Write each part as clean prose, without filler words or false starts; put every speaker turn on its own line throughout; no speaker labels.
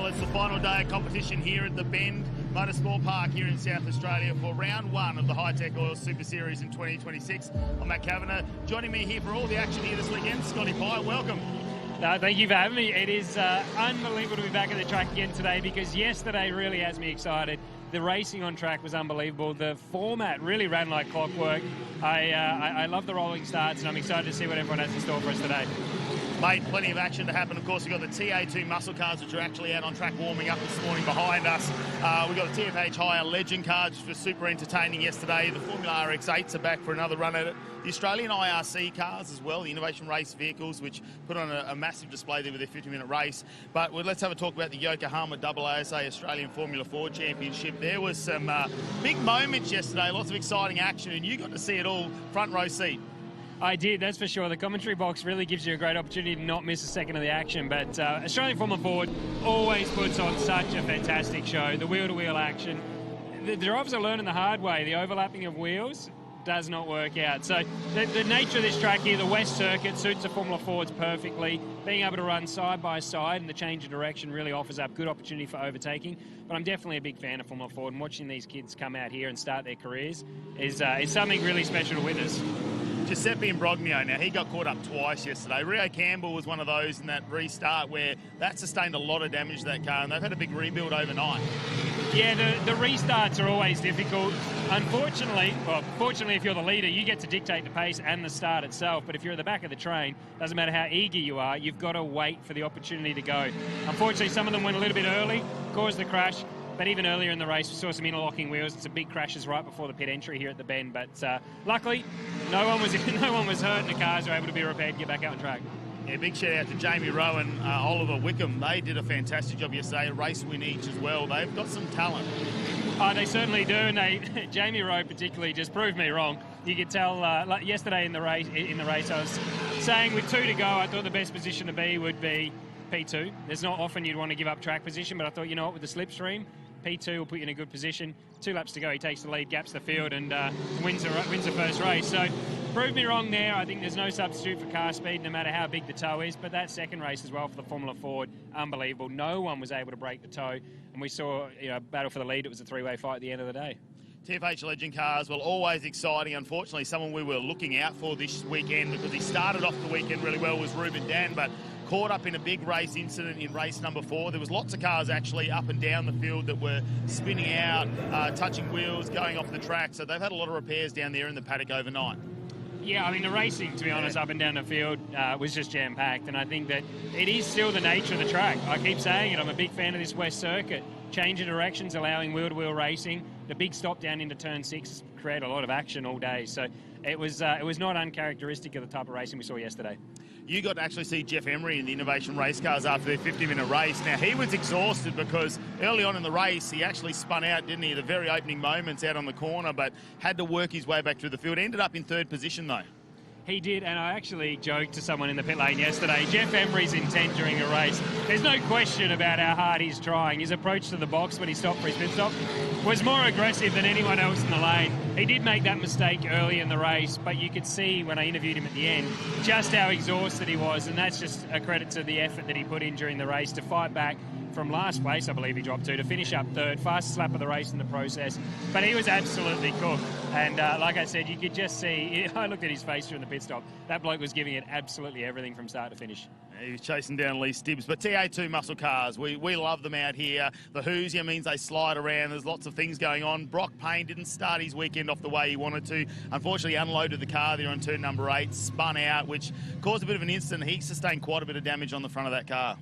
It's the final day of competition here at the Bend Motorsport Park here in South Australia for round one of the Hi-Tec Oil Super Series in 2026. I'm Matt Kavanagh. Joining me here for all the action here this weekend, Scotty Pye, welcome.
No, thank you for having me. It is unbelievable to be back at the track again today because yesterday really has me excited. The racing on track was unbelievable. The format really ran like clockwork. I love the rolling starts, and I'm excited to see what everyone has in store for us today.
Mate, plenty of action to happen. Of course, we've got the TA2 muscle cars, which are actually out on track warming up this morning behind us. We've got the TFH Hire Legend cars, which were super entertaining yesterday. The Formula RX8s are back for another run at it. The Australian IRC cars as well, the Innovation Race vehicles, which put on a massive display there with their 50-minute race. But let's have a talk about the Yokohama AASA Australian Formula 4 Championship. There was some big moments yesterday, lots of exciting action, and you got to see it all front row seat.
I did, that's for sure. The commentary box really gives you a great opportunity to not miss a second of the action. But Australian Formula 4 always puts on such a fantastic show. The wheel-to-wheel action. The drivers are learning the hard way. The overlapping of wheels does not work out. So the nature of this track here, the West Circuit, suits the Formula 4s perfectly. Being able to run side by side and the change of direction really offers up good opportunity for overtaking. But I'm definitely a big fan of Formula 4, and watching these kids come out here and start their careers is something really special to witness.
Giuseppe Imbrogno, now he got caught up twice yesterday. Rio Campbell was one of those in that restart where that sustained a lot of damage to that car, and they've had a big rebuild overnight.
Yeah, the restarts are always difficult. Unfortunately, well, fortunately if you're the leader, you get to dictate the pace and the start itself, but if you're at the back of the train, doesn't matter how eager you are, you've got to wait for the opportunity to go. Unfortunately, some of them went a little bit early, caused the crash. But even earlier in the race, we saw some interlocking wheels and some big crashes right before the pit entry here at the Bend. But luckily, no one was hurt, and the cars were able to be repaired and get back out on track.
Yeah, big shout out to Jamie Rowe and Oliver Wickham. They did a fantastic job yesterday, a race win each as well. They've got some talent.
Oh, they certainly do, and Jamie Rowe particularly just proved me wrong. You could tell like yesterday in the race, I was saying with 2 to go, I thought the best position to be would be P2. There's not often you'd want to give up track position, but I thought, you know what, with the slipstream, P2 will put you in a good position. 2 laps to go, he takes the lead, gaps the field, and wins the first race. So, proved me wrong there. I think there's no substitute for car speed, no matter how big the toe is. But that second race as well for the Formula Ford, unbelievable. No one was able to break the toe, and we saw battle for the lead. It was a 3-way fight at the end of the day.
TFH Legend cars, well, always exciting. Unfortunately, someone we were looking out for this weekend because he started off the weekend really well was Ruben Dan, but caught up in a big race incident in race number 4. There was lots of cars actually up and down the field that were spinning out, touching wheels, going off the track. So they've had a lot of repairs down there in the paddock overnight.
Yeah, I mean, the racing, to be honest, up and down the field was just jam-packed. And I think that it is still the nature of the track. I keep saying it, I'm a big fan of this West Circuit. Change of directions, allowing wheel-to-wheel racing. The big stop down into turn 6 created a lot of action all day. So it was not uncharacteristic of the type of racing we saw yesterday.
You got to actually see Jeff Emery in the Innovation Race cars after their 50-minute race. Now, he was exhausted because early on in the race, he actually spun out, didn't he, the very opening moments out on the corner, but had to work his way back through the field. Ended up in 3rd position, though.
He did, and I actually joked to someone in the pit lane yesterday, Jeff Emery's intent during a race, there's no question about how hard he's trying. His approach to the box when he stopped for his pit stop was more aggressive than anyone else in the lane. He did make that mistake early in the race, but you could see when I interviewed him at the end just how exhausted he was, and that's just a credit to the effort that he put in during the race to fight back from last place, I believe he dropped to finish up 3rd, fastest lap of the race in the process. But he was absolutely cooked. And like I said, you could just see, I looked at his face during the pit stop, that bloke was giving it absolutely everything from start to finish.
He was chasing down Lee Stibbs. But TA2 muscle cars, we love them out here. The Hoosier means they slide around. There's lots of things going on. Brock Payne didn't start his weekend off the way he wanted to. Unfortunately, unloaded the car there on turn number 8, spun out, which caused a bit of an incident. He sustained quite a bit of damage on the front of that car.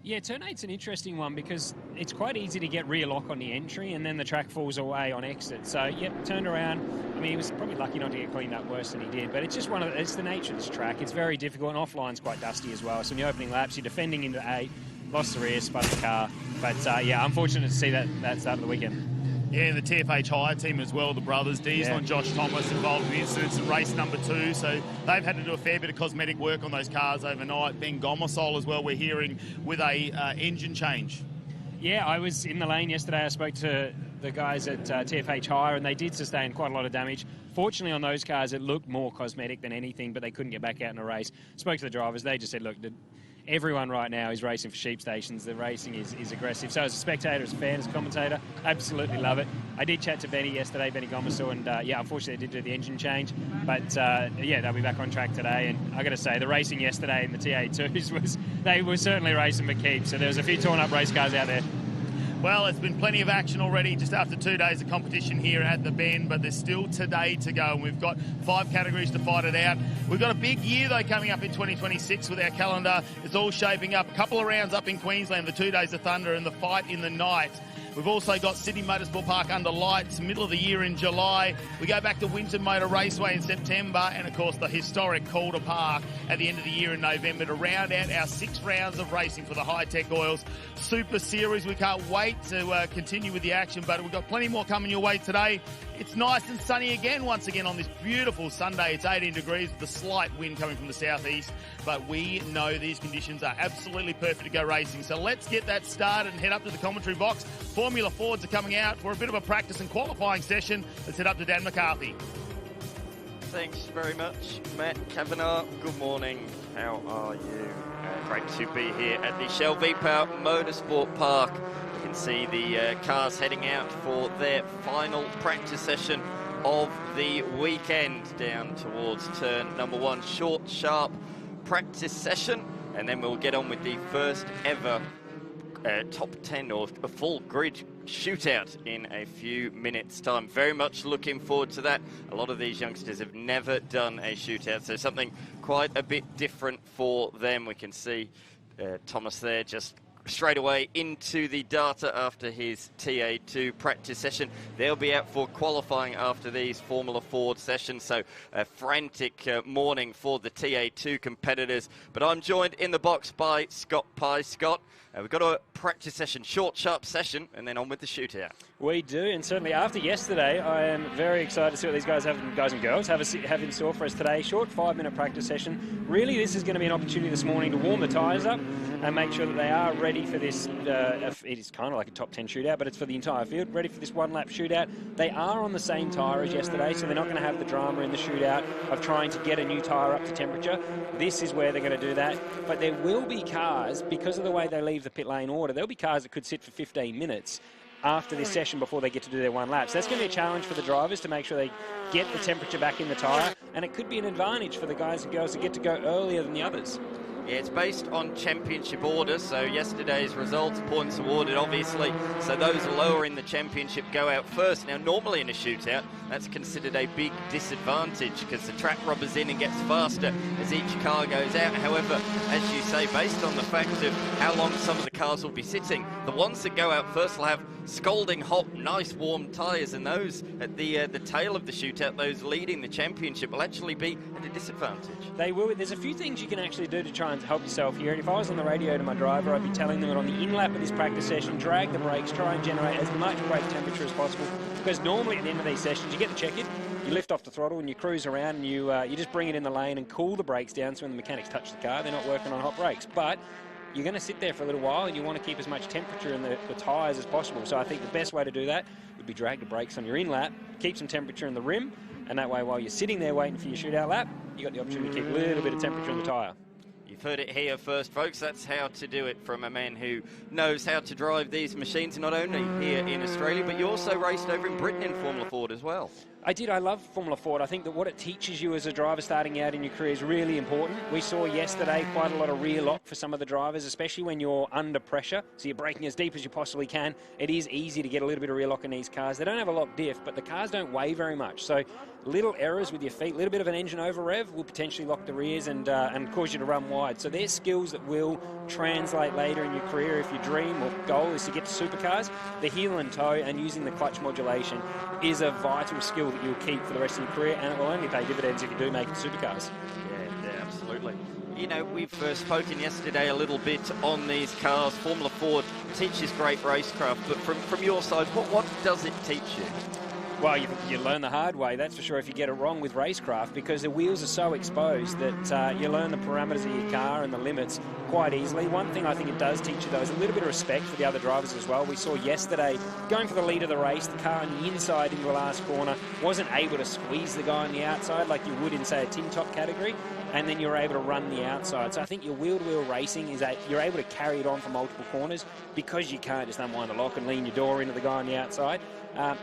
Yeah, turn 8's an interesting one because it's quite easy to get rear lock on the entry and then the track falls away on exit. So, yep, turned around. I mean, he was probably lucky not to get cleaned up worse than he did, but it's just it's the nature of this track. It's very difficult, and offline's quite dusty as well. So in the opening laps, you're defending into 8, lost the rear, spun the car. But, yeah, unfortunate to see that start of the weekend.
Yeah, and the TFH Hire team as well, the brothers, Diesel and Josh Thomas involved in the incidents in race number 2. So they've had to do a fair bit of cosmetic work on those cars overnight. Ben Gomosol as well, we're hearing, with a engine change.
Yeah, I was in the lane yesterday. I spoke to the guys at TFH Hire, and they did sustain quite a lot of damage. Fortunately, on those cars, it looked more cosmetic than anything, but they couldn't get back out in a race. Spoke to the drivers. They just said, look, everyone right now is racing for sheep stations. The racing is aggressive. So as a spectator, as a fan, as a commentator, absolutely love it. I did chat to Benny yesterday, Benny Gomersall, and unfortunately they did do the engine change. But they'll be back on track today. And I got to say, the racing yesterday in the TA2s they were certainly racing for keeps. So there was a few torn up race cars out there.
Well, it's been plenty of action already just after 2 days of competition here at the Bend, but there's still today to go, and we've got 5 categories to fight it out. We've got a big year, though, coming up in 2026 with our calendar. It's all shaping up. A couple of rounds up in Queensland, the 2 days of Thunder and the fight in the night. We've also got Sydney Motorsport Park under lights, middle of the year in July. We go back to Winton Motor Raceway in September, and of course the historic Calder Park at the end of the year in November to round out our 6 rounds of racing for the Hi-Tec Oils Super Series. We can't wait to continue with the action, but we've got plenty more coming your way today. It's nice and sunny again, once again on this beautiful Sunday. It's 18 degrees with a slight wind coming from the southeast, but we know these conditions are absolutely perfect to go racing. So let's get that started and head up to the commentary box. Formula Fords are coming out for a bit of a practice and qualifying session. Let's head up to Dan McCarthy.
Thanks very much, Matt Kavanagh. Good morning. How are you? Great to be here at the Shell V-Power Motorsport Park. You can see the cars heading out for their final practice session of the weekend down towards turn number 1. Short, sharp practice session, and then we'll get on with the first ever top 10 or a full grid shootout in a few minutes time. Very much looking forward to that. A lot of these youngsters have never done a shootout, so something quite a bit different for them. We can see Thomas there just straight away into the data after his TA2 practice session. They'll be out for qualifying after these Formula Ford sessions, so a frantic morning for the TA2 competitors. But I'm joined in the box by Scott Pye. Scott, we've got a practice session, short, sharp session, and then on with the shootout.
We do, and certainly after yesterday, I am very excited to see what these guys and girls have in store for us today. Short 5-minute practice session. Really, this is going to be an opportunity this morning to warm the tyres up and make sure that they are ready for this. It is kind of like a top 10 shootout, but it's for the entire field, ready for this one-lap shootout. They are on the same tyre as yesterday, so they're not going to have the drama in the shootout of trying to get a new tyre up to temperature. This is where they're going to do that. But there will be cars, because of the way they leave the pit lane order, there'll be cars that could sit for 15 minutes after this session before they get to do their one lap. So that's going to be a challenge for the drivers to make sure they get the temperature back in the tyre, and it could be an advantage for the guys and girls to get to go earlier than the others.
Yeah, it's based on championship order, so yesterday's results, points awarded obviously, so those lower in the championship go out first. Now normally in a shootout, that's considered a big disadvantage because the track rubbers in and gets faster as each car goes out. However, as you say, based on the fact of how long some of the cars will be sitting, the ones that go out first will have scalding hot, nice warm tyres, and those at the tail of the shootout, those leading the championship, will actually be at a disadvantage.
They will. There's a few things you can actually do to try and help yourself here, and if I was on the radio to my driver, I'd be telling them that on the in-lap of this practice session, drag the brakes, try and generate as much brake temperature as possible, because normally at the end of these sessions, you get the check-in, you lift off the throttle and you cruise around and you just bring it in the lane and cool the brakes down, so when the mechanics touch the car, they're not working on hot brakes. But you're going to sit there for a little while and you want to keep as much temperature in the tyres as possible. So I think the best way to do that would be drag the brakes on your in-lap, keep some temperature in the rim, and that way while you're sitting there waiting for your shootout lap, you've got the opportunity to keep a little bit of temperature in the tyre.
You've heard it here first, folks. That's how to do it from a man who knows how to drive these machines, not only here in Australia, but you also raced over in Britain in Formula Ford as well.
I did. I love Formula Ford. I think that what it teaches you as a driver starting out in your career is really important. We saw yesterday quite a lot of rear lock for some of the drivers, especially when you're under pressure. So you're braking as deep as you possibly can. It is easy to get a little bit of rear lock in these cars. They don't have a lock diff, but the cars don't weigh very much. So little errors with your feet, a little bit of an engine over rev will potentially lock the rears and cause you to run wide. So there's skills that will translate later in your career if your dream or goal is to get to supercars. The heel and toe and using the clutch modulation is a vital skill that you'll keep for the rest of your career, and it will only pay dividends if you do make it to supercars.
Yeah, absolutely. You know, we've spoken yesterday a little bit on these cars. Formula Ford teaches great racecraft, but from your side, what does it teach you?
Well, you learn the hard way, that's for sure, if you get it wrong with racecraft, because the wheels are so exposed that you learn the parameters of your car and the limits quite easily. One thing I think it does teach you, though, is a little bit of respect for the other drivers as well. We saw yesterday, going for the lead of the race, the car on the inside into the last corner wasn't able to squeeze the guy on the outside like you would in, say, a tin top category, and then you're able to run the outside. So I think your wheel-to-wheel racing is that you're able to carry it on for multiple corners because you can't just unwind the lock and lean your door into the guy on the outside.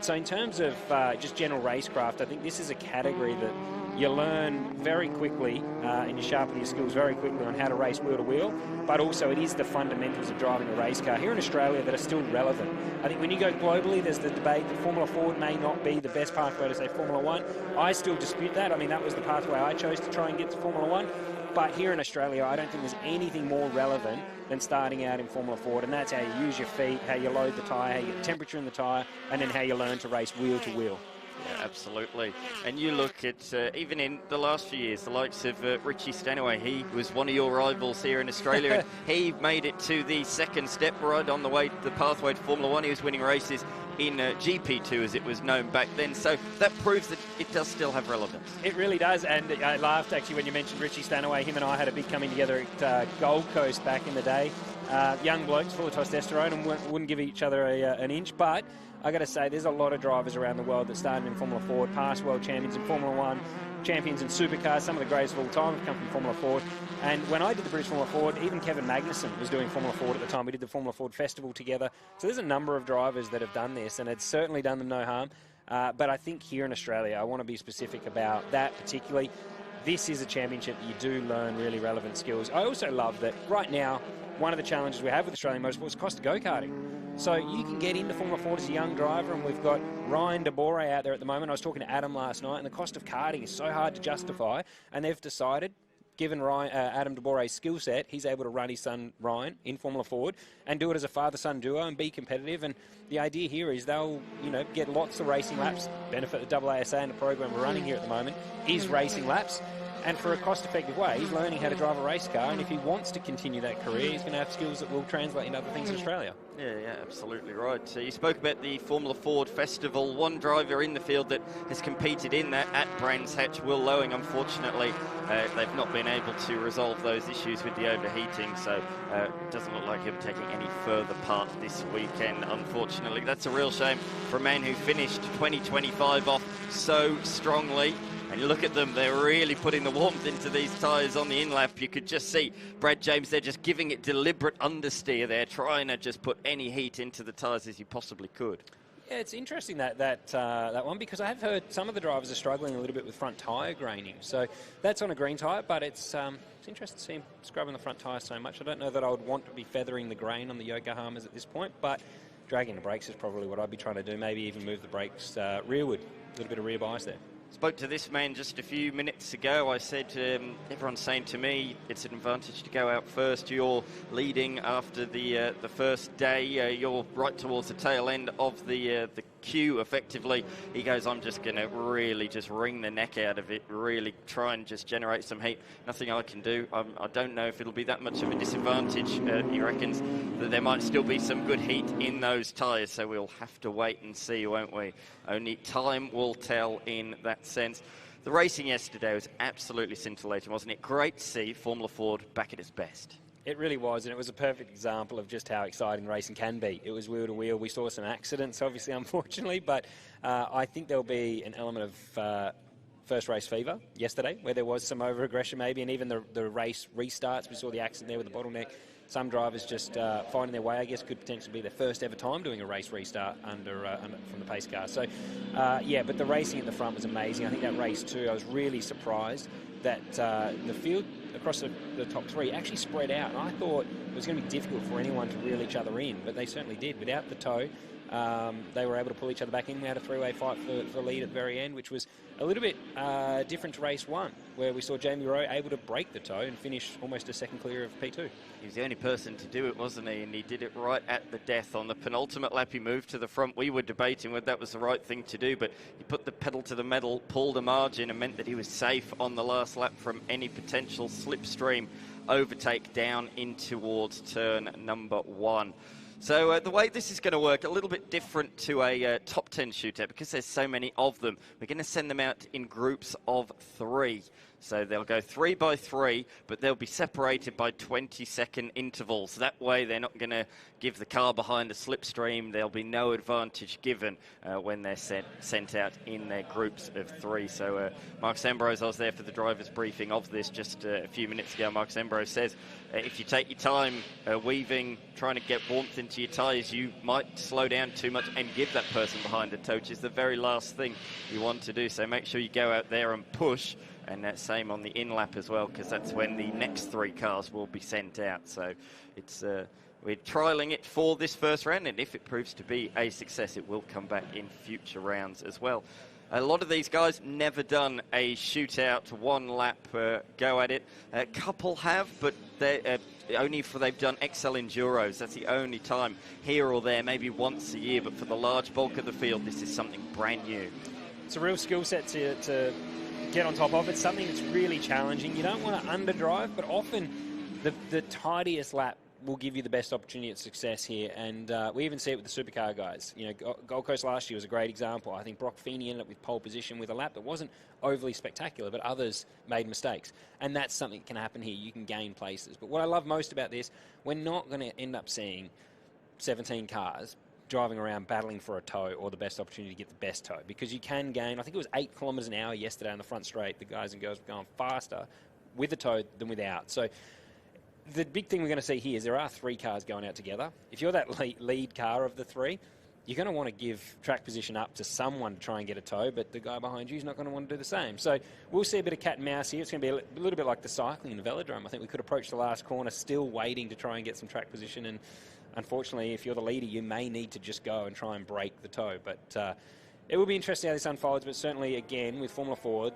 So in terms of just general racecraft, I think this is a category that you learn very quickly and you sharpen your skills very quickly on how to race wheel-to-wheel, but also it is the fundamentals of driving a race car here in Australia that are still relevant. I think when you go globally, there's the debate that Formula Ford may not be the best pathway to, say, Formula One. I still dispute that. I mean, that was the pathway I chose to try and get to Formula One. But here in Australia, I don't think there's anything more relevant than starting out in Formula Ford, and that's how you use your feet, how you load the tyre, how you get temperature in the tyre, and then how you learn to race wheel-to-wheel.
Yeah, absolutely. And you look at, even in the last few years, the likes of Richie Stanaway, he was one of your rivals here in Australia, and he made it to the second step right on the way, the pathway to Formula One. He was winning races in GP2, as it was known back then. So that proves that it does still have relevance.
It really does, and I laughed actually when you mentioned Richie Stanaway. Him and I had a big coming together at Gold Coast back in the day. Young blokes full of testosterone and wouldn't give each other an inch, but I got to say, there's a lot of drivers around the world that started in Formula Ford, past world champions in Formula One, champions in supercars, some of the greatest of all time have come from Formula Ford. And when I did the British Formula Ford, even Kevin Magnussen was doing Formula Ford at the time. We did the Formula Ford Festival together. So there's a number of drivers that have done this, and it's certainly done them no harm. But I think here in Australia, I want to be specific about that particularly. This is a championship that you do learn really relevant skills. I also love that right now, one of the challenges we have with Australian motorsport is cost of go-karting. So you can get into Formula Ford as a young driver, and we've got Ryan De Bore out there at the moment. I was talking to Adam last night, and the cost of karting is so hard to justify, and they've decided, given Adam De Bore's skill set, he's able to run his son Ryan in Formula Ford and do it as a father-son duo and be competitive. And the idea here is they'll, get lots of racing laps. Benefit the AASA and the program we're running here at the moment is racing laps. And for a cost-effective way, he's learning how to drive a race car, and if he wants to continue that career, he's going to have skills that will translate into other things in Australia.
Yeah, absolutely right. So you spoke about the Formula Ford Festival. One driver in the field that has competed in that at Brands Hatch, Will Lowing, unfortunately, they've not been able to resolve those issues with the overheating, so it doesn't look like he'll be taking any further part this weekend, unfortunately. That's a real shame for a man who finished 2025 off so strongly. And you look at them, they're really putting the warmth into these tyres on the in-lap. You could just see Brad James, they're just giving it deliberate understeer. They're trying to just put any heat into the tyres as you possibly could.
Yeah, it's interesting that one, because I have heard some of the drivers are struggling a little bit with front tyre graining. So that's on a green tyre, but it's interesting to see him scrubbing the front tyre so much. I don't know that I would want to be feathering the grain on the Yokohamas at this point, but dragging the brakes is probably what I'd be trying to do. Maybe even move the brakes rearward, a little bit of rear bias there.
Spoke to this man just a few minutes ago. I said, everyone's saying to me, it's an advantage to go out first. You're leading after the first day. You're right towards the tail end of the queue, effectively. He goes, I'm just going to really just wring the neck out of it, really try and just generate some heat. Nothing I can do. I don't know if it'll be that much of a disadvantage. He reckons that there might still be some good heat in those tyres, so we'll have to wait and see, won't we? Only time will tell in that sense. The racing yesterday was absolutely scintillating, wasn't it? Great to see Formula Ford back at its best.
It really was, and it was a perfect example of just how exciting racing can be. It was wheel-to-wheel. We saw some accidents, obviously, unfortunately, but I think there'll be an element of first race fever yesterday, where there was some over-aggression maybe, and even the race restarts. We saw the accident there with the bottleneck. Some drivers just finding their way, I guess, could potentially be their first ever time doing a race restart from the pace car. So, yeah, but the racing at the front was amazing. I think that race too, I was really surprised that the field across the top three actually spread out. And I thought it was going to be difficult for anyone to reel each other in, but they certainly did. Without the tow, they were able to pull each other back in. We had a three-way fight for lead at the very end, which was a little bit different to race one, where we saw Jamie Rowe able to break the tow and finish almost a second clear of P2.
He was the only person to do it, wasn't he? And he did it right at the death. On the penultimate lap, he moved to the front. We were debating whether that was the right thing to do, but he put the pedal to the metal, pulled a margin, and meant that he was safe on the last lap from any potential slipstream overtake down in towards turn number one. So the way this is going to work, a little bit different to a top 10 shootout, because there's so many of them. We're going to send them out in groups of 3. So they'll go 3 by 3, but they'll be separated by 20-second intervals. That way they're not going to give the car behind a slipstream. There'll be no advantage given when they're sent out in their groups of 3. So Marcus Ambrose, I was there for the driver's briefing of this just a few minutes ago. Marcus Ambrose says if you take your time weaving, trying to get warmth into your tyres, you might slow down too much and give that person behind the tow, which is the very last thing you want to do. So make sure you go out there and push. And that's same on the in-lap as well, because that's when the next 3 cars will be sent out. So it's we're trialling it for this first round, and if it proves to be a success, it will come back in future rounds as well. A lot of these guys never done a shootout, 1 lap go at it. A couple have, but they're only for they've done XL Enduros. That's the only time, here or there, maybe once a year. But for the large bulk of the field, this is something brand new.
It's a real skill set to get on top of. It's something that's really challenging. You don't want to underdrive, but often the tidiest lap will give you the best opportunity at success here. And we even see it with the supercar guys. You know, Gold Coast last year was a great example. I think Brock Feeney ended up with pole position with a lap that wasn't overly spectacular, but others made mistakes. And that's something that can happen here. You can gain places. But what I love most about this, we're not going to end up seeing 17 cars driving around battling for a tow or the best opportunity to get the best tow, because you can gain, I think it was 8 kilometres an hour yesterday on the front straight. The guys and girls were going faster with the tow than without. So the big thing we're going to see here is there are 3 cars going out together. If you're that lead car of the 3, you're going to want to give track position up to someone to try and get a tow, but the guy behind you is not going to want to do the same. So we'll see a bit of cat and mouse here. It's going to be a little bit like the cycling in the velodrome. I think we could approach the last corner still waiting to try and get some track position, and unfortunately, if you're the leader, you may need to just go and try and break the tow. But it will be interesting how this unfolds, but certainly, again, with Formula Ford,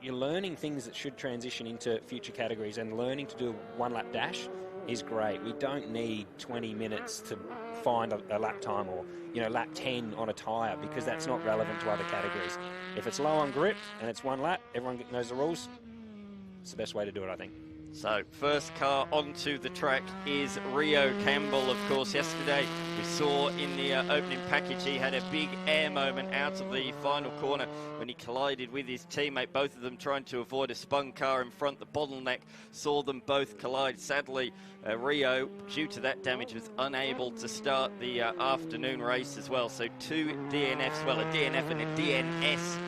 you're learning things that should transition into future categories, and learning to do a 1-lap dash is great. We don't need 20 minutes to find a lap time, or lap 10 on a tyre, because that's not relevant to other categories. If it's low on grip and it's 1 lap, everyone knows the rules. It's the best way to do it, I think.
So, first car onto the track is Rio Campbell, of course. Yesterday, we saw in the opening package, he had a big air moment out of the final corner when he collided with his teammate, both of them trying to avoid a spun car in front. The bottleneck saw them both collide. Sadly, Rio, due to that damage, was unable to start the afternoon race as well. So 2 DNFs, well, a DNF and a DNS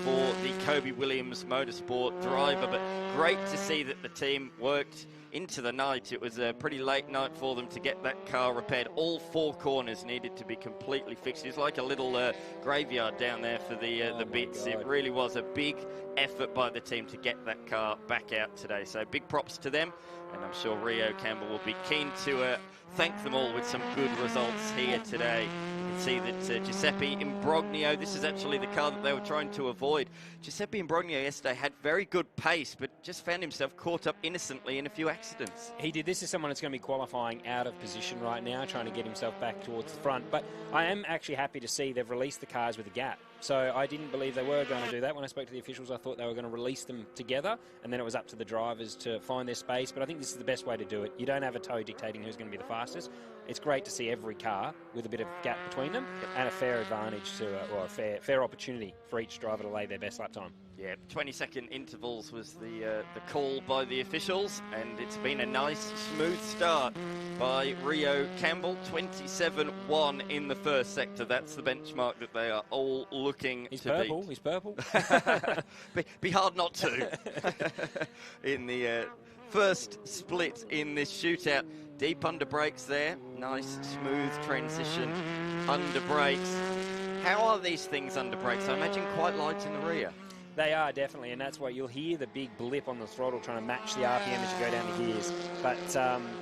for the Kobe Williams Motorsport driver, but great to see that the team worked into the night. It was a pretty late night for them to get that car repaired. All 4 corners needed to be completely fixed. It was like a little graveyard down there for the bits. It really was a big effort by the team to get that car back out today. So big props to them, and I'm sure Rio Campbell will be keen to thank them all with some good results here today. You can see that Giuseppe Imbrogno, this is actually the car that they were trying to avoid. Giuseppe Imbrogno yesterday had very good pace, but just found himself caught up innocently in a few accidents.
He did. This is someone that's going to be qualifying out of position right now, trying to get himself back towards the front. But I am actually happy to see they've released the cars with a gap. So I didn't believe they were going to do that. When I spoke to the officials, I thought they were going to release them together, and then it was up to the drivers to find their space. But I think this is the best way to do it. You don't have a tow dictating who's going to be the fastest. It's great to see every car with a bit of gap between them, and a fair advantage to, or a fair opportunity for each driver to lay their best lap time.
Yeah, 20-second intervals was the call by the officials, and it's been a nice, smooth start by Rio Campbell. 27-1 in the first sector. That's the benchmark that they are all looking to beat.
He's purple.
Be hard not to. In the first split in this shootout. Deep under brakes there. Nice, smooth transition under brakes. How are these things under brakes? I imagine quite light in the rear.
They are, definitely, and that's why you'll hear the big blip on the throttle trying to match the RPM as you go down the gears. But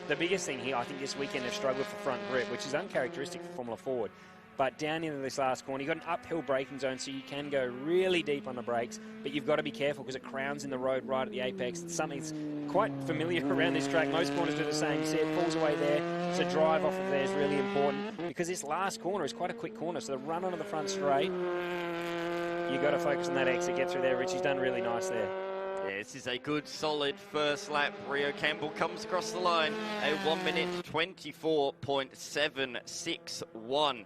the biggest thing here, I think this weekend they've struggled for front grip, which is uncharacteristic for Formula Ford. But down into this last corner, you've got an uphill braking zone, so you can go really deep on the brakes, but you've got to be careful because it crowns in the road right at the apex. It's something that's quite familiar around this track. Most corners do the same. You see it falls away there, so drive off of there is really important because this last corner is quite a quick corner, so the run onto the front straight, you've got to focus on that exit, get through there. Richie's done really nice there.
Yeah, this is a good, solid first lap. Rio Campbell comes across the line, a 1 minute 24.761.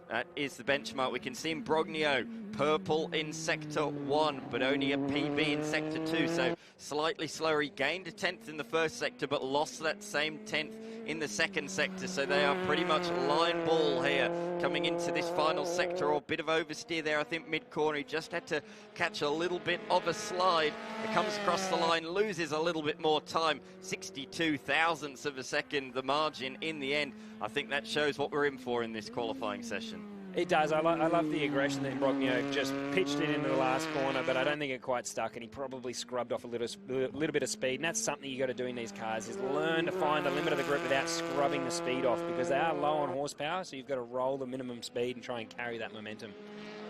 That is the benchmark. We can see in Brogno, purple in Sector 1, but only a PB in Sector 2, so slightly slower. He gained a 10th in the first sector, but lost that same 10th in the second sector, so they are pretty much line ball here coming into this final sector, or a bit of oversteer there, I think, mid-corner. He just had to catch a little bit of a slide. It comes across the line, loses a little bit more time, 62 thousandths of a second, the margin in the end. I think that shows what we're in for in this qualifying session.
It does. I love the aggression that Brogno just pitched it into the last corner, but I don't think it quite stuck, and he probably scrubbed off a little bit of speed, and that's something you got to do in these cars, is learn to find the limit of the group without scrubbing the speed off, because they are low on horsepower, so you've got to roll the minimum speed and try and carry that momentum.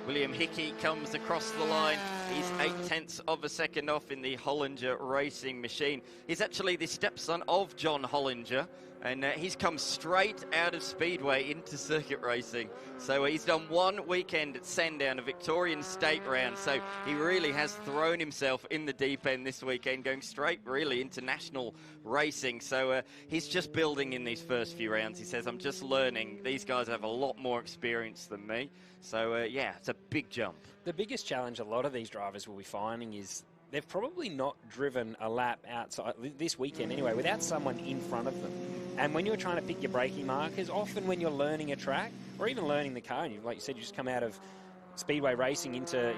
William Hickey comes across the line. He's 0.8 of a second off in the Hollinger racing machine. He's actually the stepson of John Hollinger, and he's come straight out of Speedway into circuit racing. So he's done one weekend at Sandown, a Victorian state round, so he really has thrown himself in the deep end this weekend, going straight really into national racing. So he's just building in these first few rounds. He says, I'm just learning. These guys have a lot more experience than me. So yeah, it's a big jump.
The biggest challenge a lot of these drivers will be finding is they've probably not driven a lap outside this weekend anyway without someone in front of them. And when you're trying to pick your braking markers, often when you're learning a track or even learning the car, and you, like you said, you just come out of speedway racing into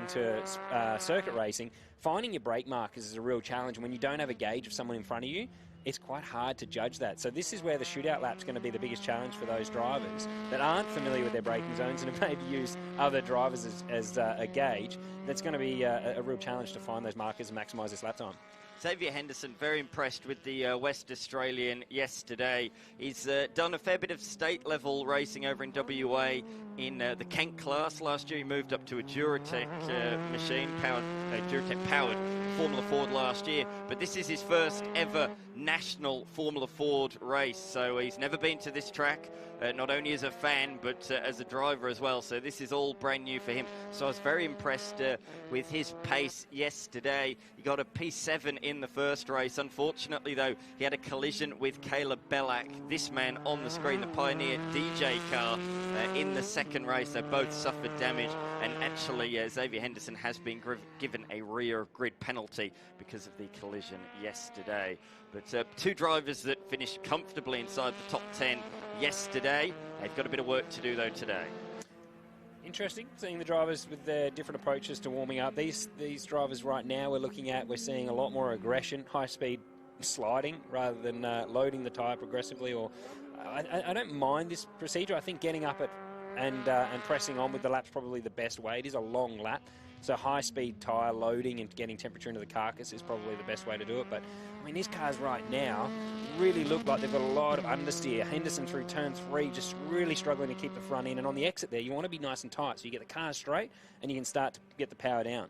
circuit racing, finding your brake markers is a real challenge. And when you don't have a gauge of someone in front of you, it's quite hard to judge that. So this is where the shootout lap's going to be the biggest challenge for those drivers that aren't familiar with their braking zones and have maybe used other drivers as a gauge. That's going to be a real challenge to find those markers and maximise this lap time.
Xavier Henderson, very impressed with the West Australian yesterday. He's done a fair bit of state-level racing over in WA in the Kent class. Last year he moved up to a Duratec machine, Duratec-powered Formula Ford last year. But this is his first ever national Formula Ford race, so he's never been to this track, not only as a fan, but as a driver as well. So this is all brand new for him. So I was very impressed with his pace yesterday. He got a P7 in the first race. Unfortunately, though, he had a collision with Caleb Bellack, this man on the screen, the Pioneer DJ car, in the second race. They both suffered damage, and actually Xavier Henderson has been given a rear grid penalty because of the collision yesterday. But two drivers that finished comfortably inside the top 10 yesterday. They've got a bit of work to do, though, today.
Interesting, seeing the drivers with their different approaches to warming up. These drivers right now we're seeing a lot more aggression, high-speed sliding rather than loading the tyre progressively. Or I don't mind this procedure. I think getting up and pressing on with the lap's probably the best way. It is a long lap, so high-speed tyre loading and getting temperature into the carcass is probably the best way to do it. But I mean, these cars right now really look like they've got a lot of understeer. Henderson through turn 3 just really struggling to keep the front in, and on the exit there you want to be nice and tight so you get the car straight and you can start to get the power down.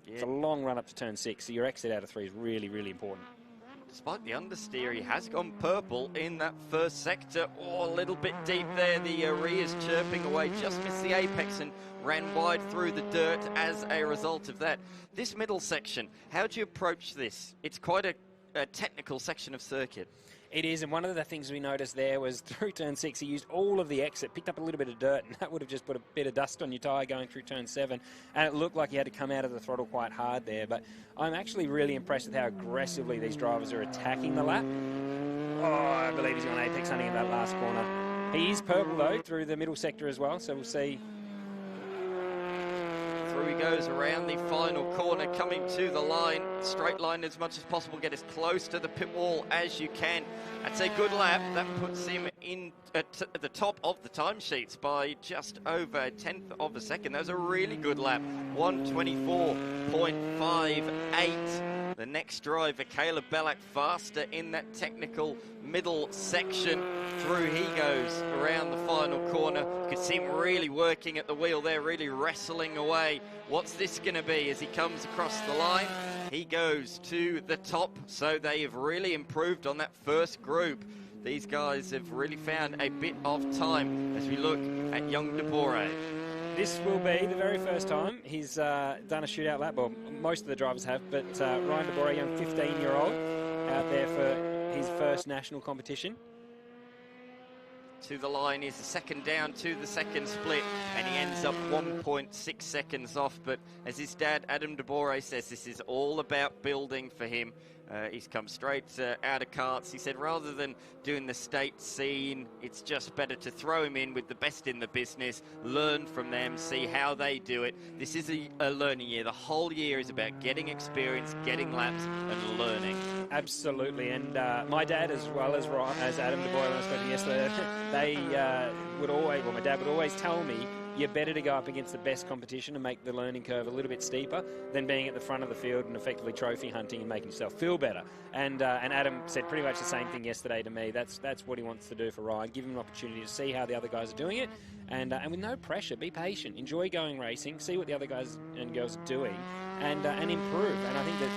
Yeah. It's a long run up to turn 6, so your exit out of 3 is really, really important.
Despite the understeer, he has gone purple in that first sector. Oh, a little bit deep there. The rear's chirping away, just missed the apex and ran wide through the dirt as a result of that. This middle section, how do you approach this? It's quite a technical section of circuit.
It is, and one of the things we noticed there was through turn 6, he used all of the exit, picked up a little bit of dirt, and that would have just put a bit of dust on your tyre going through turn 7, and it looked like he had to come out of the throttle quite hard there. But I'm actually really impressed with how aggressively these drivers are attacking the lap. Oh, I believe he's on apex hunting in that last corner. He is purple, though, through the middle sector as well, so we'll see.
Through he goes around the final corner, coming to the line. Straight line as much as possible. Get as close to the pit wall as you can. That's a good lap. That puts him in at the top of the timesheets by just over a 10th of a second. That was a really good lap. 1:24.58. The next driver, Caleb Bellack, faster in that technical middle section. Through he goes around the final corner. You can see him really working at the wheel there, really wrestling away. What's this going to be as he comes across the line? He goes to the top, so they have really improved on that first group. These guys have really found a bit of time as we look at young De Boré.
This will be the very first time he's done a shootout lap. Well, most of the drivers have, but Ryan De Boer, a young 15-year-old, out there for his first national competition.
To the line is the second down to the second split, and he ends up 1.6 seconds off. But as his dad, Adam De Boer, says, this is all about building for him. He's come straight out of karts. He said rather than doing the state scene, it's just better to throw him in with the best in the business, learn from them, see how they do it. This is a learning year. The whole year is about getting experience, getting laps, and learning.
Absolutely, and my dad, as well as Adam De Boer, when I spoke to him yesterday, they would always, well, my dad would always tell me, you're better to go up against the best competition and make the learning curve a little bit steeper than being at the front of the field and effectively trophy hunting and making yourself feel better. And Adam said pretty much the same thing yesterday to me. That's what he wants to do for Ryan. Give him an opportunity to see how the other guys are doing it, and with no pressure, be patient, enjoy going racing, see what the other guys and girls are doing, and improve. And I think that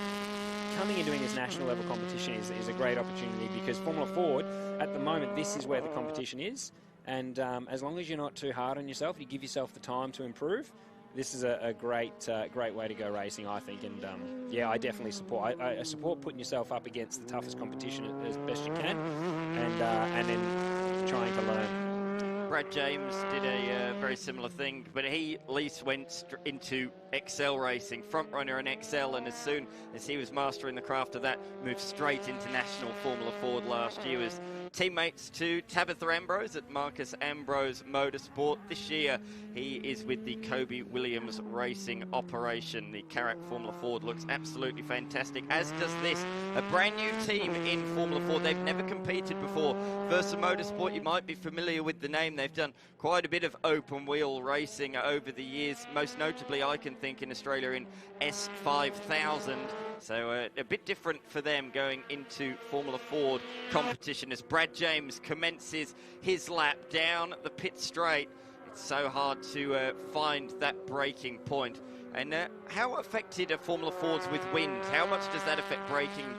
coming and doing this national level competition is a great opportunity, because Formula Ford, at the moment, this is where the competition is. And as long as you're not too hard on yourself, you give yourself the time to improve, this is a great way to go racing, I think. And yeah, I definitely support. I support putting yourself up against the toughest competition as best you can, and then trying to learn.
Brad James did a very similar thing, but he at least went into XL racing, front runner in XL, and as soon as he was mastering the craft of that, moved straight into National Formula Ford last year. Was teammates to Tabitha Ambrose at Marcus Ambrose Motorsport. This year he is with the Kobe Williams Racing operation. The Carac Formula Ford looks absolutely fantastic, as does this, a brand new team in Formula Ford. They've never competed before. Versa Motorsport, you might be familiar with the name. They've done quite a bit of open wheel racing over the years, most notably I can think in Australia in S5000. So a bit different for them going into Formula Ford competition as Brad James commences his lap down the pit straight. It's so hard to find that braking point. And how affected are Formula Fords with wind? How much does that affect braking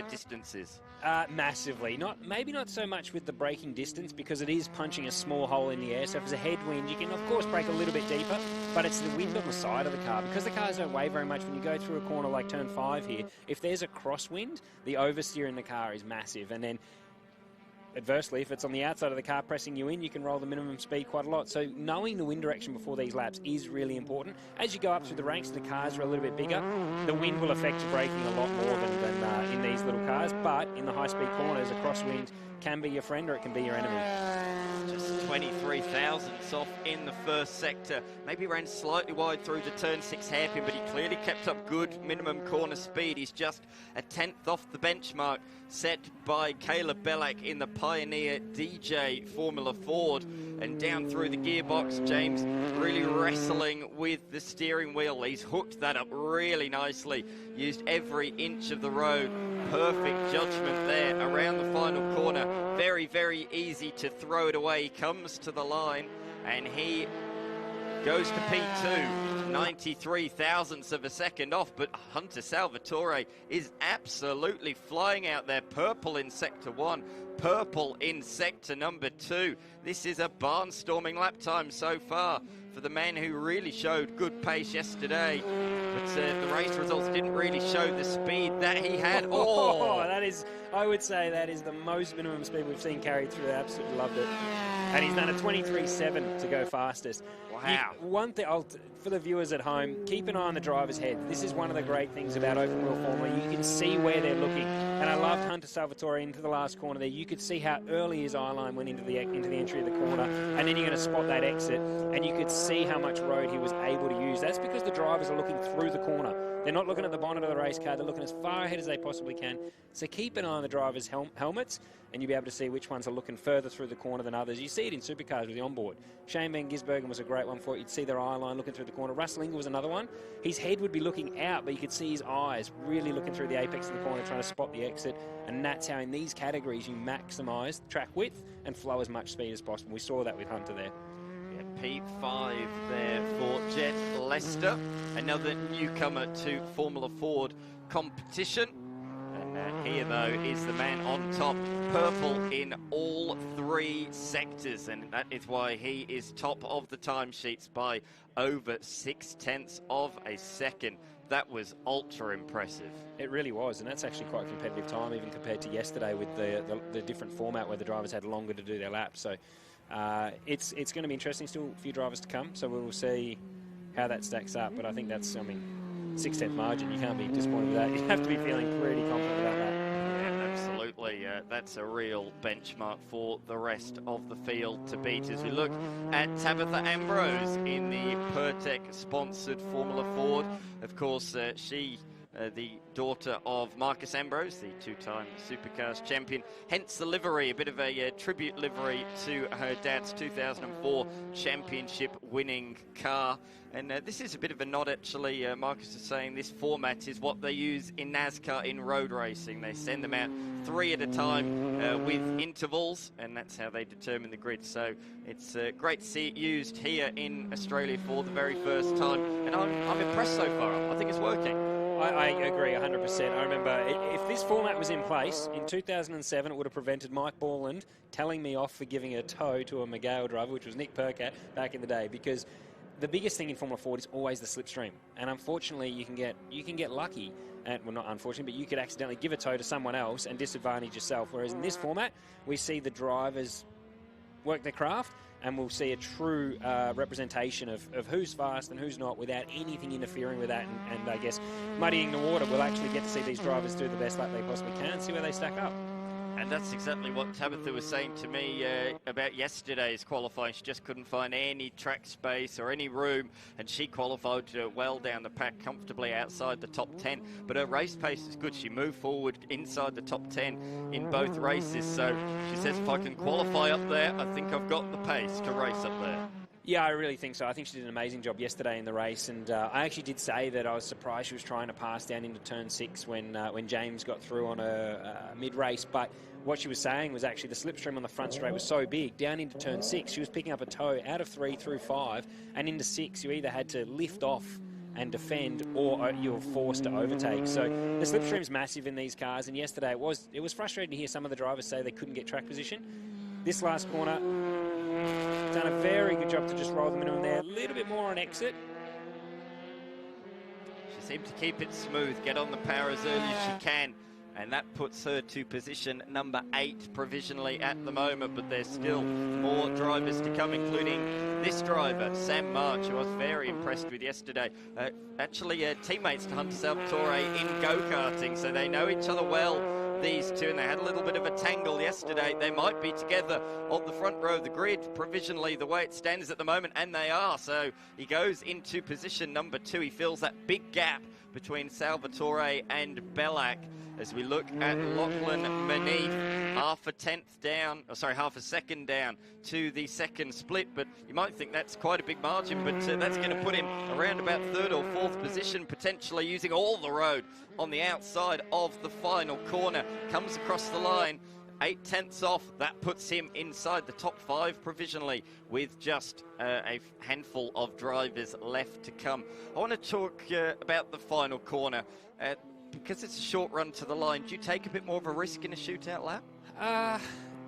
distances?
Massively. Maybe not so much with the braking distance, because it is punching a small hole in the air. So if there's a headwind, you can of course brake a little bit deeper, but it's the wind on the side of the car. Because the cars don't weigh very much, when you go through a corner like turn 5 here, if there's a crosswind, the oversteer in the car is massive. And then adversely, if it's on the outside of the car pressing you in, you can roll the minimum speed quite a lot. So knowing the wind direction before these laps is really important. As you go up through the ranks, the cars are a little bit bigger. The wind will affect your braking a lot more than in these little cars. But in the high-speed corners, a crosswind can be your friend or it can be your enemy.
Just 23 thousandths off in the first sector. Maybe ran slightly wide through the turn 6 hairpin, but he clearly kept up good minimum corner speed. He's just a tenth off the benchmark set by Caleb Bellack in the Pioneer DJ Formula Ford. And down through the gearbox, James really wrestling with the steering wheel. He's hooked that up really nicely, used every inch of the road. Perfect judgment there around the final corner. Very, very easy to throw it away. He comes to the line and he goes to P2, 93 thousandths of a second off, but Hunter Salvatore is absolutely flying out there. Purple in sector 1, purple in sector number 2. This is a barnstorming lap time so far for the man who really showed good pace yesterday. But the race results didn't really show the speed that he had.
That is, I would say that is the most minimum speed we've seen carried through. I absolutely loved it. And he's done a 23.7 to go fastest.
Wow.
One thing, for the viewers at home, keep an eye on the driver's head. This is one of the great things about open wheel formula. You can see where they're looking. And I loved Hunter Salvatore into the last corner there. You could see how early his eye line went into the entry of the corner. And then you're going to spot that exit. And you could see how much road he was able to use. That's because the drivers are looking through the corner. They're not looking at the bonnet of the race car. They're looking as far ahead as they possibly can. So keep an eye on the drivers' helmets, and you'll be able to see which ones are looking further through the corner than others. You see it in supercars with the onboard. Shane Van Gisbergen was a great one for it. You'd see their eye line looking through the corner. Russell Ingall was another one. His head would be looking out, but you could see his eyes really looking through the apex of the corner, trying to spot the exit. And that's how, in these categories, you maximise track width and flow as much speed as possible. We saw that with Hunter there.
P5 there for Jed Lester, another newcomer to Formula Ford competition. And Here, though, is the man on top, purple in all 3 sectors, and that is why he is top of the timesheets by over 0.6 of a second. That was ultra impressive.
It really was, and that's actually quite a competitive time, even compared to yesterday with the different format where the drivers had longer to do their laps. So it's going to be interesting. Still a few drivers to come, so we will see how that stacks up. But I think that's, 0.6 margin. You can't be disappointed with that. You have to be feeling pretty confident about that.
Yeah, absolutely. That's a real benchmark for the rest of the field to beat. As we look at Tabitha Ambrose in the Pertec-sponsored Formula Ford, of course, she the daughter of Marcus Ambrose, the 2-time Supercars champion, hence the livery, a bit of a tribute livery to her dad's 2004 championship winning car. And this is a bit of a nod, actually. Marcus is saying this format is what they use in NASCAR in road racing. They send them out 3 at a time with intervals, and that's how they determine the grid. So it's great to see it used here in Australia for the very first time, and I'm impressed so far. I think it's working.
I agree 100%. I remember if this format was in place in 2007, it would have prevented Mike Borland telling me off for giving a tow to a McGale driver, which was Nick Percat back in the day, because the biggest thing in Formula Ford is always the slipstream, and unfortunately you can get lucky, and well, not unfortunately, but you could accidentally give a tow to someone else and disadvantage yourself. Whereas in this format, we see the drivers work their craft, and we'll see a true representation of who's fast and who's not without anything interfering with that, and I guess muddying the water. We'll actually get to see these drivers do the best lap they possibly can and see where they stack up.
And that's exactly what Tabitha was saying to me about yesterday's qualifying. She just couldn't find any track space or any room, and she qualified well down the pack, comfortably outside the top 10. But her race pace is good. She moved forward inside the top 10 in both races. So she says, if I can qualify up there, I think I've got the pace to race up there.
Yeah, I really think so. I think she did an amazing job yesterday in the race, and I actually did say that I was surprised she was trying to pass down into turn 6 when James got through on a mid-race, but what she was saying was actually the slipstream on the front straight was so big, down into turn 6, she was picking up a tow out of 3 through 5, and into 6, you either had to lift off and defend, or you were forced to overtake. So the slipstream's massive in these cars, and yesterday it was frustrating to hear some of the drivers say they couldn't get track position. This last corner, done a very good job to just roll the minimum there, a little bit more on exit.
She seemed to keep it smooth, get on the power as early as she can, and that puts her to position number 8 provisionally at the moment, but there's still more drivers to come, including this driver, Sam March, who I was very impressed with yesterday. Actually, teammates to Hunter Salvatore in go-karting, so they know each other well, these two, and they had a little bit of a tangle yesterday. They might be together on the front row of the grid provisionally the way it stands at the moment, and they are. So he goes into position number 2. He fills that big gap between Salvatore and Bellac. As we look at Lachlan Manif, half a second down to the second split, but you might think that's quite a big margin, but that's going to put him around about 3rd or 4th position, potentially using all the road on the outside of the final corner. Comes across the line, 0.8 off. That puts him inside the top 5 provisionally, with just a handful of drivers left to come. I want to talk about the final corner. Because it's a short run to the line, do you take a bit more of a risk in a shootout lap?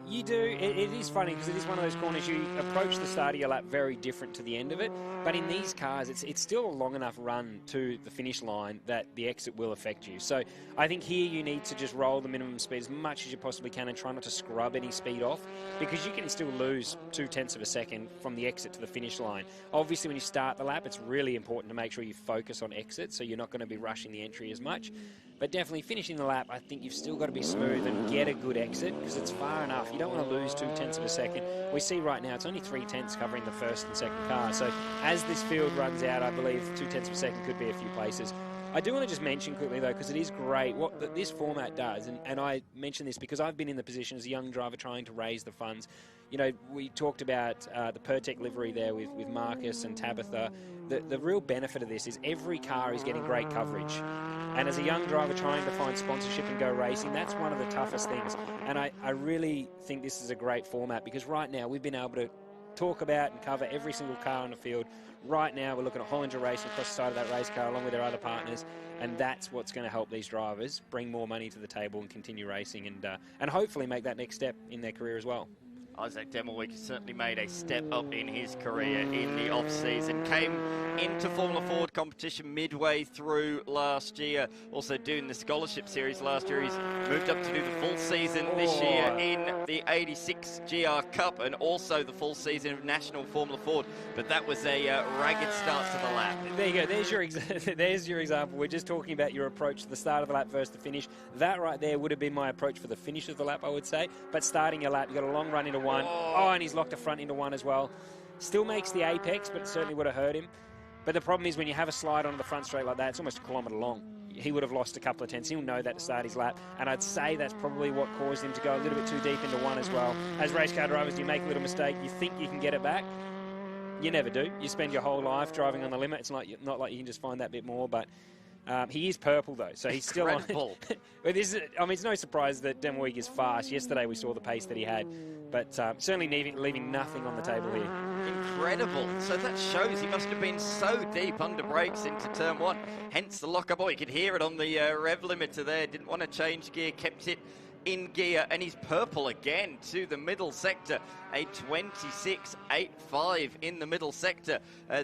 You do. It is funny because it is one of those corners you approach the start of your lap very different to the end of it. But in these cars, it's still a long enough run to the finish line that the exit will affect you. So I think here you need to just roll the minimum speed as much as you possibly can and try not to scrub any speed off, because you can still lose 0.2 of a second from the exit to the finish line. Obviously, when you start the lap, it's really important to make sure you focus on exit, so you're not going to be rushing the entry as much. But definitely finishing the lap, I think you've still got to be smooth and get a good exit, because it's far enough. You don't want to lose 0.2 of a second. We see right now it's only 0.3 covering the first and second car. So as this field runs out, I believe 0.2 of a second could be a few places. I do want to just mention quickly, though, because it is great what this format does, and I mention this because I've been in the position as a young driver trying to raise the funds. You know, we talked about the Pertec livery there with Marcus and Tabitha. The real benefit of this is every car is getting great coverage. And as a young driver trying to find sponsorship and go racing, that's one of the toughest things. And I really think this is a great format, because right now we've been able to
talk about and cover every single car on the field. Right now, we're looking at Hollinger Racing across the side of that race car along with their other partners, and that's what's going to help these drivers bring more money to the table and continue racing and hopefully make that next step in their career as well.
Isaac Demmelweek has certainly made a step up in his career in the off-season. Came into Formula Ford competition midway through last year, also doing the scholarship series last year. He's moved up to do the full season this year in the 86 GR Cup and also the full season of National Formula Ford. But that was a ragged start to the lap.
There you go. There's your example. We're just talking about your approach to the start of the lap versus the finish. That right there would have been my approach for the finish of the lap, I would say. But starting a lap, you've got a long run into one. Oh, and he's locked a front into one as well. Still makes the apex, but it certainly would have hurt him. But the problem is when you have a slide onto the front straight like that, it's almost a kilometre long. He would have lost a couple of tenths. He'll know that to start his lap. And I'd say that's probably what caused him to go a little bit too deep into one as well. As race car drivers, you make a little mistake. You think you can get it back. You never do. You spend your whole life driving on the limit. It's not like you can just find that bit more, but he is purple, though, so he's still on. It's no surprise that Demmelweek is fast. Yesterday we saw the pace that he had, but certainly leaving nothing on the table here.
Incredible. So that shows he must have been so deep under brakes into turn one. Hence the lock-up. Oh, you could hear it on the rev limiter there. Didn't want to change gear, kept it in gear, and he's purple again to the middle sector. A 26.85 in the middle sector.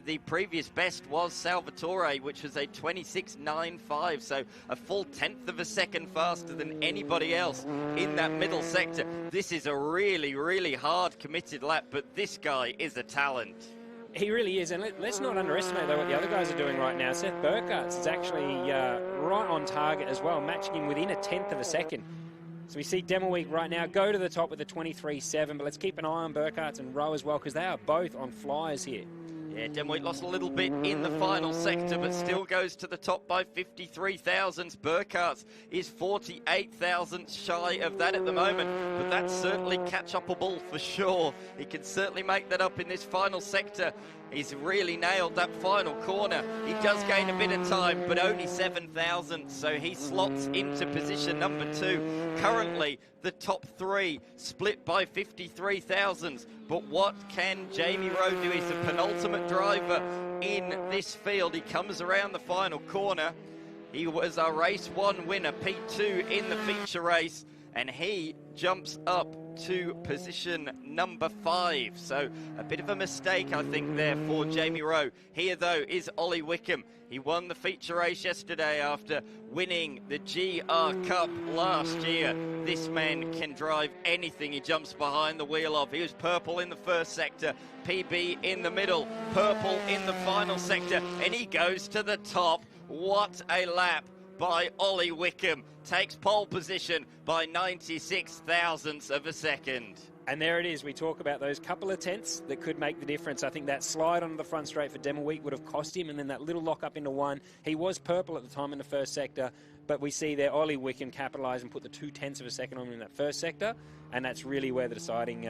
The previous best was Salvatore, which was a 26.95, so a full tenth of a second faster than anybody else in that middle sector. This is a really, really hard committed lap, but this guy is a talent.
He really is, and let's not underestimate, though, what the other guys are doing right now. Seth Burkhardt is actually right on target as well, matching him within a tenth of a second. So we see Demmelweek right now go to the top with a 23.7, but let's keep an eye on Burkhardt and Rowe as well, because they are both on flyers here.
Yeah, Demmelweek lost a little bit in the final sector, but still goes to the top by 53 thousandths. Burkhardt is 48 thousandths shy of that at the moment, but that's certainly catch-upable for sure. He can certainly make that up in this final sector. He's really nailed that final corner. He does gain a bit of time, but only 7 thousandths, so he slots into position number 2. Currently, the top 3 split by 53 thousandths. But what can Jamie Rowe do? He's the penultimate driver in this field. He comes around the final corner. He was our race 1 winner, P2 in the feature race, and he jumps up to position number 5. So a bit of a mistake, I think, there for Jamie Rowe. Here, though, is Ollie Wickham. He won the feature race yesterday after winning the GR Cup last year. This man can drive anything he jumps behind the wheel of. He was purple in the first sector, PB in the middle, purple in the final sector, and he goes to the top. What a lap by Ollie Wickham. Takes pole position by 96 thousandths of a second.
And there it is. We talk about those couple of tenths that could make the difference. I think that slide onto the front straight for Demmelweek would have cost him, and then that little lock up into one. He was purple at the time in the first sector, but we see there Ollie Wickham capitalise and put the 2 tenths of a second on him in that first sector, and that's really where the deciding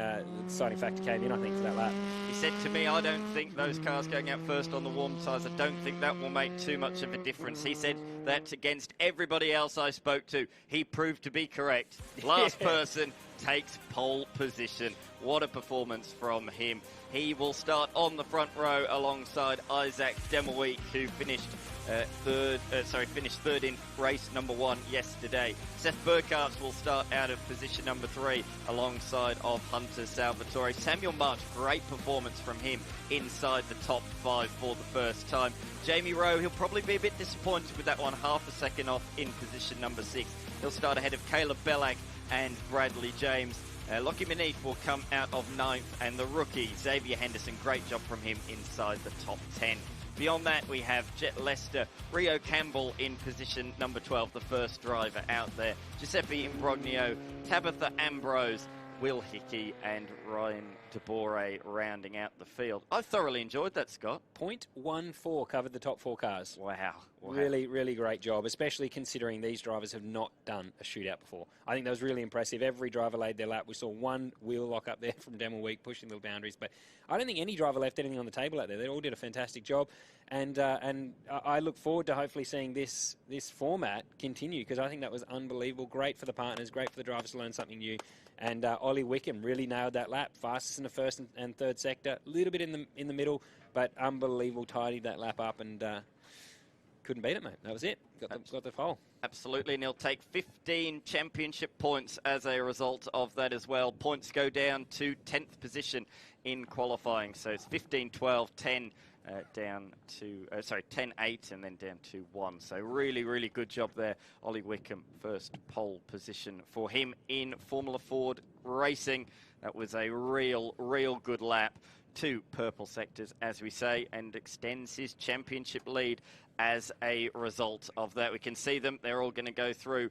factor came in, I think, for that lap.
He said to me, I don't think those cars going out first on the warm tyres, I don't think that will make too much of a difference. He said that against everybody else I spoke to, he proved to be correct. Last person takes pole position. What a performance from him. He will start on the front row alongside Isaac Demmelweek, who finished third in race number 1 yesterday. Seth Burkhardt will start out of position number 3 alongside of Hunter Salvatore. Samuel March, great performance from him inside the top 5 for the first time. Jamie Rowe, he'll probably be a bit disappointed with that one, half a second off in position number 6. He'll start ahead of Caleb Bellack and Bradley James. Lockie Manif will come out of 9th, and the rookie Xavier Henderson, great job from him inside the top 10. Beyond that, we have Jet Lester, Rio Campbell in position number 12, the first driver out there. Giuseppe Imbrogno, Tabitha Ambrose, Will Hickey, and Ryan DeBore rounding out the field. I thoroughly enjoyed that, Scott.
0.14 covered the top 4 cars.
Wow.
Really, really great job, especially considering these drivers have not done a shootout before. I think that was really impressive. Every driver laid their lap. We saw one wheel lock up there from Demel Week pushing the boundaries, but I don't think any driver left anything on the table out there. They all did a fantastic job, and I look forward to hopefully seeing this format continue, because I think that was unbelievable. Great for the partners, great for the drivers to learn something new. And Ollie Wickham really nailed that lap, fastest in the first and third sector, a little bit in the middle, but unbelievable, tidied that lap up, and couldn't beat it, mate. That was it. Got the pole.
Absolutely, and he'll take 15 championship points as a result of that as well. Points go down to 10th position in qualifying, so it's 15, 12, 10, down to, 10, 8, and then down to 1. So really, really good job there. Ollie Wickham, first pole position for him in Formula Ford racing. That was a real good lap. 2 purple sectors, as we say, and extends his championship lead as a result of that. We can see them. They're all going to go through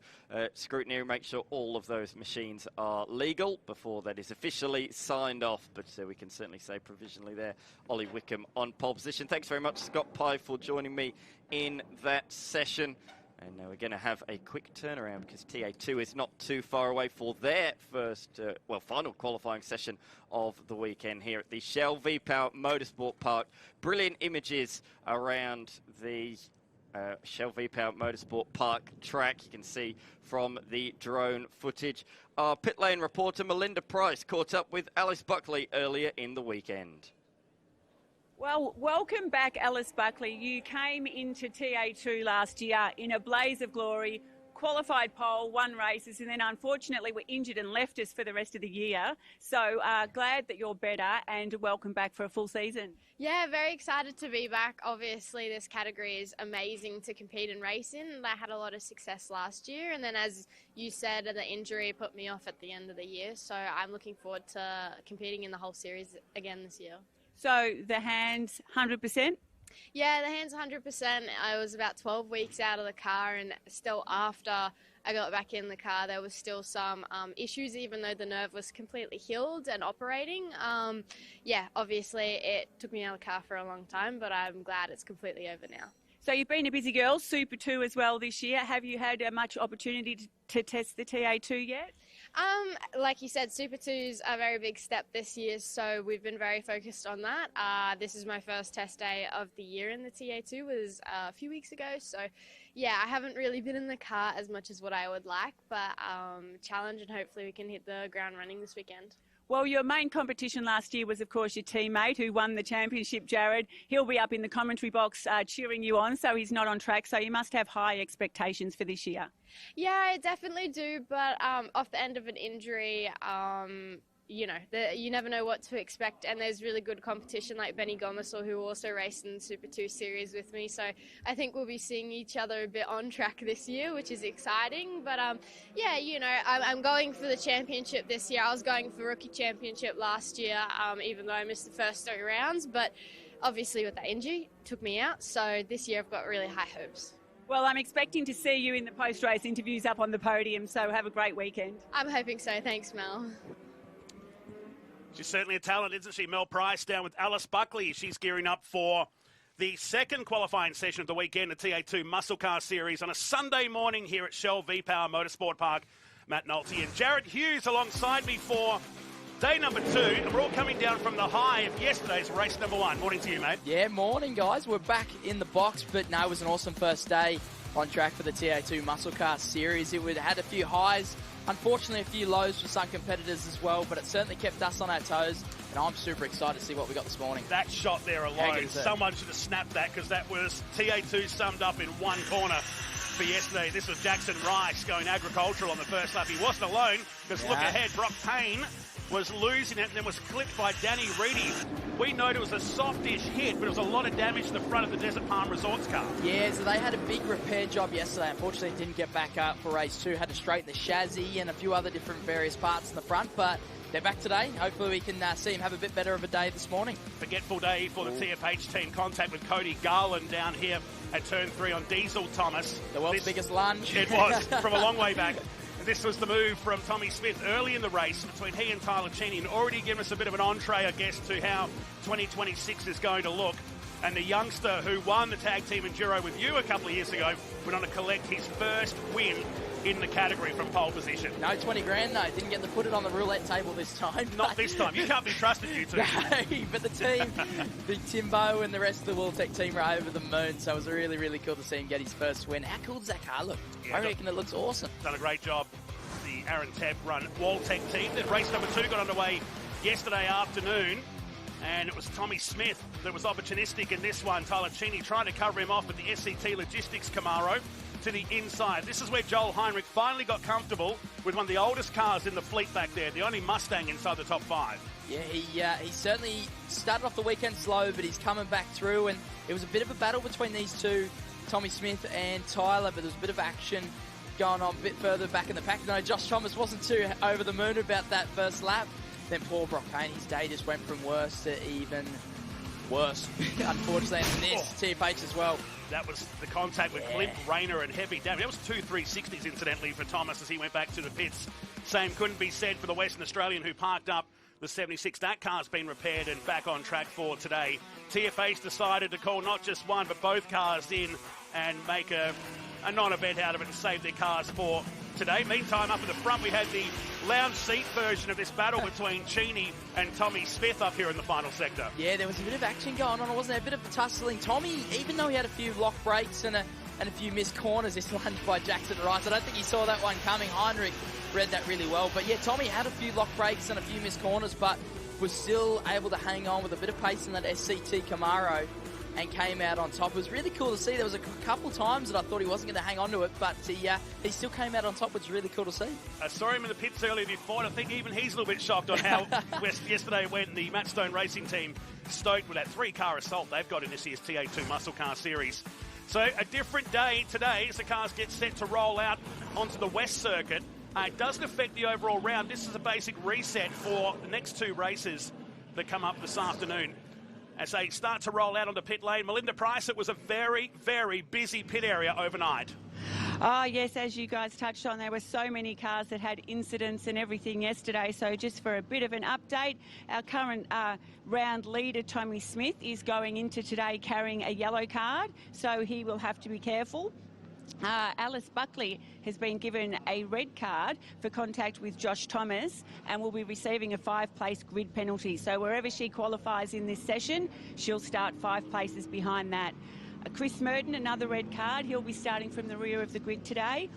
scrutiny, make sure all of those machines are legal before that is officially signed off. But we can certainly say provisionally there, Ollie Wickham on pole position. Thanks very much, Scott Pye, for joining me in that session. And now we're going to have a quick turnaround because TA2 is not too far away for their first, final qualifying session of the weekend here at the Shell V-Power Motorsport Park. Brilliant images around the Shell V-Power Motorsport Park track. You can see from the drone footage. Our pit lane reporter Melinda Price caught up with Alice Buckley earlier in the weekend.
Well, welcome back, Alice Buckley. You came into TA2 last year in a blaze of glory, qualified pole, won races, and then unfortunately were injured and left us for the rest of the year. So glad that you're better, and welcome back for a full season.
Yeah, very excited to be back. Obviously, this category is amazing to compete and race in. I had a lot of success last year, and then as you said, the injury put me off at the end of the year. So I'm looking forward to competing in the whole series again this year.
So the hands, 100%?
Yeah, the hands 100%. I was about 12 weeks out of the car, and still after I got back in the car, there was still some issues, even though the nerve was completely healed and operating. Obviously it took me out of the car for a long time, but I'm glad it's completely over now.
So you've been a busy girl, Super 2 as well this year. Have you had much opportunity to test the TA2 yet?
Like you said, Super 2's a very big step this year, so we've been very focused on that. This is my first test day of the year in the TA2, was a few weeks ago, so yeah, I haven't really been in the car as much as what I would like, but challenge, and hopefully we can hit the ground running this weekend.
Well, your main competition last year was, of course, your teammate who won the championship, Jared. He'll be up in the commentary box cheering you on, so he's not on track. So you must have high expectations for this year.
Yeah, I definitely do. But off the end of an injury, you never know what to expect. And there's really good competition like Benny Gomersall, who also raced in the Super 2 series with me. So I think we'll be seeing each other a bit on track this year, which is exciting. But I'm going for the championship this year. I was going for rookie championship last year, even though I missed the first 3 rounds. But obviously with that injury, it took me out. So this year I've got really high hopes.
Well, I'm expecting to see you in the post-race interviews up on the podium. So have a great weekend.
I'm hoping so. Thanks, Mel.
She's certainly a talent, isn't she? Mel Price down with Alice Buckley. She's gearing up for the second qualifying session of the weekend, the TA2 Muscle Car Series, on a Sunday morning here at Shell V-Power Motorsport Park. Matt Nolte and Jared Hughes alongside me for day number 2. And we're all coming down from the high of yesterday's race number 1. Morning to you, mate.
Yeah, morning, guys. We're back in the box, but no, it was an awesome first day on track for the TA2 Muscle Car Series. It had a few highs. Unfortunately, a few lows for some competitors as well, but it certainly kept us on our toes, and I'm super excited to see what we got this morning.
That shot there alone, someone should have snapped that, because that was TA2 summed up in one corner for yesterday. This was Jackson Rice going agricultural on the first lap. He wasn't alone, because look ahead, Brock Payne was losing it and then was clipped by Danny Reedy. We know it was a softish hit, but it was a lot of damage to the front of the Desert Palm Resorts car. Yeah, so they had a big repair job yesterday. Unfortunately, it didn't get back up for race 2. Had to straighten the chassis and a few other different various parts in the front, but they're back today. Hopefully we can see him have a bit better of a day this morning. Forgetful day for the TFH team. Contact with Cody Garland down here at turn 3 on Diesel Thomas. The world's biggest lunge. It was, from a long way back. This was the move from Tommy Smith early in the race between he and Tyler Cheney, and already given us a bit of an entree, I guess, to how 2026 is going to look. And the youngster who won the tag team enduro with you a couple of years ago went on to collect his first win in the category from pole position.
No 20 grand though. Didn't get to put it on the roulette table this time.
Not this time. You can't be trusted, you two.
No, but the team, Big Timbo and the rest of the WorldTech team were over the moon, so it was really, really cool to see him get his first win. How cool does that car look?
Yeah,
I reckon it looks awesome.
Done a great job. The Aaron Tabb run WorldTech team. Then race number 2 got underway yesterday afternoon. And it was Tommy Smith that was opportunistic in this one. Tyler Cheney trying to cover him off with the SCT Logistics Camaro to the inside. This is where Joel Heinrich finally got comfortable with one of the oldest cars in the fleet back there, the only Mustang inside the top 5.
Yeah, he certainly started off the weekend slow, but he's coming back through, and it was a bit of a battle between these two, Tommy Smith and Tyler, but there was a bit of action going on a bit further back in the pack. No, Josh Thomas wasn't too over the moon about that first lap. Then poor Brock Payne, his day just went from worse to even worse, unfortunately, and this TFH as well.
That was the contact with Clint Rayner and heavy damage. That was 2 360s, incidentally, for Thomas as he went back to the pits. Same couldn't be said for the Western Australian who parked up the 76. That car's been repaired and back on track for today. TFH decided to call not just one, but both cars in and make a non-event out of it and save their cars for today. Meantime, up at the front, we had the lounge seat version of this battle between Cheney and Tommy Smith up here in the final sector. Yeah,
there was a bit of action going on, wasn't there? A bit of tussling. Tommy, even though he had a few lock breaks and a few missed corners, is lunged by Jackson Rice. I don't think he saw that one coming. Heinrich read that really well. But yeah, Tommy had a few lock breaks and a few missed corners, but was still able to hang on with a bit of pace in that SCT Camaro and came out on top. It was really cool to see. There was a couple times that I thought he wasn't going to hang on to it, but he still came out on top, which is really cool to see.
I saw him in the pits earlier before, and I think even he's a little bit shocked on how yesterday went. The Matt Stone Racing team stoked with that 3-car assault they've got in this year's TA2 Muscle Car Series. So a different day today as the cars get set to roll out onto the West Circuit. It doesn't affect the overall round. This is a basic reset for the next 2 races that come up this afternoon. As they start to roll out onto pit lane, Melinda Price, it was a very, very busy pit area overnight.
Oh, yes, as you guys touched on, there were so many cars that had incidents and everything yesterday. So just for a bit of an update, our current round leader, Tommy Smith, is going into today carrying a yellow card, so he will have to be careful. Alice Buckley has been given a red card for contact with Josh Thomas and will be receiving a 5-place grid penalty. So wherever she qualifies in this session, she'll start 5 places behind that. Chris Merton, another red card. He'll be starting from the rear of the grid today.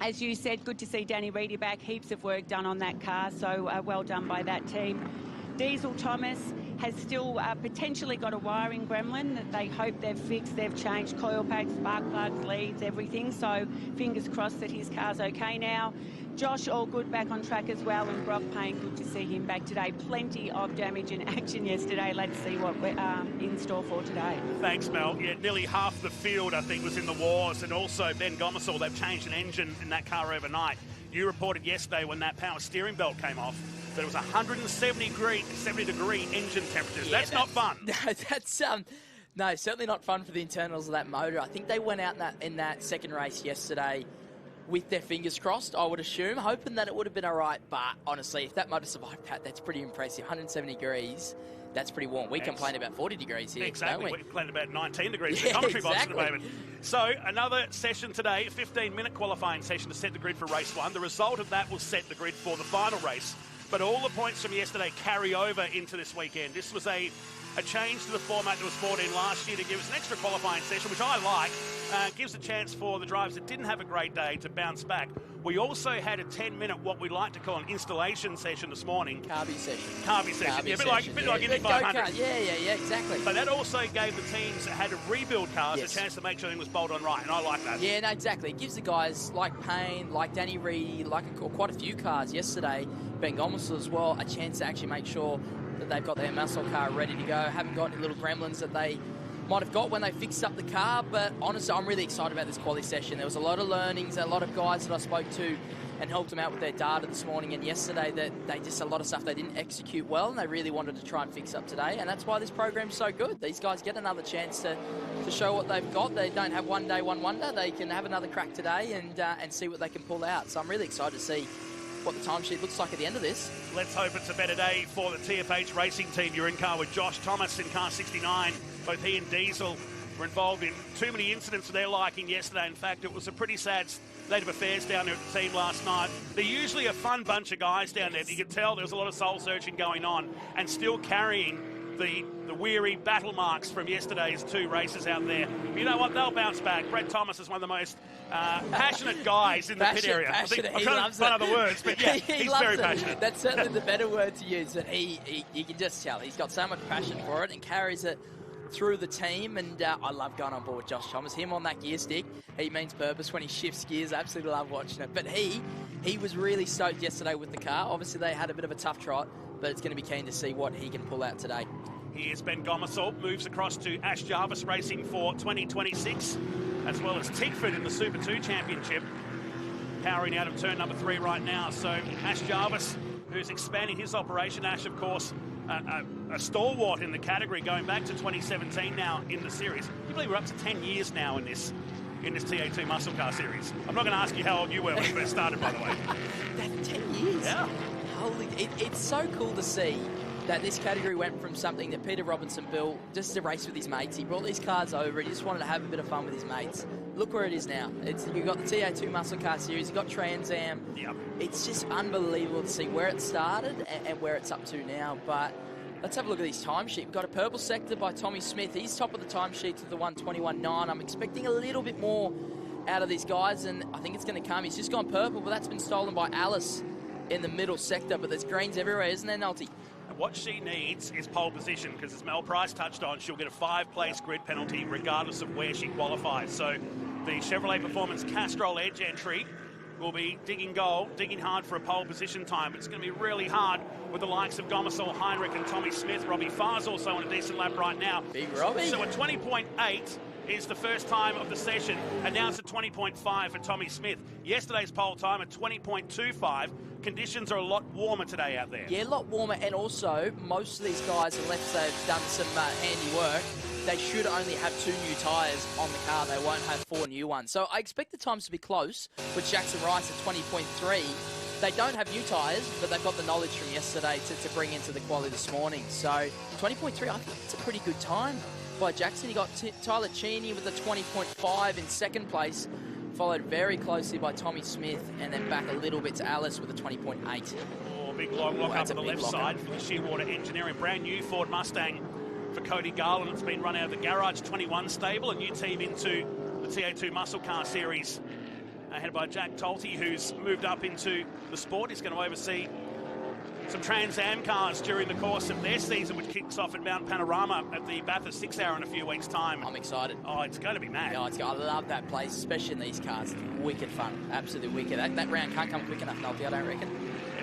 As you said, good to see Danny Reedy back. Heaps of work done on that car, so well done by that team. Diesel Thomas has still potentially got a wiring gremlin that they hope they've fixed. They've changed coil packs, spark plugs, leads, everything. So fingers crossed that his car's okay now. Josh, all good, back on track as well. And Brock Payne, good to see him back today. Plenty of damage and action yesterday. Let's see what we're in store for today.
Thanks, Mel. Yeah, nearly half the field, I think, was in the wars. And also Ben Gomersall, they've changed an engine in that car overnight. You reported yesterday when that power steering belt came off that it was 170 degree engine temperatures. Yeah, that's not fun.
No, certainly not fun for the internals of that motor. I think they went out in that second race yesterday with their fingers crossed, I would assume, hoping that it would have been all right. But honestly, if that motor survived that, that's pretty impressive. 170 degrees, that's pretty warm. We complain about 40 degrees here,
exactly.
Don't we?
We complain about 19 degrees in the commentary box at the moment. So another session today, a 15-minute qualifying session to set the grid for race 1. The result of that will set the grid for the final race. But all the points from yesterday carry over into this weekend. This was a change to the format that was brought in last year to give us an extra qualifying session, which I like. Gives a chance for the drivers that didn't have a great day to bounce back. We also had a 10-minute, what we like to call an installation session this morning.
Carby session.
Yeah, a bit like Indy 500.
Yeah, exactly.
But that also gave the teams that had to rebuild cars a chance to make sure everything was bolt on right, and I like that.
Yeah, no, exactly. It gives the guys like Payne, like Danny Reedy, quite a few cars yesterday, Ben Gomersall as well, a chance to actually make sure that they've got their muscle car ready to go. Haven't got any little gremlins that they might have got when they fixed up the car, but honestly, I'm really excited about this quali session. There was a lot of learnings, a lot of guys that I spoke to and helped them out with their data this morning and yesterday that they just, a lot of stuff they didn't execute well and they really wanted to try and fix up today, and that's why this program's so good. These guys get another chance to show what they've got. They don't have one day, one wonder. They can have another crack today and see what they can pull out. So I'm really excited to see what the timesheet looks like at the end of this.
Let's hope it's a better day for the TFH racing team. You're in car with Josh Thomas in car 69. both he and Diesel were involved in too many incidents of their liking yesterday. In fact, it was a pretty sad state of affairs down there at the team last night. They're usually a fun bunch of guys down there. You could tell there was a lot of soul-searching going on, and still carrying the weary battle marks from yesterday's 2 races out there. You know what? They'll bounce back. Brett Thomas is one of the most passionate guys in the pit area. I think I'm trying to find other words, but yeah, he's very passionate.
That's certainly the better word to use. And you can just tell he's got so much passion for it and carries it through the team. And I love going on board with Josh Thomas. Him on that gear stick, he means purpose when he shifts gears. I absolutely love watching it. But he was really stoked yesterday with the car. Obviously, they had a bit of a tough trot, but it's going to be keen to see what he can pull out today.
Here's Ben Gomersall, moves across to Ash Jarvis Racing for 2026, as well as Tickford in the Super 2 Championship, powering out of turn number 3 right now. So Ash Jarvis, who's expanding his operation. Ash, of course, a stalwart in the category, going back to 2017 now in the series. You believe we're up to 10 years now in this TA2 Muscle Car Series. I'm not going to ask you how old you were when you first started, by the way.
That's 10 years?
Yeah.
Holy, it's so cool to see that this category went from something that Peter Robinson built just to race with his mates. He brought these cars over. He just wanted to have a bit of fun with his mates. Look where it is now. You've got the TA2 Muscle Car Series. You've got Trans Am.
Yep.
It's just unbelievable to see where it started and where it's up to now. But let's have a look at his timesheet. We've got a purple sector by Tommy Smith. He's top of the timesheet to the 121.9. I'm expecting a little bit more out of these guys, and I think it's going to come. He's just gone purple, but that's been stolen by Alice in the middle sector. But there's greens everywhere, isn't there, Nulty?
What she needs is pole position, because as Mel Price touched on, she'll get a 5-place grid penalty regardless of where she qualifies. So the Chevrolet Performance Castrol Edge entry will be digging hard for a pole position time. But it's going to be really hard with the likes of Gomersall, Heinrich and Tommy Smith. Robbie Farr's also on a decent lap right now.
Big Robbie.
So a 20.8 is the first time of the session, and now it's a 20.5 for Tommy Smith. Yesterday's pole time at 20.25. Conditions are a lot warmer today out there.
Yeah, a lot warmer, and also most of these guys, unless they've done some handy work, they should only have 2 new tyres on the car. They won't have 4 new ones. So I expect the times to be close with Jackson Rice at 20.3. They don't have new tyres, but they've got the knowledge from yesterday to bring into the quali this morning. So 20.3, I think it's a pretty good time by Jackson. You got Tyler Cheney with a 20.5 in second place, followed very closely by Tommy Smith, and then back a little bit to Alice with a 20.8.
Oh, big long lock up on the left side for the Shearwater Engineering. Brand new Ford Mustang for Cody Garland. It's been run out of the Garage 21 stable. A new team into the TA2 Muscle Car Series, headed by Jack Tolte, who's moved up into the sport. He's going to oversee some Trans Am cars during the course of their season, which kicks off at Mount Panorama at the Bathurst 6 Hour in a few weeks' time.
I'm excited.
Oh, it's going to be mad.
Yeah, I love that place, especially in these cars. It's wicked fun. Absolutely wicked. That round can't come quick enough, Nulty, I don't reckon.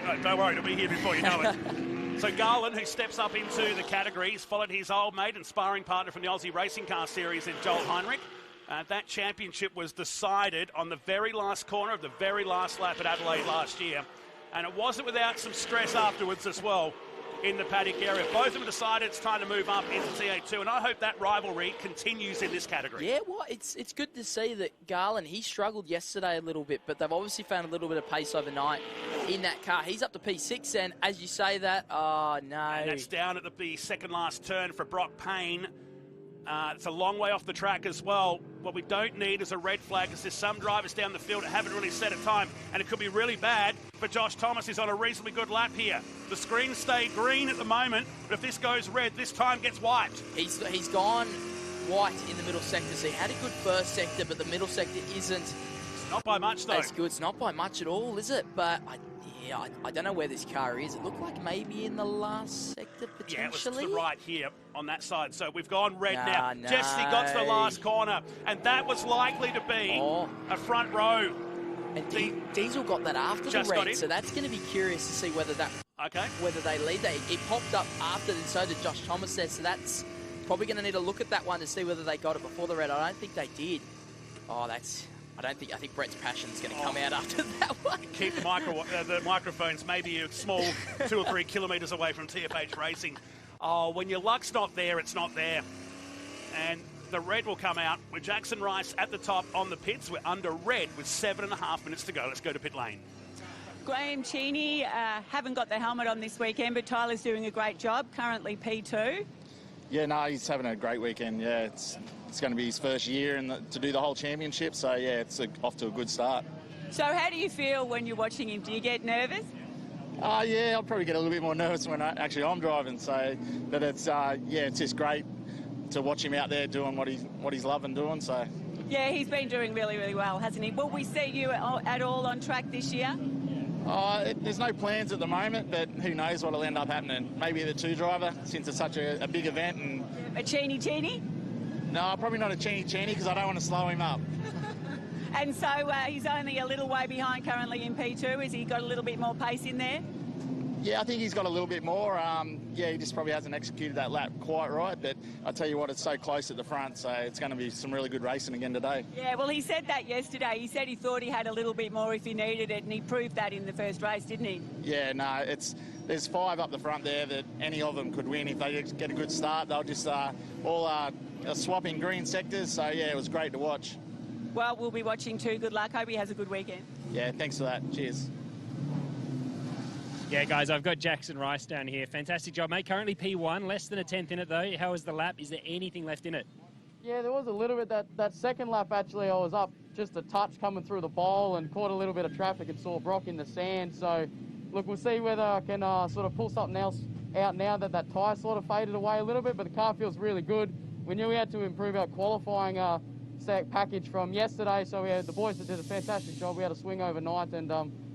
No, don't worry, it'll be here before you know it. So Garland, who steps up into the categories, followed his old mate and sparring partner from the Aussie Racing Car Series in Joel Heinrich. That championship was decided on the very last corner of the very last lap at Adelaide last year. And it wasn't without some stress afterwards as well in the paddock area. Both of them decided it's time to move up into TA2, and I hope that rivalry continues in this category.
Yeah, well, it's good to see that Garland, he struggled yesterday a little bit, but they've obviously found a little bit of pace overnight in that car. He's up to P6, and as you say that, oh, no.
And that's down at the second last turn for Brock Payne. It's a long way off the track as well. What we don't need is a red flag, because there's some drivers down the field that haven't really set a time, and it could be really bad for Josh Thomas. He's on a reasonably good lap here. The screens stay green at the moment, but if this goes red, this time gets wiped.
He's gone white in the middle sector, so he had a good first sector, but the middle sector isn't.
It's not by much, though.
That's good. It's not by much at all, is it? But I don't know where this car is. It looked like maybe in the last sector, potentially.
Yeah, it was to the right here on that side. So we've gone red now. No. Jesse got to the last corner, and that was likely to be a front row.
And Diesel got that after the red, so that's going to be curious to see whether they lead that. It popped up after, and so did Josh Thomas there, so that's probably going to need to look at that one to see whether they got it before the red. I don't think they did. I think Brett's passion is going to come out after that one.
Keep the microphones maybe a small 2 or 3 kilometres away from TFH Racing. Oh, when your luck's not there, it's not there. And the red will come out with Jackson Rice at the top on the pits. We're under red with 7.5 minutes to go. Let's go to pit lane.
Graham Cheney haven't got the helmet on this weekend, but Tyler's doing a great job, currently P2.
Yeah, no, he's having a great weekend. Yeah, it's going to be his first year to do the whole championship. So, yeah, it's off to a good start.
So how do you feel when you're watching him? Do you get nervous?
Yeah, I'll probably get a little bit more nervous when I'm driving. So, but it's it's just great to watch him out there doing what he's loving doing. So.
Yeah, he's been doing really, really well, hasn't he? Will we see you at all on track this year?
There's no plans at the moment, but who knows what'll end up happening. Maybe the 2-driver, since it's such a big event. And
a Cheeny?
No, probably not a Cheeny because I don't want to slow him up.
And so he's only a little way behind currently in P2. Has he got a little bit more pace in there?
Yeah, I think he's got a little bit more. He just probably hasn't executed that lap quite right, but I tell you what, it's so close at the front, so it's going to be some really good racing again today.
Yeah, well, he said that yesterday. He said he thought he had a little bit more if he needed it, and he proved that in the first race, didn't he?
Yeah, no, there's 5 up the front there that any of them could win. If they get a good start, they'll just all swap in green sectors, so yeah, it was great to watch.
Well, we'll be watching too. Good luck. Hope he has a good weekend.
Yeah, thanks for that. Cheers.
Yeah, guys, I've got Jackson Rice down here. Fantastic job, mate. Currently P1, less than a 10th in it, though. How was the lap? Is there anything left in it?
Yeah, there was a little bit. That second lap, actually, I was up just a touch coming through the bowl and caught a little bit of traffic and saw Brock in the sand. So, look, we'll see whether I can sort of pull something else out now that tyre sort of faded away a little bit, but the car feels really good. We knew we had to improve our qualifying package from yesterday, so we had the boys that did a fantastic job. We had a swing overnight, and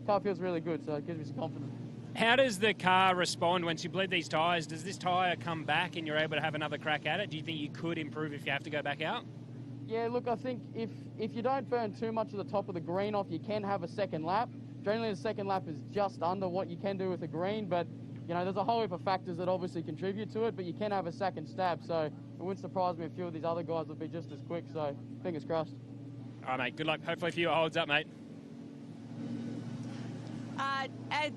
car feels really good, so it gives me some confidence.
How does the car respond once you bleed these tyres? Does this tyre come back and you're able to have another crack at it? Do you think you could improve if you have to go back out?
Yeah, look, I think if you don't burn too much of the top of the green off, you can have a second lap. Generally, the second lap is just under what you can do with the green, but you know, there's a whole heap of factors that obviously contribute to it, but you can have a second stab, so it wouldn't surprise me if a few of these other guys would be just as quick, so fingers crossed.
All right, mate, good luck. Hopefully a few holds up, mate.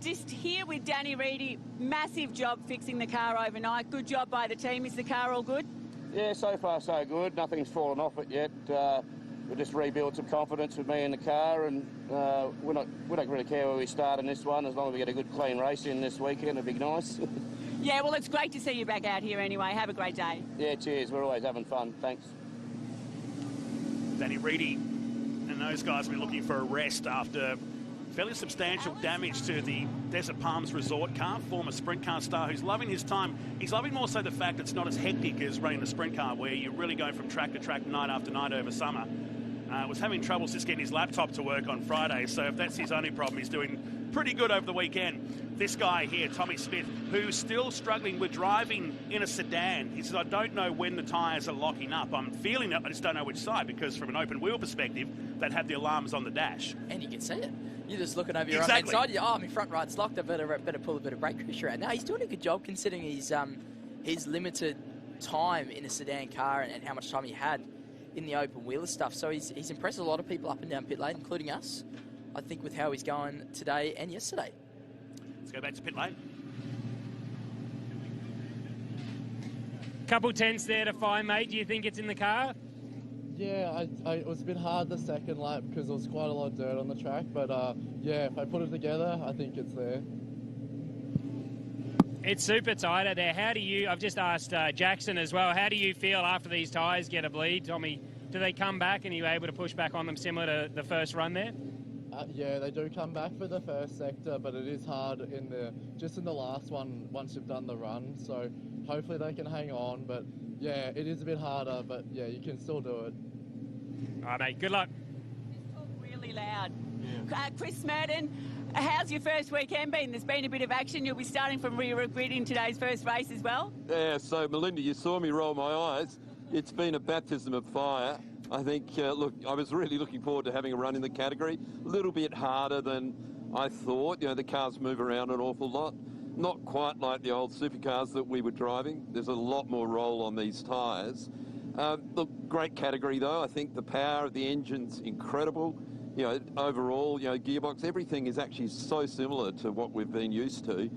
Just here with Danny Reedy, massive job fixing the car overnight. Good job by the team. Is the car all good?
Yeah, so far so good. Nothing's fallen off it yet. We just rebuild some confidence with me in the car, and we don't really care where we start in this one. As long as we get a good clean race in this weekend, it'd be nice.
Yeah, well, it's great to see you back out here anyway. Have a great day.
Yeah, cheers. We're always having fun. Thanks.
Danny Reedy and those guys will be looking for a rest after fairly substantial damage to the Desert Palms Resort car, former sprint car star who's loving his time. He's loving more so the fact it's not as hectic as running a sprint car where you're really going from track to track night after night over summer. Was having troubles just getting his laptop to work on Friday, so if that's his only problem, he's doing pretty good over the weekend. This guy here, Tommy Smith, who's still struggling with driving in a sedan. He says, I don't know when the tyres are locking up. I'm feeling it, I just don't know which side, because from an open wheel perspective, they'd have the alarms on the dash.
And you can see it. You're just looking over your
exactly.
right hand side. My front right's locked. I better pull a bit of brake pressure out. No, he's doing a good job considering his limited time in a sedan car and how much time he had in the open wheeler stuff. So he's impressed a lot of people up and down pit lane, including us, I think, with how he's going today and yesterday.
Let's go back to pit lane.
Couple tenths there to find, mate. Do you think it's in the car?
Yeah, it was a bit hard the second lap because there was quite a lot of dirt on the track, but yeah, if I put it together, I think it's there.
It's super tight out there. How do you, I've just asked Jackson as well, how do you feel after these tyres get a bleed? Tommy, do they come back and are you able to push back on them similar to the first run there?
Yeah, they do come back for the first sector, but it is hard in the last one once you've done the run, so hopefully they can hang on, but yeah, it is a bit harder, but yeah, you can still do it.
All right, mate, good luck.
Talk really loud. Yeah. Chris Merton, how's your first weekend been? There's been a bit of action. You'll be starting from rear grid in today's first race as well?
Yeah, so Melinda, you saw me roll my eyes. It's been a baptism of fire. I think, look, I was really looking forward to having a run in the category. A little bit harder than I thought. You know, the cars move around an awful lot. Not quite like the old supercars that we were driving. There's a lot more roll on these tyres. Look, great category though. I think the power of the engine's incredible. You know, overall, you know, gearbox, everything is actually so similar to what we've been used to.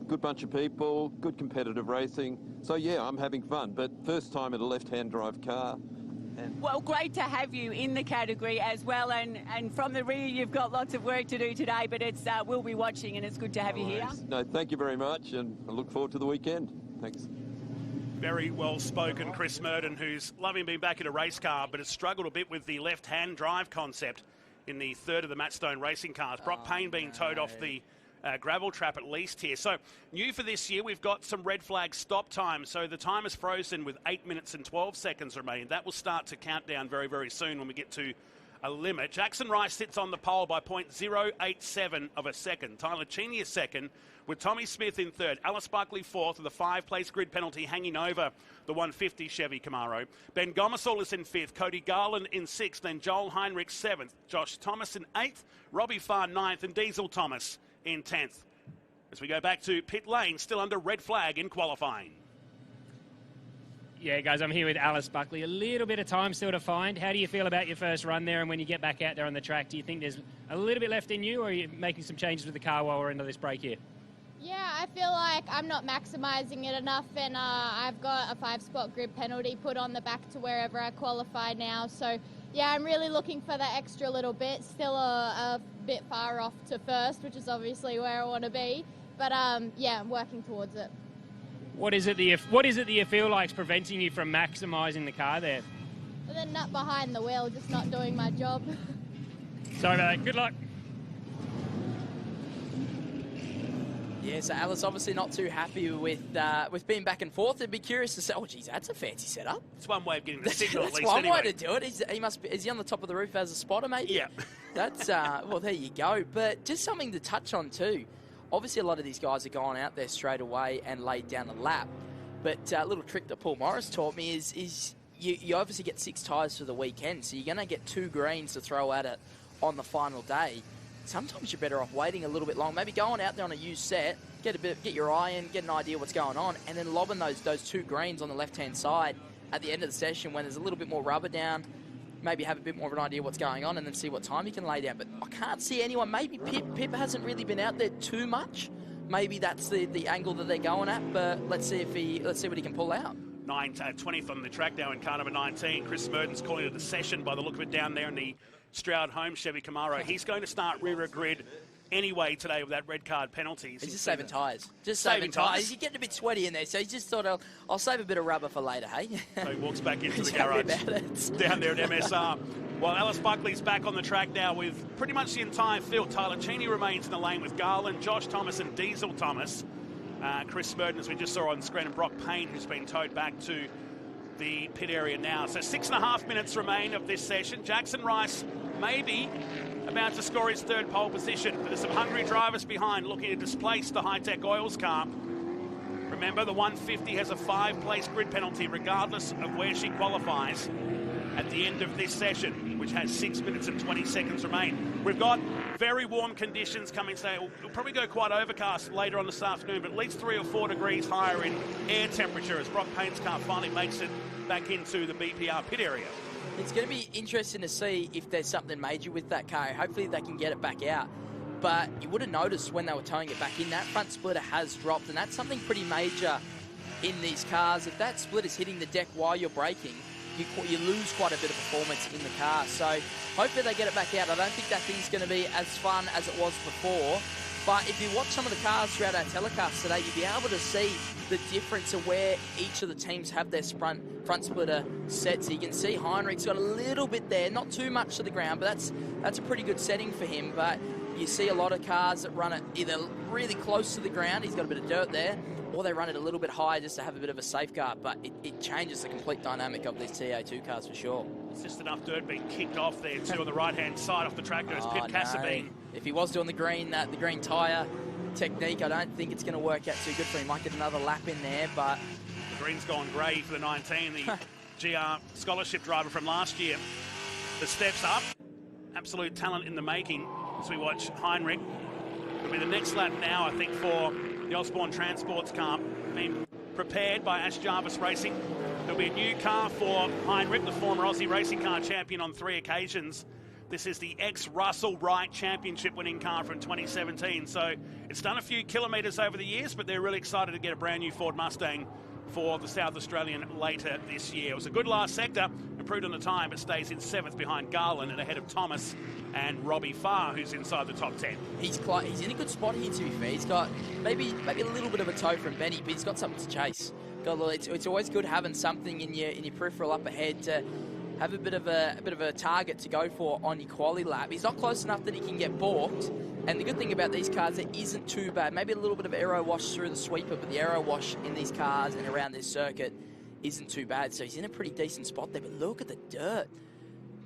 Good bunch of people, good competitive racing. So yeah, I'm having fun, but first time in a left-hand drive car.
Well, great to have you in the category as well, and from the rear you've got lots of work to do today, but it's we'll be watching and it's good to have you here.
No, thank you very much, and I look forward to the weekend. Thanks.
Very well spoken, Chris Murden, who's loving being back in a race car, but has struggled a bit with the left-hand drive concept in the third of the Mattstone racing cars. Brock Payne being towed off the gravel trap at least here. So new for this year, we've got some red flag stop time. So the time is frozen with 8 minutes and 12 seconds remaining. That will start to count down very, very soon when we get to a limit. Jackson Rice sits on the pole by 0.087 of a second. Tyler Cheney is second, with Tommy Smith in third. Alice Buckley fourth, with a 5-place grid penalty hanging over the 150 Chevy Camaro. Ben Gomersall is in fifth, Cody Garland in sixth, then Joel Heinrich seventh, Josh Thomas in eighth, Robbie Farr ninth, and Diesel Thomas in 10th. As we go back to pit lane, still under red flag in qualifying.
Yeah, guys, I'm here with Alice Buckley. A little bit of time still to find. How do you feel about your first run there, and when you get back out there on the track, do you think there's a little bit left in you, or are you making some changes with the car while we're into this break here?
Yeah, I feel like I'm not maximising it enough, and I've got a 5-spot grid penalty put on the back to wherever I qualify now. So, yeah, I'm really looking for that extra little bit. Still a bit far off to first, which is obviously where I want to be. But, yeah, I'm working towards it.
What is it that you feel like is preventing you from maximising the car there?
The nut behind the wheel, just not doing my job.
Sorry about that. Good luck.
Yeah, so Alice obviously not too happy with being back and forth. I'd be curious to say, oh, geez, that's a fancy setup.
It's one way of getting the signal,
that's
at least,
one
anyway.
way to do it. Is he on the top of the roof as a spotter, maybe?
Yeah.
That's, well, there you go. But just something to touch on, too. Obviously, a lot of these guys are going out there straight away and laid down a lap. But a little trick that Paul Morris taught me is you obviously get 6 tyres for the weekend, so you're going to get 2 greens to throw at it on the final day. Sometimes you're better off waiting a little bit long, maybe going out there on a used set, get your eye in, get an idea what's going on, and then lobbing those 2 greens on the left-hand side at the end of the session when there's a little bit more rubber down. Maybe have a bit more of an idea what's going on and then see what time you can lay down. But I can't see anyone. Maybe Pip hasn't really been out there too much. Maybe that's the angle that they're going at. But let's see what he can pull out.
20th on the track now in car number 19. Chris Merton's calling it a session by the look of it down there in the Stroud Home Chevy Camaro. He's going to start rear grid anyway today with that red card penalty.
He's just saving tyres. Just saving tyres. He's getting a bit sweaty in there, so he just thought, I'll save a bit of rubber for later, hey?
So he walks back into the garage down there at MSR. Well, Alice Buckley's back on the track now with pretty much the entire field. Tyler Cheney remains in the lane with Garland, Josh Thomas and Diesel Thomas. Chris Merton, as we just saw on the screen, and Brock Payne, who's been towed back to the pit area now. So 6.5 minutes remain of this session. Jackson Rice maybe about to score his 3rd pole position, but there's some hungry drivers behind looking to displace the Hi-Tec Oils car. Remember, the 150 has a 5-place grid penalty regardless of where she qualifies at the end of this session, which has 6 minutes and 20 seconds remain. We've got very warm conditions coming today. We'll probably go quite overcast later on this afternoon, but at least 3 or 4 degrees higher in air temperature as Brock Payne's car finally makes it back into the BPR pit area.
It's going to be interesting to see if there's something major with that car. Hopefully they can get it back out. But you would have noticed when they were towing it back in, that front splitter has dropped, and that's something pretty major in these cars. If that splitter's hitting the deck while you're braking, you lose quite a bit of performance in the car. So hopefully they get it back out. I don't think that thing's going to be as fun as it was before. But if you watch some of the cars throughout our telecast today, you'll be able to see the difference of where each of the teams have their front splitter set. So you can see Heinrich's got a little bit there, not too much to the ground, but that's a pretty good setting for him. But you see a lot of cars that run it either really close to the ground, he's got a bit of dirt there, or they run it a little bit higher just to have a bit of a safeguard. But it changes the complete dynamic of these TA2 cars for sure.
It's just enough dirt being kicked off there too on the right-hand side off the track. Goes Pip Cassabine.
If he was doing the green tyre technique, I don't think it's going to work out too good for him. Might get another lap in there, but
the green's gone grey for the 19, the GR scholarship driver from last year. The steps up, absolute talent in the making as we watch Heinrich. It'll be the next lap now, I think, for the Osborne Transports car being prepared by Ash Jarvis Racing. There'll be a new car for Heinrich, the former Aussie racing car champion on 3 occasions. This is the ex-Russell Wright championship winning car from 2017. So it's done a few kilometres over the years, but they're really excited to get a brand new Ford Mustang for the South Australian later this year. It was a good last sector, improved on the time, but stays in 7th behind Garland and ahead of Thomas and Robbie Farr, who's inside the top 10.
He's in a good spot here, to be fair. He's got maybe a little bit of a toe from Benny, but he's got something to chase. It's always good having something in your peripheral up ahead to have a bit of a target to go for on your quali lap. He's not close enough that he can get balked. And the good thing about these cars, it isn't too bad. Maybe a little bit of aero wash through the sweeper, but the aero wash in these cars and around this circuit isn't too bad. So he's in a pretty decent spot there. But look at the dirt.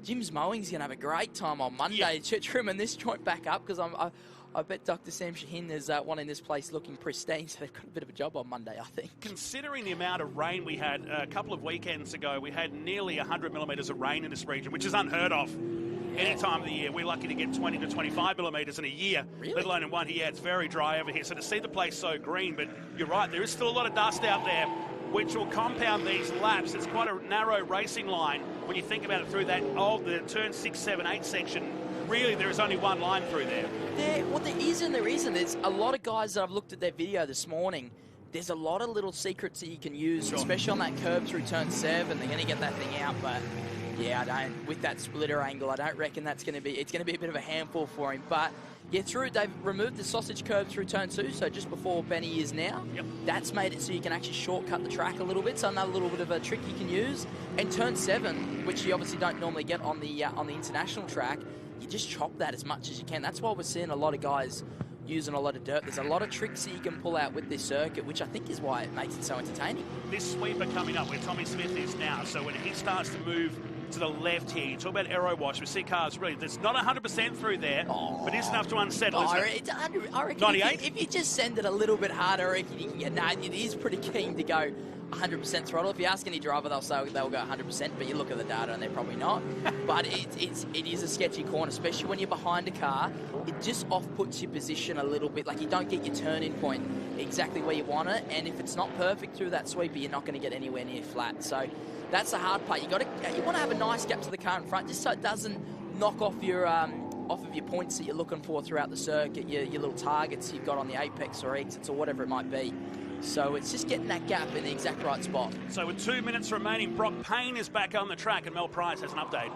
Jim's Mowing's going to have a great time on Monday trimming this joint back up, because I bet Dr. Sam Shaheen is wanting this place looking pristine, so they've got a bit of a job on Monday, I think.
Considering the amount of rain we had a couple of weekends ago, we had nearly 100 millimetres of rain in this region, which is unheard of. Any time of the year. We're lucky to get 20 to 25 millimetres in a year, let alone in 1 year. It's very dry over here. So to see the place so green, but you're right, there is still a lot of dust out there, which will compound these laps. It's quite a narrow racing line when you think about it through that the turn 6, 7, 8 section. Really, there is only one line through there.
There is and there isn't. There's a lot of guys that I've looked at their video this morning. There's a lot of little secrets that you can use, especially on that curb through turn 7. They're going to get that thing out, but yeah, with that splitter angle, I don't reckon it's going to be a bit of a handful for him. But yeah, they've removed the sausage curb through turn 2, so just before Benny is now. That's made it so you can actually shortcut the track a little bit, so another little bit of a trick you can use. And turn 7, which you obviously don't normally get on the international track, you just chop that as much as you can. That's why we're seeing a lot of guys using a lot of dirt. There's a lot of tricks that you can pull out with this circuit, which I think is why it makes it so entertaining.
This sweeper coming up where Tommy Smith is now, so when he starts to move to the left here, you talk about aero wash, we see cars really, there's not 100% through there, but it's enough to unsettle, isn't it?
I reckon
98?
if you just send it a little bit harder, I reckon you can get, it is pretty keen to go 100% throttle. If you ask any driver, they'll say they'll go 100%, but you look at the data and they're probably not. But it is a sketchy corner, especially when you're behind a car. It just off-puts your position a little bit, like you don't get your turn-in point exactly where you want it, and if it's not perfect through that sweeper, you're not going to get anywhere near flat. So that's the hard part. You want to have a nice gap to the car in front, just so it doesn't knock off your off of your points that you're looking for throughout the circuit, your little targets you've got on the apex or exits or whatever it might be. So it's just getting that gap in the exact right spot.
So with 2 minutes remaining, Brock Payne is back on the track, and Mel Price has an update.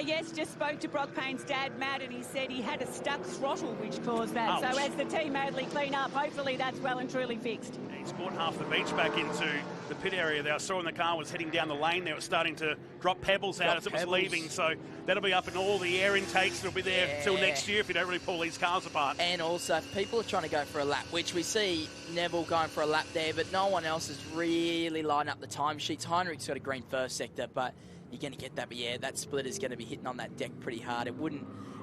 Yes, just spoke to Brock Payne's dad, Matt, and he said he had a stuck throttle which caused that.
Ouch.
So as the team madly clean up, hopefully that's well and truly fixed.
He's brought half the beach back into the pit area there. I saw when the car was heading down the lane there, it was starting to drop pebbles out as it was leaving. So that'll be up in all the air intakes. It'll be there till next year if you don't really pull these cars apart.
And also, if people are trying to go for a lap, which we see Neville going for a lap there, but no one else is really lining up the timesheets. Heinrich's got a green first sector, but you're going to get that. But yeah, that split is going to be hitting on that deck pretty hard.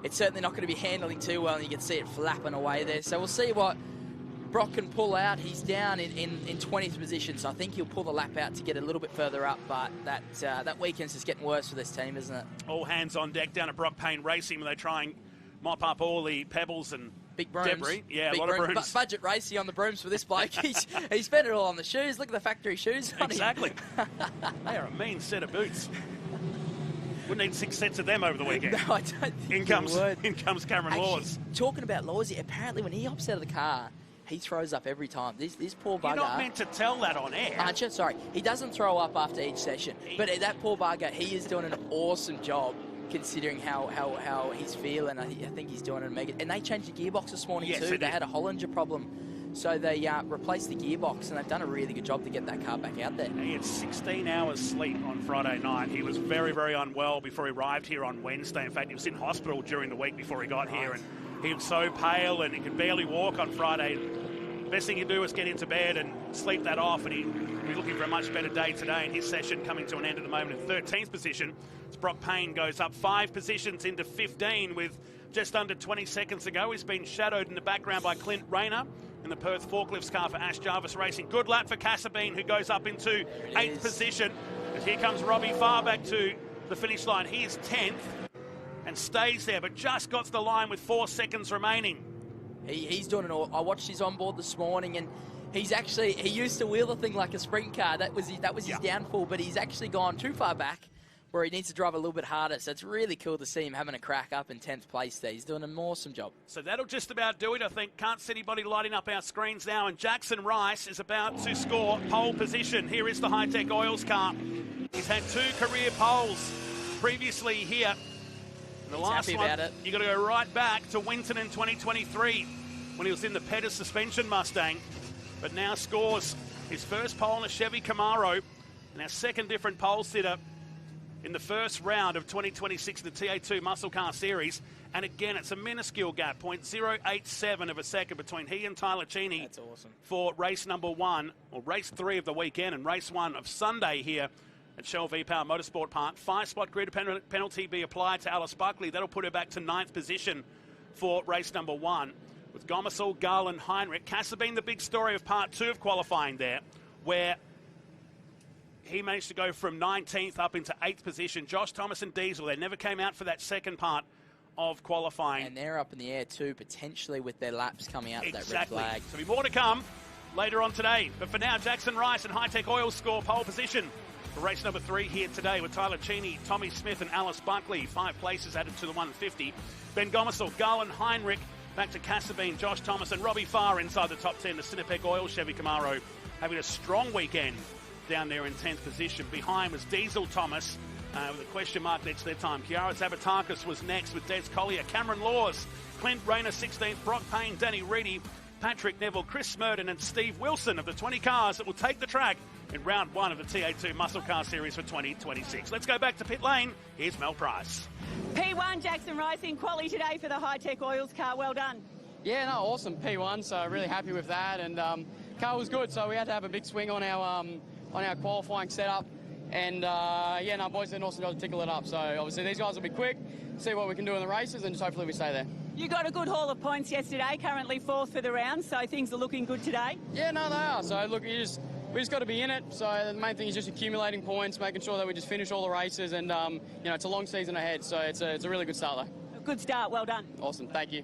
It's certainly not going to be handling too well, and you can see it flapping away there. So we'll see what Brock can pull out. He's down in 20th position, so I think he'll pull the lap out to get a little bit further up, but that weekend's just getting worse for this team, isn't it?
All hands on deck down at Brock Payne Racing, where they try and mop up all the pebbles and
big brooms.
Debris. Yeah,
big
a lot of brooms.
Budget racing on the brooms for this bloke. He spent it all on the shoes. Look at the factory shoes on
exactly. They are a mean set of boots. Wouldn't need 6 sets of them over the weekend.
No, I don't think
in comes Cameron Laws.
Talking about Laws, apparently when he hops out of the car, he throws up every time. This poor bugger.
You're not meant to tell that on air.
Sorry, he doesn't throw up after each session. But that poor bugger, he is doing an awesome job considering how he's feeling. I think he's doing an mega. And they changed the gearbox this morning too. They had a Hollinger problem. So they replaced the gearbox, and they've done a really good job to get that car back out there.
He had 16 hours sleep on Friday night. He was very, very unwell before he arrived here on Wednesday. In fact, he was in hospital during the week before he got here, and he was so pale and he could barely walk on Friday. The best thing you do is get into bed and sleep that off, and he's looking for a much better day today, and his session coming to an end at the moment in 13th position. As Brock Payne goes up 5 positions into 15 with just under 20 seconds to go. He's been shadowed in the background by Clint Rayner in the Perth Forklifts car for Ash Jarvis Racing. Good lap for Casabine, who goes up into 8th position. And here comes Robbie Farr back to the finish line. He is 10th and stays there, but just got to the line with 4 seconds remaining.
He's doing it all. I watched his onboard this morning, and he used to wheel the thing like a sprint car. That was his downfall, but he's actually gone too far back where he needs to drive a little bit harder. So it's really cool to see him having a crack up in 10th place there. He's doing an awesome job.
So that'll just about do it, I think. Can't see anybody lighting up our screens now. And Jackson Rice is about to score pole position. Here is the Hi-Tec Oils car. He's had 2 career poles previously here. And the last one, you got to go right back to Winton in 2023 when he was in the Pettis suspension Mustang. But now scores His first pole in a Chevy Camaro, and our second different pole sitter in the first round of 2026 in the TA2 Muscle Car Series. And again, it's a minuscule gap, 0.087 of a second between he and Tyler Cheney.
That's awesome. For
race number 1, or race 3 of the weekend, and race 1 of Sunday here at Shell V-Power Motorsport Park. 5-spot grid penalty be applied to Alice Buckley. That'll put her back to 9th position for race number 1. With Gomersall, Gull and Heinrich. Cassabine, the big story of part 2 of qualifying there, where he managed to go from 19th up into 8th position. Josh Thomas and Diesel, they never came out for that second part of qualifying.
And they're up in the air too, potentially with their laps coming out of that red flag.
So more to come later on today. But for now, Jackson Rice and Hi-Tec Oil score pole position for race number 3 here today with Tyler Cheney, Tommy Smith and Alice Buckley. 5 places added to the 150. Ben Gomersall, Gull and Heinrich back to Cassabine, Josh Thomas and Robbie Farr inside the top 10. The Cinnapec Oil Chevy Camaro having a strong weekend down there in 10th position. Behind was Diesel Thomas with a question mark next to their time. Kiara Zabatakis was next with Des Collier, Cameron Laws, Clint Rayner 16th, Brock Payne, Danny Reedy, Patrick Neville, Chris Smurden and Steve Wilson of the 20 cars that will take the track in round 1 of the TA2 Muscle Car Series for 2026. Let's go back to pit lane. Here's Mel Price.
P1 Jackson Rice in quali today for the Hi-Tec Oils car. Well done.
Yeah, no, awesome P1. So really happy with that, and car was good. So we had to have a big swing on our qualifying setup, and yeah, no, boys did an awesome job to tickle it up. So obviously these guys will be quick. See what we can do in the races, and just hopefully we stay there.
You got a good haul of points yesterday. Currently 4th for the round, so things are looking good today.
Yeah, no, they are. So look, we just got to be in it. So the main thing is just accumulating points, making sure that we just finish all the races, and you know, it's a long season ahead. So it's a really good start though.
A good start. Well done.
Awesome. Thank you.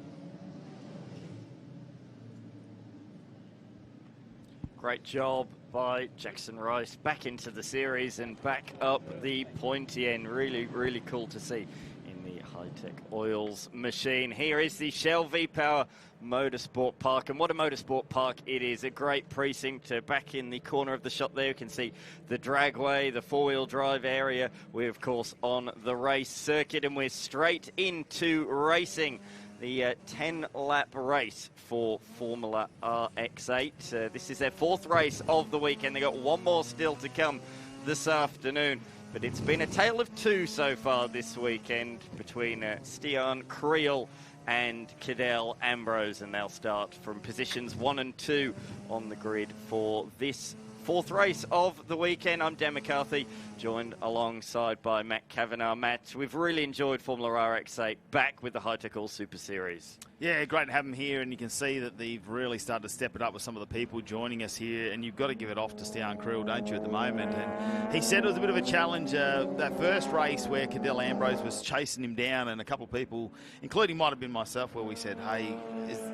Great job by Jackson Rice, back into the series and back up the pointy end. Really, really cool to see in the Hi-Tec Oils machine. Here is the Shell V-Power Motorsport Park, and what a motorsport park it is. A great precinct. Back in the corner of the shot there, you can see the dragway, the 4-wheel drive area. We're, of course, on the race circuit, and we're straight into racing. The 10-lap race for Formula RX8. This is their 4th race of the weekend. They've got one more still to come this afternoon. But it's been a tale of 2 so far this weekend between Stian Creel and Cadell Ambrose. And they'll start from positions 1 and 2 on the grid for this 4th race of the weekend. I'm Dan McCarthy, joined alongside by Matt Kavanagh. Matt, we've really enjoyed Formula RX8 back with the Hi-Tec All Super Series.
Yeah, great to have them here, and you can see that they've really started to step it up with some of the people joining us here, and you've got to give it off to Stian Creel, don't you, at the moment? And he said it was a bit of a challenge, that first race where Cadell Ambrose was chasing him down, and a couple of people, including might have been myself, where we said, hey,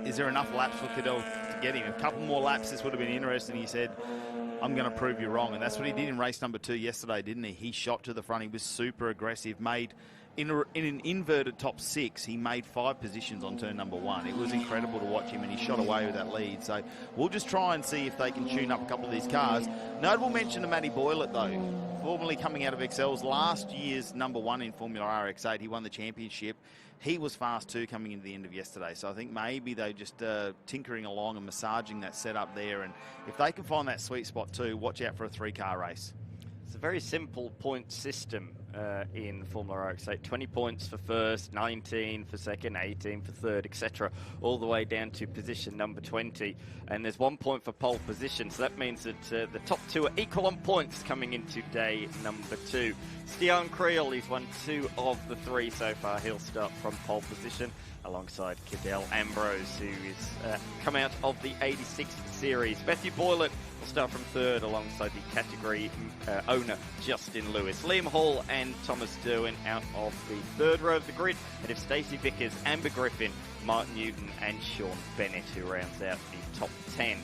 is there enough laps for Cadell to get him? A couple more laps, this would have been interesting. He said, I'm going to prove you wrong. And that's what he did in race number 2 yesterday, didn't he? He shot to the front. He was super aggressive, made in an inverted top 6, he made 5 positions on turn number 1. It was incredible to watch him, and he shot away with that lead. So we'll just try and see if they can tune up a couple of these cars. Notable mention to Matty Boylett, though, formerly coming out of Excels, last year's number 1 in Formula RX8. He won the championship. He was fast too coming into the end of yesterday. So I think maybe they're just tinkering along and massaging that setup there. And if they can find that sweet spot too, watch out for a 3-car race.
It's a very simple point system in Formula RX8. 20 points for first, 19 for second, 18 for third, etc. All the way down to position number 20. And there's 1 point for pole position. So that means that the top 2 are equal on points coming into day number 2. Stian Creel, he's won 2 of the 3 so far. He'll start from pole position alongside Cadell Ambrose, who is come out of the 86th series. Matthew Boylett will start from 3rd alongside the category owner Justin Lewis. Liam Hall and Thomas Derwin out of the 3rd row of the grid. And if Stacey Vickers, Amber Griffin, Martin Newton and Sean Bennett, who rounds out the top 10.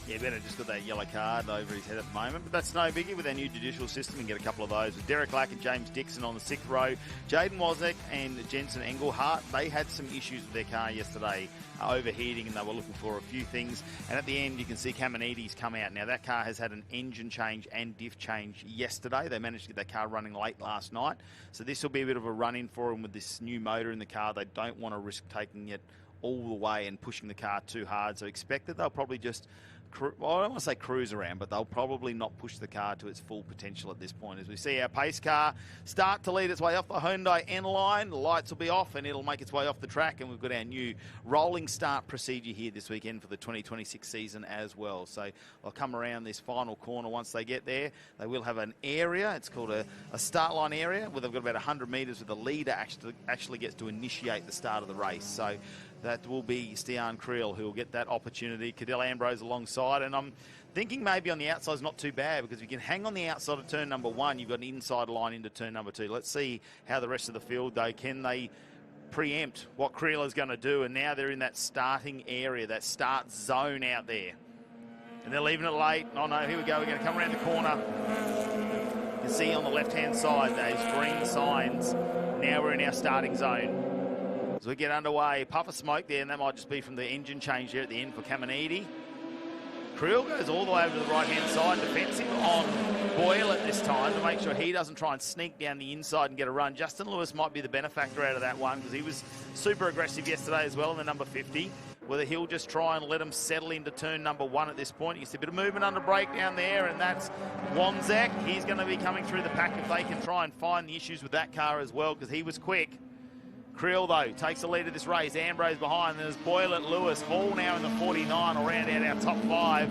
Yeah, Bennett just got that yellow card over his head at the moment, but that's no biggie with our new judicial system. And get a couple of those with Derek Lack and James Dixon on the 6th row. Jaden Wozniak and Jensen Engelhardt, they had some issues with their car yesterday, overheating, and they were looking for a few things. And at the end, you can see Kamanides come out. Now, that car has had an engine change and diff change yesterday. They managed to get that car running late last night. So this will be a bit of a run-in for them with this new motor in the car. They don't want to risk taking it all the way and pushing the car too hard. So expect that they'll probably just well, I don't want to say cruise around, but they'll probably not push the car to its full potential at this point. As we see our pace car start to lead its way off the Hyundai N line, the lights will be off and it'll make its way off the track, and we've got our new rolling start procedure here this weekend for the 2026 season as well. So they'll come around this final corner. Once they get there, they will have an area. It's called a start line area, where they've got about 100 metres where the leader actually gets to initiate the start of the race. So that will be Stian Creel who will get that opportunity. Cadell Ambrose alongside, and I'm thinking maybe on the outside is not too bad, because if you can hang on the outside of turn number 1, you've got an inside line into turn number 2. Let's see how the rest of the field, though, can they preempt what Creel is going to do? And now they're in that starting area, that start zone out there. And they're leaving it late. Oh no, here we go, we're going to come around the corner. You can see on the left-hand side those green signs. Now we're in our starting zone. As we get underway, puff of smoke there, and that might just be from the engine change there at the end for Caminiti. Creel goes all the way over to the right-hand side, defensive on Boyle at this time to make sure he doesn't try and sneak down the inside and get a run. Justin Lewis might be the benefactor out of that one, because he was super aggressive yesterday as well in the number 50. Whether he'll just try and let him settle into turn number 1 at this point. You see a bit of movement under brake down there, and that's Wanzek. He's going to be coming through the pack if they can try and find the issues with that car as well, because he was quick. Creel, though, takes the lead of this race. Ambrose behind. There's Boyle at Lewis. Hall now in the 49 will round out our top 5.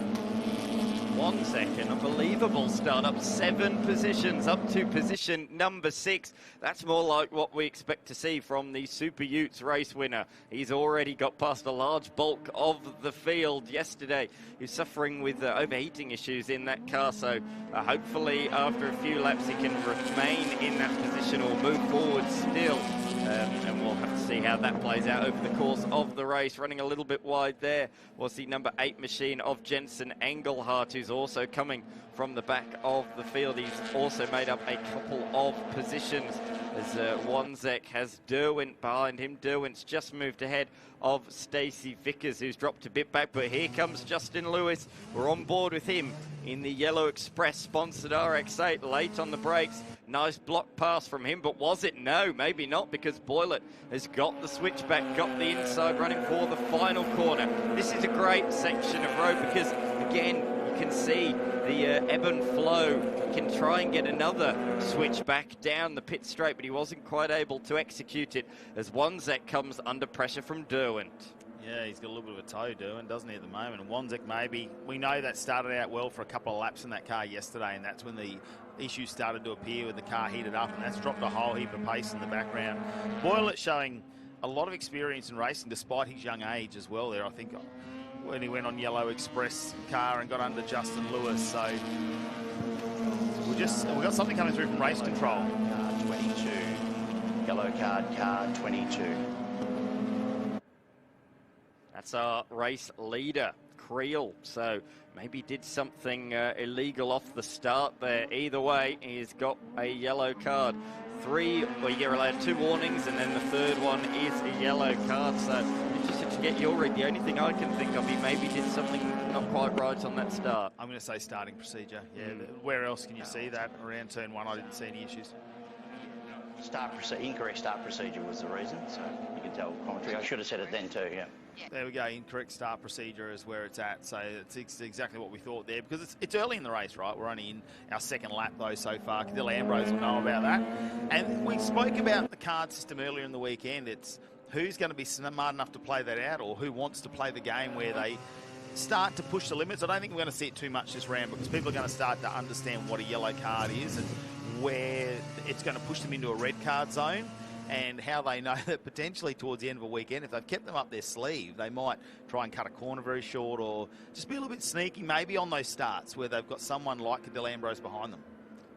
1 second, unbelievable start, up 7 positions, up to position number 6. That's more like what we expect to see from the Super Utes race winner. He's already got past a large bulk of the field yesterday. He was suffering with overheating issues in that car, so hopefully after a few laps he can remain in that position or move forward still. And we'll have to see how that plays out over the course of the race. Running a little bit wide there was the number 8 machine of Jensen Engelhardt, who's also coming from the back of the field. He's also made up a couple of positions as Wanzek has Derwent behind him. Derwent's just moved ahead of Stacey Vickers, who's dropped a bit back, but here comes Justin Lewis. We're on board with him in the Yellow Express sponsored RX-8, late on the brakes. Nice block pass from him, but was it? No, maybe not, because Boylett has got the switchback, got the inside running for the final corner. This is a great section of road because, again, you can see the ebb and flow. Can try and get another switchback down the pit straight, but he wasn't quite able to execute it as Wanzek comes under pressure from Derwent.
Yeah, he's got a little bit of a toe doing, doesn't he, at the moment? And Wanzek maybe, we know that started out well for a couple of laps in that car yesterday, and that's when the issues started to appear when the car heated up, and that's dropped a whole heap of pace in the background. Boylett showing a lot of experience in racing despite his young age as well there, I think, when he went on Yellow Express car and got under Justin Lewis. So we've got something coming through from race control.
Car 22, yellow card, car 22.
That's our race leader, Creel. So maybe did something illegal off the start there. Either way, he's got a yellow card. Well, you're allowed 2 warnings, and then the third one is a yellow card. So interested to get your read. The only thing I can think of, he maybe did something not quite right on that start.
I'm going to say starting procedure. Yeah, where else can you see that? Around turn 1, I didn't see any issues.
Incorrect start procedure was the reason, so you can tell commentary. I should have said it then too, yeah.
There we go, incorrect start procedure is where it's at. So it's exactly what we thought there, because it's early in the race, right? We're only in our second lap, though, so far. Cadell Ambrose will know about that. And we spoke about the card system earlier in the weekend. It's who's going to be smart enough to play that out, or who wants to play the game where they start to push the limits. I don't think we're going to see it too much this round, because people are going to start to understand what a yellow card is and where it's going to push them into a red card zone, and how they know that potentially towards the end of a weekend, if they've kept them up their sleeve, they might try and cut a corner very short, or just be a little bit sneaky maybe on those starts where they've got someone like Cadell Ambrose behind them.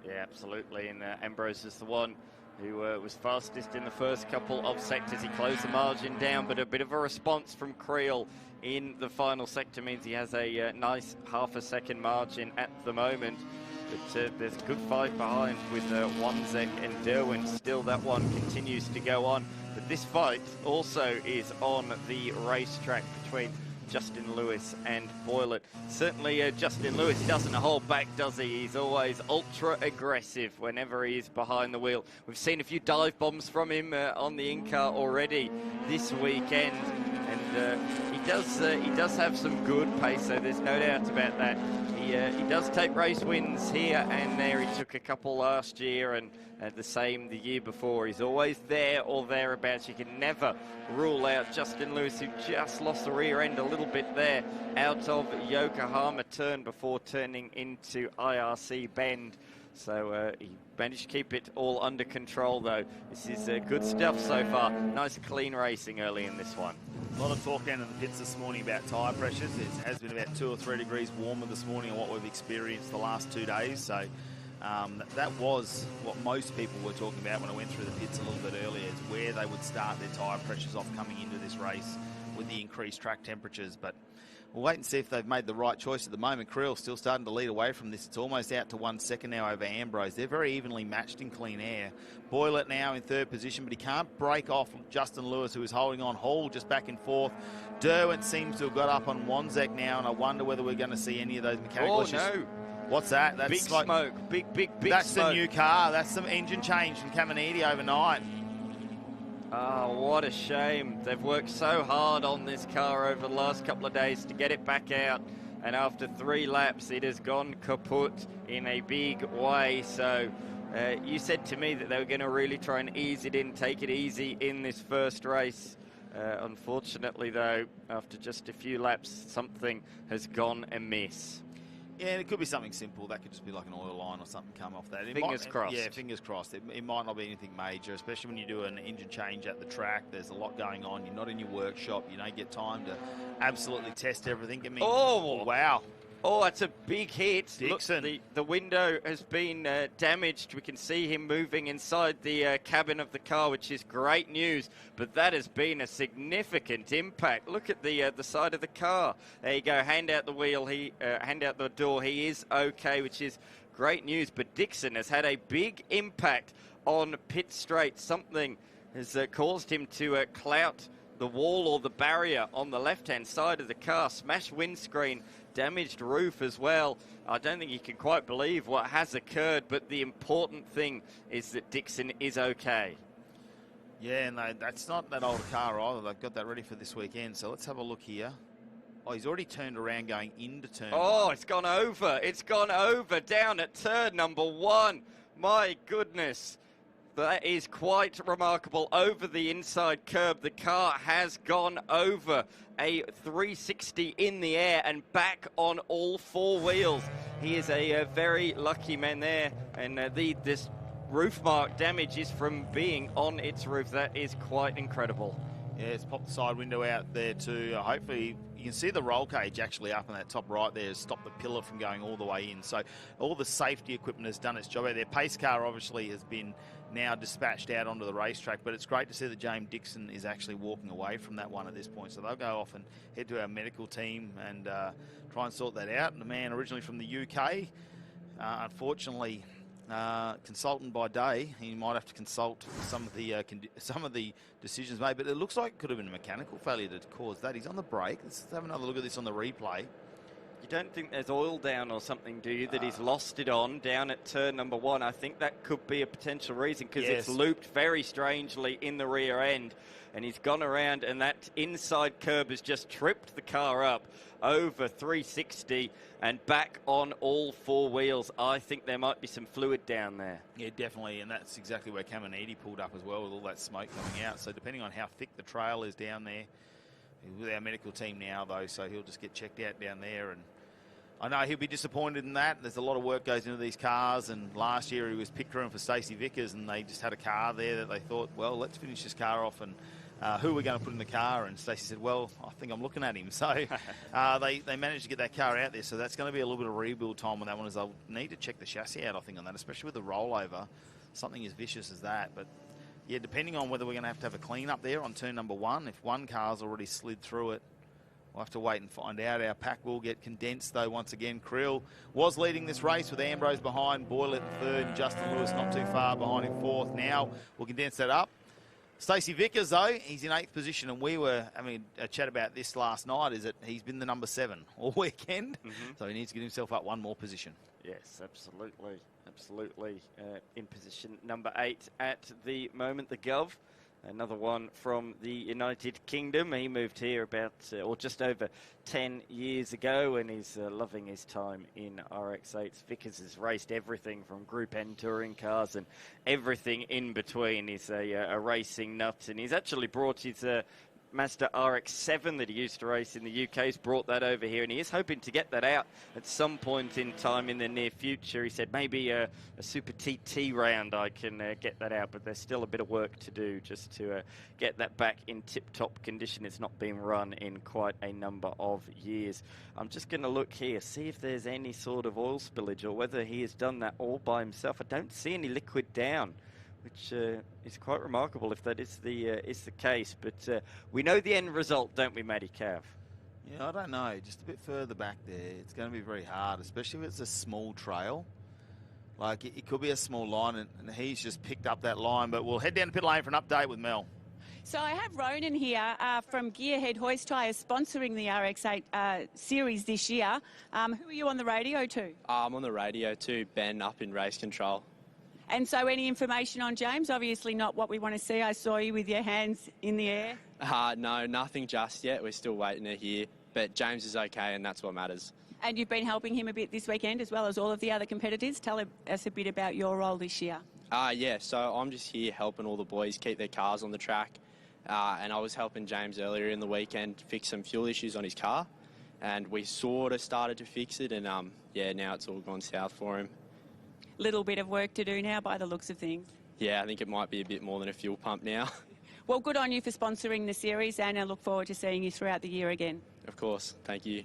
Yeah, absolutely, and Ambrose is the one who was fastest in the first couple of sectors. He closed the margin down, but a bit of a response from Creel in the final sector means he has a nice half a second margin at the moment. But there's a good fight behind with Wanzek and Derwent. Still, that one continues to go on. But this fight also is on the racetrack between Justin Lewis and Boylett. Certainly, Justin Lewis doesn't hold back, does he? He's always ultra aggressive whenever he is behind the wheel. We've seen a few dive bombs from him on the in-car already this weekend. And he does have some good pace, so there's no doubt about that. He does take race wins here and there. He took a couple last year and the same the year before. He's always there or thereabouts. You can never rule out Justin Lewis, who just lost the rear end a little bit there out of Yokohama turn before turning into IRC Bend. So he managed to keep it all under control, though. This is good stuff so far. Nice clean racing early in this one.
A lot of talk down in the pits this morning about tyre pressures. It has been about 2 or 3 degrees warmer this morning than what we've experienced the last 2 days. So that was what most people were talking about when I went through the pits a little bit earlier, is where they would start their tyre pressures off coming into this race with the increased track temperatures. But we'll wait and see if they've made the right choice at the moment. Creel still starting to lead away from this. It's almost out to 1 second now over Ambrose. They're very evenly matched in clean air. Boylett now in 3rd position, but he can't break off Justin Lewis, who is holding on. Hall just back and forth. Derwent seems to have got up on Wanzek now, and I wonder whether we're going to see any of those mechanical issues.
No.
What's that? That's
big smoke. Big
that's
smoke.
the new car. That's some engine change from Caminiti overnight.
Oh, what a shame. They've worked so hard on this car over the last couple of days to get it back out. And after 3 laps, it has gone kaput in a big way. So you said to me that they were going to really try and ease it in, take it easy in this first race. Unfortunately, though, after just a few laps, something has gone amiss.
Yeah, it could be something simple. That could just be like an oil line or something come off that.
Fingers crossed.
Yeah, fingers crossed. It might not be anything major, especially when you do an engine change at the track. There's a lot going on. You're not in your workshop. You don't get time to absolutely test everything. I mean,
oh,
wow.
Oh, that's a big hit.
Dixon.
Look, the window has been damaged. We can see him moving inside the cabin of the car, which is great news. But that has been a significant impact. Look at the side of the car. There you go. Hand out the wheel. Hand out the door. He is okay, which is great news. But Dixon has had a big impact on pit straight. Something has caused him to clout the wall or the barrier on the left-hand side of the car. Smashed windscreen. Damaged roof as well. I don't think you can quite believe what has occurred, but the important thing is that Dixon is okay.
Yeah, and that's not that old a car either. They've got that ready for this weekend. So let's have a look here. Oh, he's already turned around going into turn 1.
It's gone over. It's gone over down at turn number 1. My goodness. That is quite remarkable. Over the inside curb, the car has gone over a 360 in the air and back on all 4 wheels. He is a very lucky man there, and this roof mark damage is from being on its roof. That is quite incredible.
Yeah, it's popped the side window out there too. Hopefully you can see the roll cage actually up in that top right there has stopped the pillar from going all the way in. So all the safety equipment has done its job out there. Pace car obviously has been now dispatched out onto the racetrack, but it's great to see that James Dixon is actually walking away from that one at this point. So they'll go off and head to our medical team and try and sort that out. And the man originally from the UK, unfortunately, consultant by day, he might have to consult some of the decisions made, but it looks like it could have been a mechanical failure that caused that. He's on the brake. Let's have another look at this on the replay.
You don't think there's oil down or something, do you, that he's lost it on down at turn number 1? I think that could be a potential reason, because it's looped very strangely in the rear end, and he's gone around, and that inside curb has just tripped the car up over 360 and back on all 4 wheels. I think there might be some fluid down there.
Yeah, definitely, and that's exactly where Caminiti pulled up as well, with all that smoke coming out. So depending on how thick the trail is down there, he's with our medical team now, though, so he'll just get checked out down there. And I know he'll be disappointed in that. There's a lot of work goes into these cars, and last year he was pit crewing for Stacey Vickers, and they just had a car there that they thought, well, let's finish this car off, and who are we going to put in the car? And Stacey said, well, I think I'm looking at him. So they managed to get that car out there, so that's going to be a little bit of rebuild time on that one, as they'll need to check the chassis out, I think, on that, especially with the rollover, something as vicious as that. But yeah, depending on whether we're going to have a clean up there on turn number 1, if one car's already slid through it, we'll have to wait and find out. Our pack will get condensed, though, once again. Creel was leading this race with Ambrose behind, Boyle at 3rd, and Justin Lewis not too far behind in 4th. Now we'll condense that up. Stacey Vickers, though, he's in 8th position, and we were having a chat about this last night, is that he's been the number 7 all weekend, so he needs to get himself up 1 more position.
Yes, absolutely. Absolutely. In position number 8 at the moment, the Gov. Another one from the United Kingdom. He moved here about, or just over 10 years ago, and he's loving his time in RX-8s. Vickers has raced everything from Group N touring cars and everything in between. He's a racing nut, and he's actually brought his Mazda RX-7 that he used to race in the UK. He's brought that over here, and he is hoping to get that out at some point in time in the near future. He said maybe a Super TT round I can get that out, but there's still a bit of work to do just to get that back in tip-top condition. It's not been run in quite a number of years. I'm just going to look here, see if there's any sort of oil spillage or whether he has done that all by himself. I don't see any liquid down, which is quite remarkable if that is the case. But we know the end result, don't we, Matty Cav?
Yeah, I don't know. Just a bit further back there, it's going to be very hard, especially if it's a small trail. Like, it could be a small line, and he's just picked up that line. But we'll head down to pit lane for an update with Mel.
So I have Ronan here from Gearhead Hoist Tyres sponsoring the RX-8 series this year. Who are you on the radio to?
I'm on the radio to Ben up in race control.
And so any information on James? Obviously not what we want to see. I saw you with your hands in the air.
No, nothing just yet. We're still waiting to hear. But James is okay, and that's what matters.
And you've been helping him a bit this weekend, as well as all of the other competitors. Tell us a bit about your role this year.
Yeah, so I'm just here helping all the boys keep their cars on the track. And I was helping James earlier in the weekend fix some fuel issues on his car. And we sort of started to fix it, and yeah, now it's all gone south for him.
Little bit of work to do now by the looks of things.
Yeah, I think it might be a bit more than a fuel pump now.
Well, good on you for sponsoring the series, and I look forward to seeing you throughout the year again.
Of course, thank you.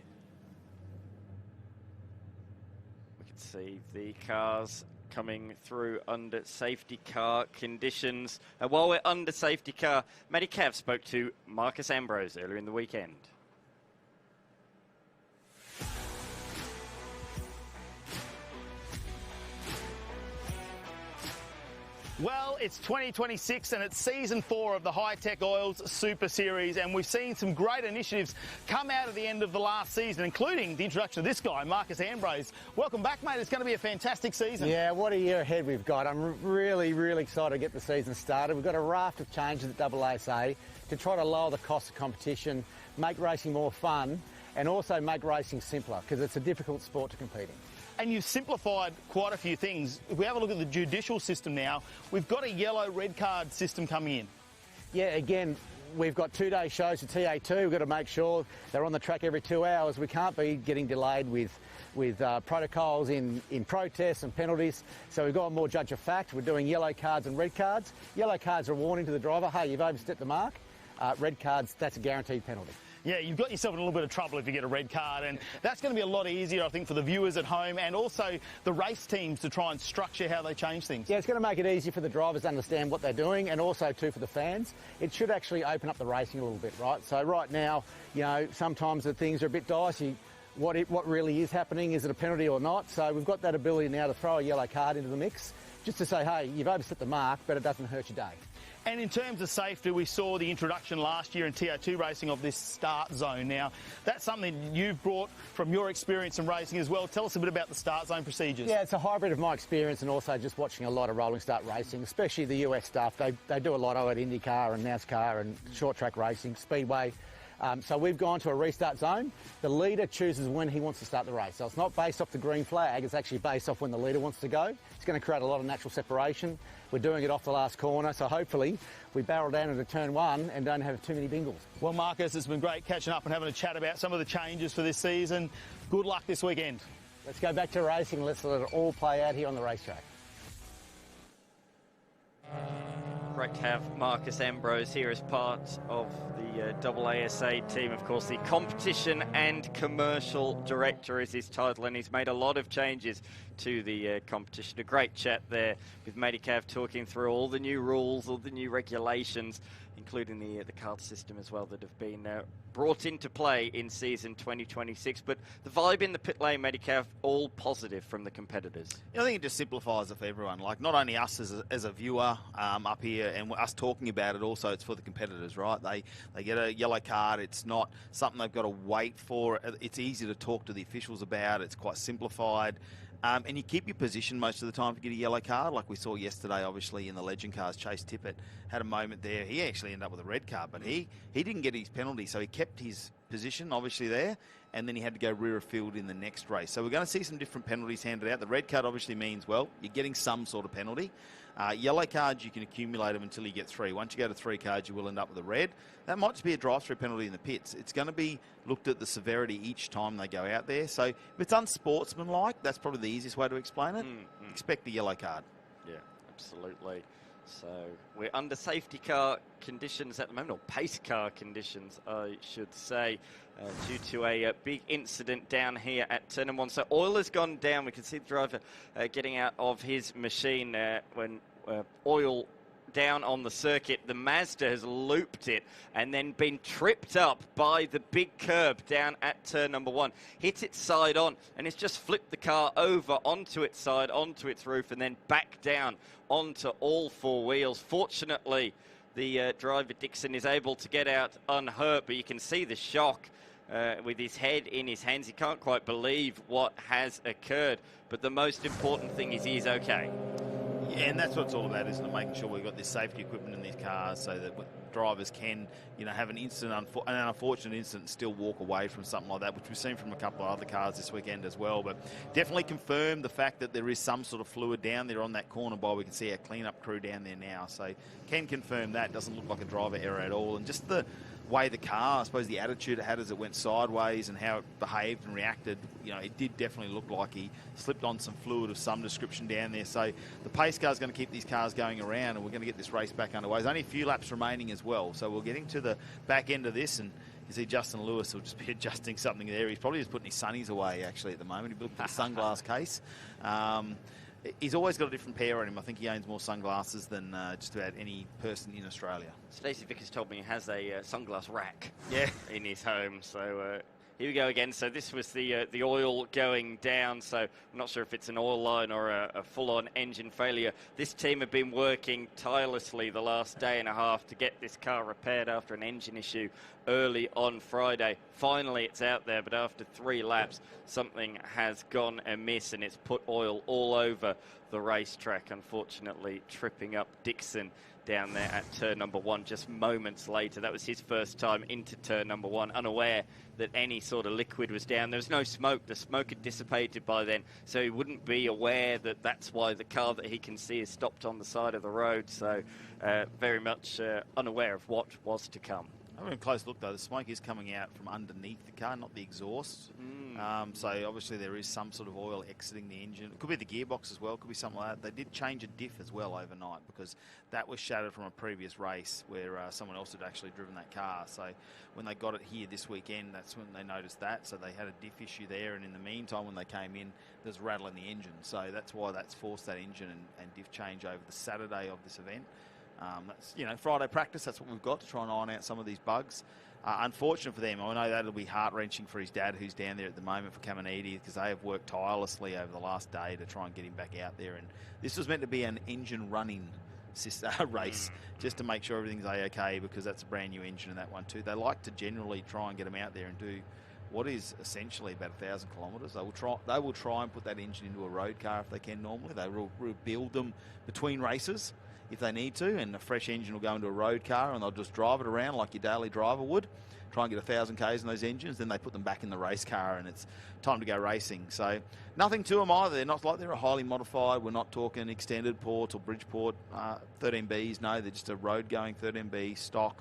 We can see the cars coming through under safety car conditions. While we're under safety car, Matty Cav spoke to Marcus Ambrose earlier in the weekend.
Well, it's 2026 and it's season 4 of the Hi-Tec Oils Super Series, and we've seen some great initiatives come out at the end of the last season, including the introduction of this guy, Marcus Ambrose. Welcome back, mate. It's going to be a fantastic season.
Yeah, what a year ahead we've got. I'm really, really excited to get the season started. We've got a raft of changes at AASA to try to lower the cost of competition, make racing more fun, and also make racing simpler, because it's a difficult sport to compete in.
And you've simplified quite a few things. If we have a look at the judicial system now, we've got a yellow red card system coming in.
Yeah, again, we've got 2-day shows at TA2. We've got to make sure they're on the track every 2 hours. We can't be getting delayed with protocols in protests and penalties. So we've got more judge of fact. We're doing yellow cards and red cards. Yellow cards are a warning to the driver, hey, you've overstepped the mark. Red cards, that's a guaranteed penalty.
Yeah, you've got yourself in a little bit of trouble if you get a red card, and that's going to be a lot easier, I think, for the viewers at home and also the race teams to try and structure how they change things.
Yeah, it's going to make it easier for the drivers to understand what they're doing, and also, too, for the fans. It should actually open up the racing a little bit, right? So right now, you know, sometimes the things are a bit dicey. What really is happening, is it a penalty or not? So we've got that ability now to throw a yellow card into the mix, just to say, hey, you've overstepped the mark, but it doesn't hurt your day.
And in terms of safety, we saw the introduction last year in TO2 racing of this start zone. Now, that's something you've brought from your experience in racing as well. Tell us a bit about the start zone procedures.
Yeah, it's a hybrid of my experience and also just watching a lot of rolling start racing, especially the US stuff. They do a lot of it, IndyCar and NASCAR and short track racing, Speedway. So we've gone to a restart zone. The leader chooses when he wants to start the race. So it's not based off the green flag, it's actually based off when the leader wants to go. It's going to create a lot of natural separation. We're doing it off the last corner, so hopefully we barrel down into turn 1 and don't have too many bingles.
Well, Marcus, it's been great catching up and having a chat about some of the changes for this season. Good luck this weekend.
Let's go back to racing and let's let it all play out here on the racetrack.
Great to have Marcus Ambrose here as part of the AASA team. Of course, the competition and commercial director is his title, and he's made a lot of changes to the competition. A great chat there with Matty Cav talking through all the new rules, all the new regulations, including the card system as well that have been brought into play in season 2026. But the vibe in the pit lane, Matty Cav, all positive from the competitors.
I think it just simplifies it for everyone. Like, not only us as a viewer up here and us talking about it, also it's for the competitors, right? They get a yellow card. It's not something they've got to wait for. It's easy to talk to the officials about. It's quite simplified. And you keep your position most of the time to get a yellow card, like we saw yesterday, obviously, in the Legend cars. Chase Tippett had a moment there. He actually ended up with a red card, but he didn't get his penalty, so he kept his position, obviously, there, and then he had to go rear of field in the next race. So we're going to see some different penalties handed out. The red card obviously means, well, you're getting some sort of penalty. Yellow cards, you can accumulate them until you get 3. Once you go to 3 cards, you will end up with a red. That might just be a drive-through penalty in the pits. It's going to be looked at the severity each time they go out there. So if it's unsportsmanlike, that's probably the easiest way to explain it. Expect a yellow card.
Yeah, absolutely. So we're under safety car conditions at the moment, or pace car conditions, I should say, due to a big incident down here at turn number 1. So oil has gone down. We can see the driver getting out of his machine when oil down on the circuit. The Mazda has looped it and then been tripped up by the big curb down at turn number 1. Hit it side on, and it's just flipped the car over onto its side, onto its roof, and then back down onto all 4 wheels. Fortunately, the driver Dixon is able to get out unhurt, but you can see the shock with his head in his hands. He can't quite believe what has occurred, but the most important thing is he is okay.
Yeah, and that's what it's all about, isn't it? Making sure we've got this safety equipment in these cars so that drivers can, have an unfortunate incident and still walk away from something like that, which we've seen from a couple of other cars this weekend as well. But definitely confirm the fact that there is some sort of fluid down there on that corner bar. We can see our cleanup crew down there now. So can confirm that. Doesn't look like a driver error at all. And just the way the car, I suppose the attitude it had as it went sideways and how it behaved and reacted, it did definitely look like he slipped on some fluid of some description down there. So the pace car is going to keep these cars going around, and we're going to get this race back underway. There's only a few laps remaining as well, so we're getting to the back end of this, and you see Justin Lewis will just be adjusting something there. He's probably just putting his sunnies away, actually, at the moment. He looked at the sunglass case. He's always got a different pair on him. I think he owns more sunglasses than just about any person in Australia.
Stacey Vickers told me he has a sunglass rack
yeah.
in his home. So here we go again. So this was the oil going down. So I'm not sure if it's an oil line or a full-on engine failure. This team have been working tirelessly the last day and a half to get this car repaired after an engine issue early on Friday. Finally, it's out there, but after 3 laps, something has gone amiss, and it's put oil all over the racetrack, unfortunately tripping up Dixon down there at turn number 1 just moments later. That was his first time into turn number 1, unaware that any sort of liquid was down. There was no smoke. The smoke had dissipated by then, so he wouldn't be aware that that's why the car that he can see is stopped on the side of the road. So very much unaware of what was to come.
Having a close look, though, the smoke is coming out from underneath the car, not the exhaust. So obviously there is some sort of oil exiting the engine. It could be the gearbox as well. It could be something like that. They did change a diff as well overnight, because that was shattered from a previous race where someone else had actually driven that car. So when they got it here this weekend, that's when they noticed that. So they had a diff issue there, and in the meantime, when they came in, there's a rattle in the engine. So that's why that's forced that engine and diff change over the Saturday of this event. That's Friday practice. That's what we've got to try and iron out some of these bugs. Unfortunate for them. I know that'll be heart-wrenching for his dad, who's down there at the moment for Caminiti, because they have worked tirelessly over the last day to try and get him back out there. And this was meant to be an engine running race, just to make sure everything's okay, because that's a brand new engine in that one too. They like to generally try and get them out there and do what is essentially about 1,000 kilometres. They will try and put that engine into a road car if they can. Normally, they will rebuild them between races if they need to, and a fresh engine will go into a road car, and they'll just drive it around like your daily driver would, try and get 1,000 Ks in those engines, then they put them back in the race car, and it's time to go racing. So nothing to them either. They're not like they're a highly modified. We're not talking extended ports or Bridgeport 13Bs. No, they're just a road-going 13B stock,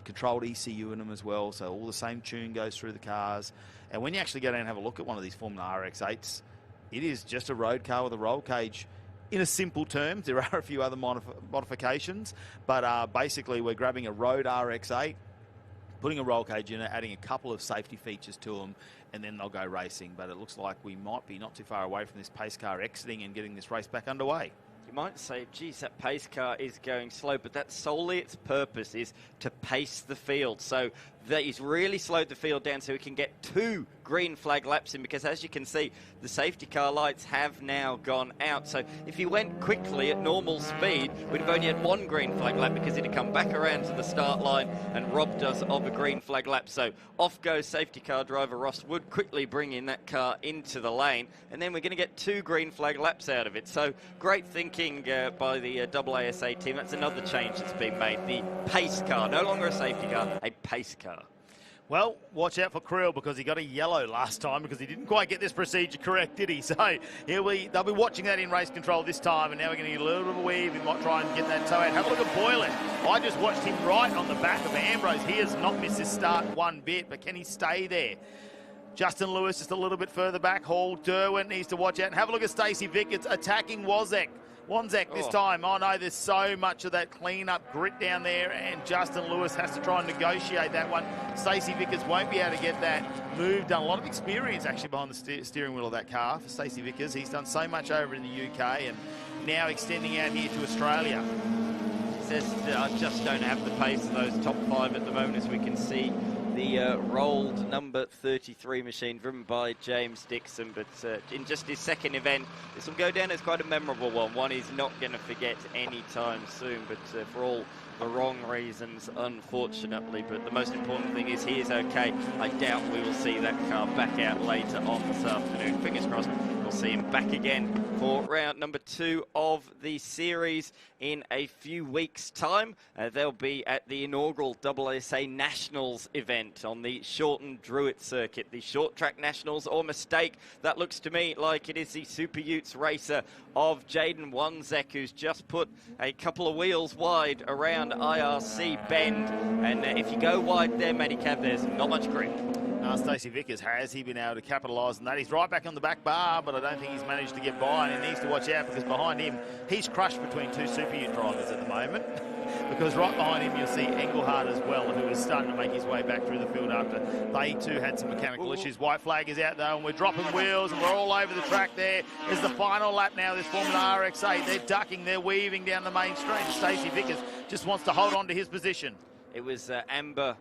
controlled ECU in them as well, so all the same tune goes through the cars. And when you actually go down and have a look at one of these Formula RX-8s, it is just a road car with a roll cage. In a simple terms, there are a few other modifications, but basically we're grabbing a road RX-8, putting a roll cage in it, adding a couple of safety features to them, and then they'll go racing. But it looks like we might be not too far away from this pace car exiting and getting this race back underway.
You might say, geez, that pace car is going slow, but that's solely its purpose is to pace the field. So that he's really slowed the field down so he can get 2 green flag laps in, because as you can see, the safety car lights have now gone out. So if he went quickly at normal speed, we'd have only had 1 green flag lap, because he'd have come back around to the start line and robbed us of a green flag lap. So off goes safety car driver Ross Wood, quickly bringing that car into the lane, and then we're going to get 2 green flag laps out of it. So great thinking by the AASA team. That's another change that's been made. The pace car, no longer a safety car, a pace car.
Well, watch out for Creel, because he got a yellow last time because he didn't quite get this procedure correct, did he? So they'll be watching that in race control this time, and now we're going to get a little bit of a weave. He might try and get that toe out. Have a look at Boylan. I just watched him right on the back of Ambrose. He has not missed his start one bit, but can he stay there? Justin Lewis just a little bit further back. Hall Derwent needs to watch out. And have a look at Stacey Vick. It's attacking Wanzek this time. Oh no, there's so much of that clean-up grit down there, and Justin Lewis has to try and negotiate that one. Stacey Vickers won't be able to get that move done. A lot of experience actually behind the steering wheel of that car for Stacey Vickers. He's done so much over in the UK and now extending out here to Australia.
He says, I just don't have the pace of those top 5 at the moment, as we can see. The rolled number 33 machine driven by James Dixon, but in just his second event, this will go down as quite a memorable one he's not going to forget anytime soon, but for all the wrong reasons, unfortunately. But the most important thing is he is okay. I doubt we will see that car back out later on this afternoon. Fingers crossed we'll see him back again for round number 2 of the series in a few weeks' time. They'll be at the inaugural AASA Nationals event on the shortened Druitt circuit. The short track Nationals, or mistake, that looks to me like it is the Super Utes racer of Jaden Wanzek, who's just put a couple of wheels wide around IRC Bend. And if you go wide there, Matty Cav, there's not much grip.
Stacey Vickers, has he been able to capitalise on that? He's right back on the back bar, but I don't think he's managed to get by, and he needs to watch out, because behind him, he's crushed between 2 Super Ute drivers at the moment. Because right behind him, you'll see Engelhardt as well, who is starting to make his way back through the field after they too had some mechanical issues. White flag is out though, and we're dropping wheels, and we're all over the track there. Is the final lap now, this Formula RX8. They're ducking, they're weaving down the main straight. Stacey Vickers just wants to hold on to his position.
It was Amber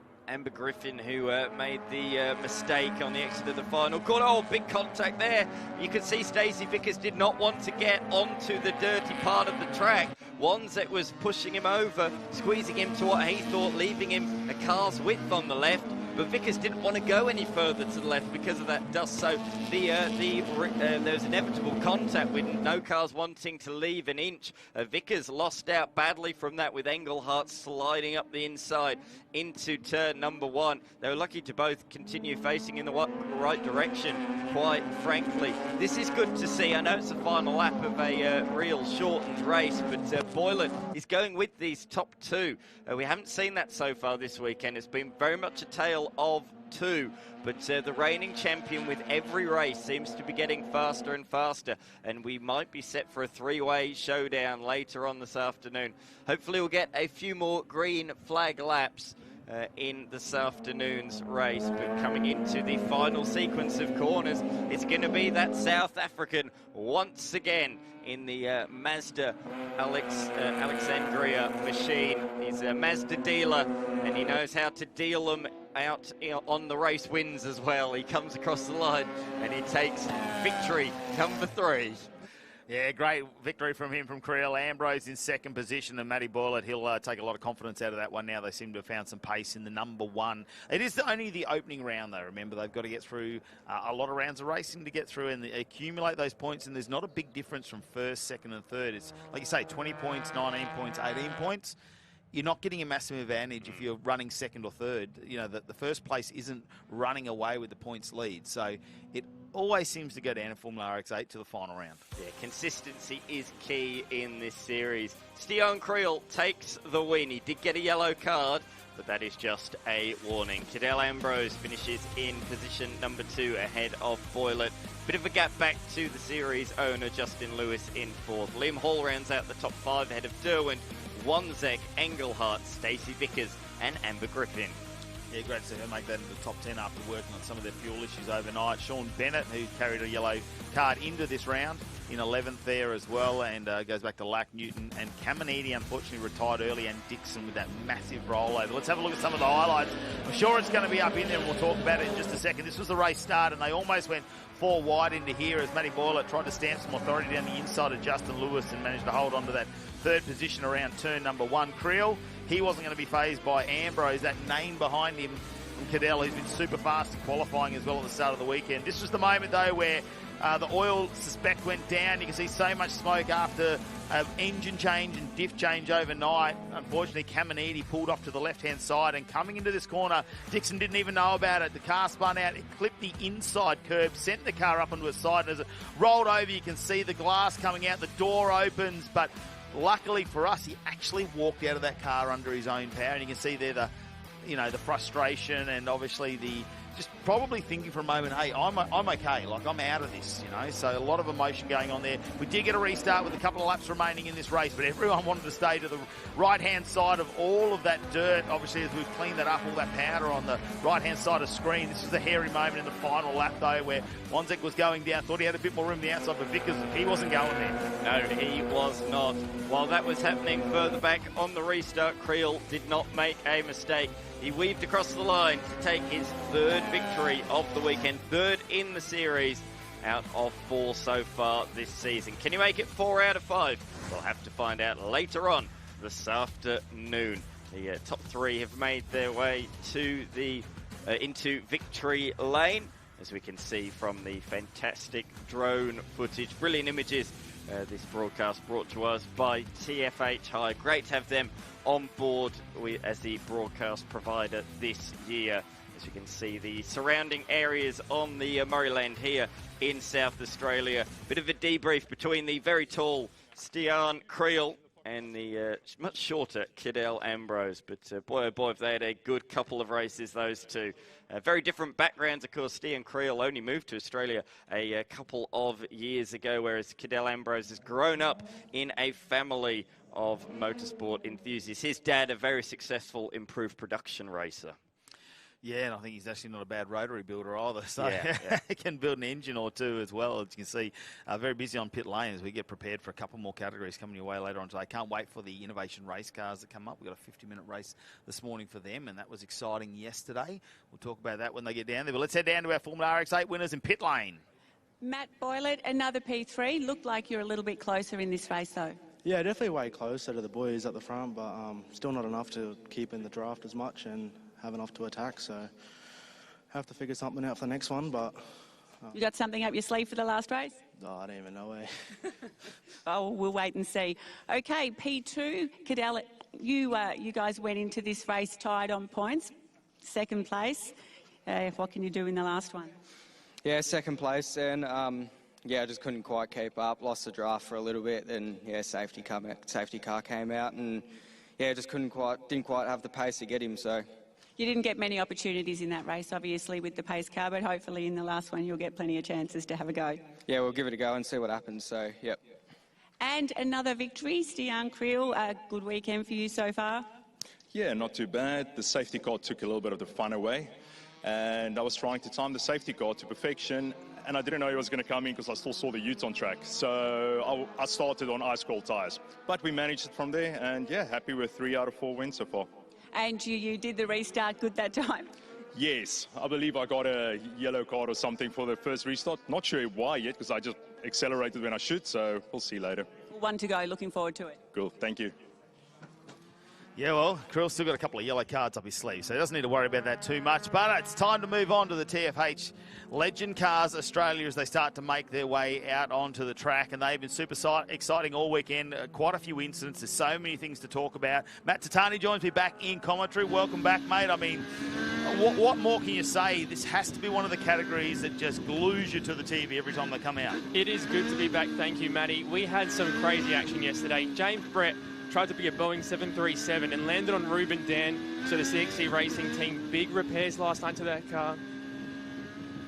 Griffin who made the mistake on the exit of the final corner. Oh, big contact there. You could see Stacey Vickers did not want to get onto the dirty part of the track. Wanzek was pushing him over, squeezing him to what he thought, leaving him a car's width on the left. But Vickers didn't want to go any further to the left because of that dust. So there was inevitable contact with no cars wanting to leave an inch. Vickers lost out badly from that, with Engelhardt sliding up the inside into turn number 1. They were lucky to both continue facing in the right direction, quite frankly. This is good to see. I know it's the final lap of a real shortened race, but Boylan is going with these top 2. We haven't seen that so far this weekend. It's been very much a tale of 2, but the reigning champion with every race seems to be getting faster and faster, and we might be set for a 3-way showdown later on this afternoon. Hopefully we'll get a few more green flag laps in this afternoon's race, but coming into the final sequence of corners, it's going to be that South African once again in the Mazda Alexandria machine. He's a Mazda dealer, and he knows how to deal them out on the race wins as well. He comes across the line and he takes victory number 3.
Yeah, great victory from him, from Creel. Ambrose in second position, and Matty Boylan, he'll take a lot of confidence out of that one now. They seem to have found some pace in the number 1. It is only the opening round, though. Remember, they've got to get through a lot of rounds of racing to get through and accumulate those points, and there's not a big difference from first, second, and third. It's, like you say, 20 points, 19 points, 18 points. You're not getting a massive advantage if you're running second or third. You know, the first place isn't running away with the points lead. So it always seems to go down in Formula RX8 to the final round.
Yeah, consistency is key in this series. Stian Creel takes the win. He did get a yellow card, but that is just a warning. Cadel Ambrose finishes in position number 2 ahead of Boylan. Bit of a gap back to the series owner, Justin Lewis, in 4th. Liam Hall rounds out the top 5 ahead of Derwent, Wanzek, Engelhardt, Stacey Vickers and Amber Griffin.
Yeah, great to see her make that into the top 10 after working on some of their fuel issues overnight. Sean Bennett, who carried a yellow card into this round, in 11th there as well, and goes back to Lack, Newton, and Caminiti unfortunately retired early, and Dixon with that massive rollover. Let's have a look at some of the highlights. I'm sure it's going to be up in there, and we'll talk about it in just a second. This was the race start, and they almost went 4 wide into here as Matty Boyle tried to stamp some authority down the inside of Justin Lewis and managed to hold on to that third position around turn number 1. Creel, he wasn't going to be fazed by Ambrose, that name behind him from Cadell, who's been super fast in qualifying as well at the start of the weekend. This was the moment, though, where the oil suspect went down. You can see so much smoke after engine change and diff change overnight. Unfortunately, Caminiti pulled off to the left-hand side, and coming into this corner, Dixon didn't even know about it. The car spun out, it clipped the inside curb, sent the car up onto its side, and as it rolled over, you can see the glass coming out, the door opens, but luckily for us, he actually walked out of that car under his own power, and you can see there the frustration and obviously just probably thinking for a moment, hey, I'm okay, like I'm out of this, so a lot of emotion going on there. We did get a restart with a couple of laps remaining in this race, but everyone wanted to stay to the right-hand side of all of that dirt. Obviously, as we've cleaned that up, all that powder on the right-hand side of screen. This was the hairy moment in the final lap, though, where Wanzek was going down, thought he had a bit more room on the outside, but Vickers, he wasn't going there.
No, he was not. While that was happening further back on the restart, Creel did not make a mistake. He weaved across the line to take his third victory of the weekend, third in the series out of 4 so far this season. Can you make it 4 out of 5? We'll have to find out later on this afternoon. The top 3 have made their way to the into victory lane, as we can see from the fantastic drone footage. Brilliant images. This broadcast brought to us by TFH Hi. Great to have them on board as the broadcast provider this year. As you can see, the surrounding areas on the Murrayland here in South Australia. Bit of a debrief between the very tall Stian Creel and the much shorter Cadell Ambrose. But boy, oh boy, have they had a good couple of races, those two. Very different backgrounds, of course. Stian Creel only moved to Australia a couple of years ago, whereas Cadell Ambrose has grown up in a family of motorsport enthusiasts. His dad, a very successful improved production racer.
Yeah, and I think he's actually not a bad rotary builder either. So
Yeah.
he can build an engine or two as well. As you can see, very busy on pit lane as we get prepared for a couple more categories coming your way later on today. Can't wait for the innovation race cars that come up. We've got a 50-minute race this morning for them, and that was exciting yesterday. We'll talk about that when they get down there. But let's head down to our Formula RX-8 winners in pit lane.
Matt Boylett, another P3. Looked like you're a little bit closer in this race, though.
Yeah, definitely way closer to the boys at the front, but still not enough to keep in the draft as much and have enough to attack, so have to figure something out for the next one, but...
You got something up your sleeve for the last race?
Oh, I don't even know,
Oh, we'll wait and see. Okay, P2, Cadell, you guys went into this race tied on points, second place. What can you do in the last one?
Yeah, second place, and I just couldn't quite keep up. Lost the draft for a little bit, then safety car came out, and just didn't quite have the pace to get him. So
you didn't get many opportunities in that race, obviously, with the pace car, but hopefully in the last one you'll get plenty of chances to have a go.
Yeah, we'll give it a go and see what happens. So yep.
And another victory, Stian Creel. A good weekend for you so far.
Yeah, not too bad. The safety car took a little bit of the fun away, and I was trying to time the safety car to perfection, and I didn't know he was going to come in because I still saw the Utes on track. So I started on ice-cold tyres. But we managed it from there, and happy with 3 out of 4 wins so far.
And you did the restart good that time?
Yes, I believe I got a yellow card or something for the first restart. Not sure why yet, because I just accelerated when I should, so we'll see later.
1 to go, looking forward to it.
Cool, thank you.
Yeah, well, Creel's still got a couple of yellow cards up his sleeve, so he doesn't need to worry about that too much. But it's time to move on to the TFH Legend Cars Australia as they start to make their way out onto the track. And they've been super exciting all weekend. Quite a few incidents. There's so many things to talk about. Matt Tatani joins me back in commentary. Welcome back, mate. I mean, what more can you say? This has to be one of the categories that just glues you to the TV every time they come out.
It is good to be back. Thank you, Matty. We had some crazy action yesterday. James Brett tried to be a Boeing 737 and landed on Ruben Dan, so the CXC Racing team. Big repairs last night to that car.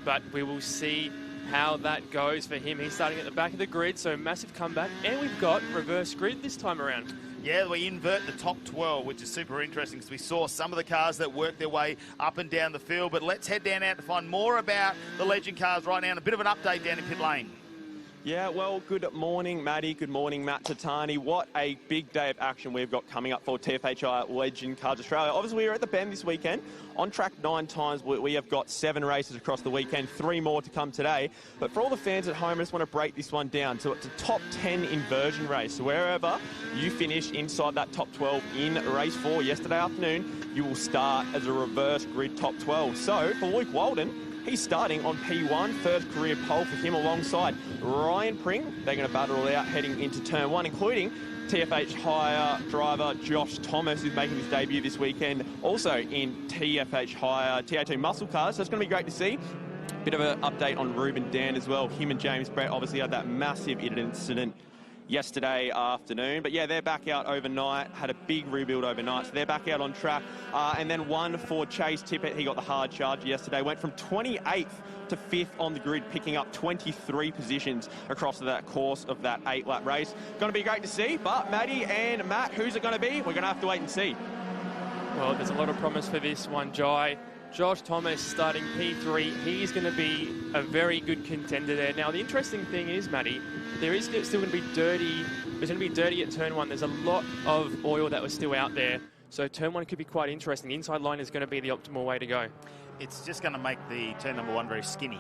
But we will see how that goes for him. He's starting at the back of the grid, so massive comeback. And we've got reverse grid this time around.
Yeah, we invert the top 12, which is super interesting because we saw some of the cars that worked their way up and down the field. But let's head down out to find more about the Legend cars right now and a bit of an update down in pit lane.
Yeah, well, good morning, Matty. Good morning, Matt Tatani. What a big day of action we've got coming up for TFHI Legend Cars Australia. Obviously, we are at the Bend this weekend. On track 9 times, we have got 7 races across the weekend, 3 more to come today. But for all the fans at home, I just want to break this one down. So it's a top 10 inversion race. So wherever you finish inside that top 12 in race 4 yesterday afternoon, you will start as a reverse grid top 12. So for Luke Walden, he's starting on P1, first career pole for him alongside Ryan Pring. They're going to battle it out heading into turn 1, including TFH Hire driver Josh Thomas, who's making his debut this weekend, also in TFH Hire TA2 muscle cars. So it's going to be great to see. Bit of an update on Ruben Dan as well. Him and James Brett obviously had that massive incident yesterday afternoon. But yeah, they're back out overnight, had a big rebuild overnight, so they're back out on track. And then one for Chase Tippett. He got the hard charge yesterday, went from 28th to 5th on the grid, picking up 23 positions across that course of that 8-lap race. Going to be great to see, but Matty and Matt, who's it going to be? We're going to have to wait and see.
Well, there's a lot of promise for this one, Jai. Josh Thomas starting P3. He's going to be a very good contender there. Now, the interesting thing is, Matty, there is still going to be dirty. There's going to be dirty at turn 1. There's a lot of oil that was still out there. So turn 1 could be quite interesting. The inside line is going to be the optimal way to go.
It's just going to make the turn number 1 very skinny,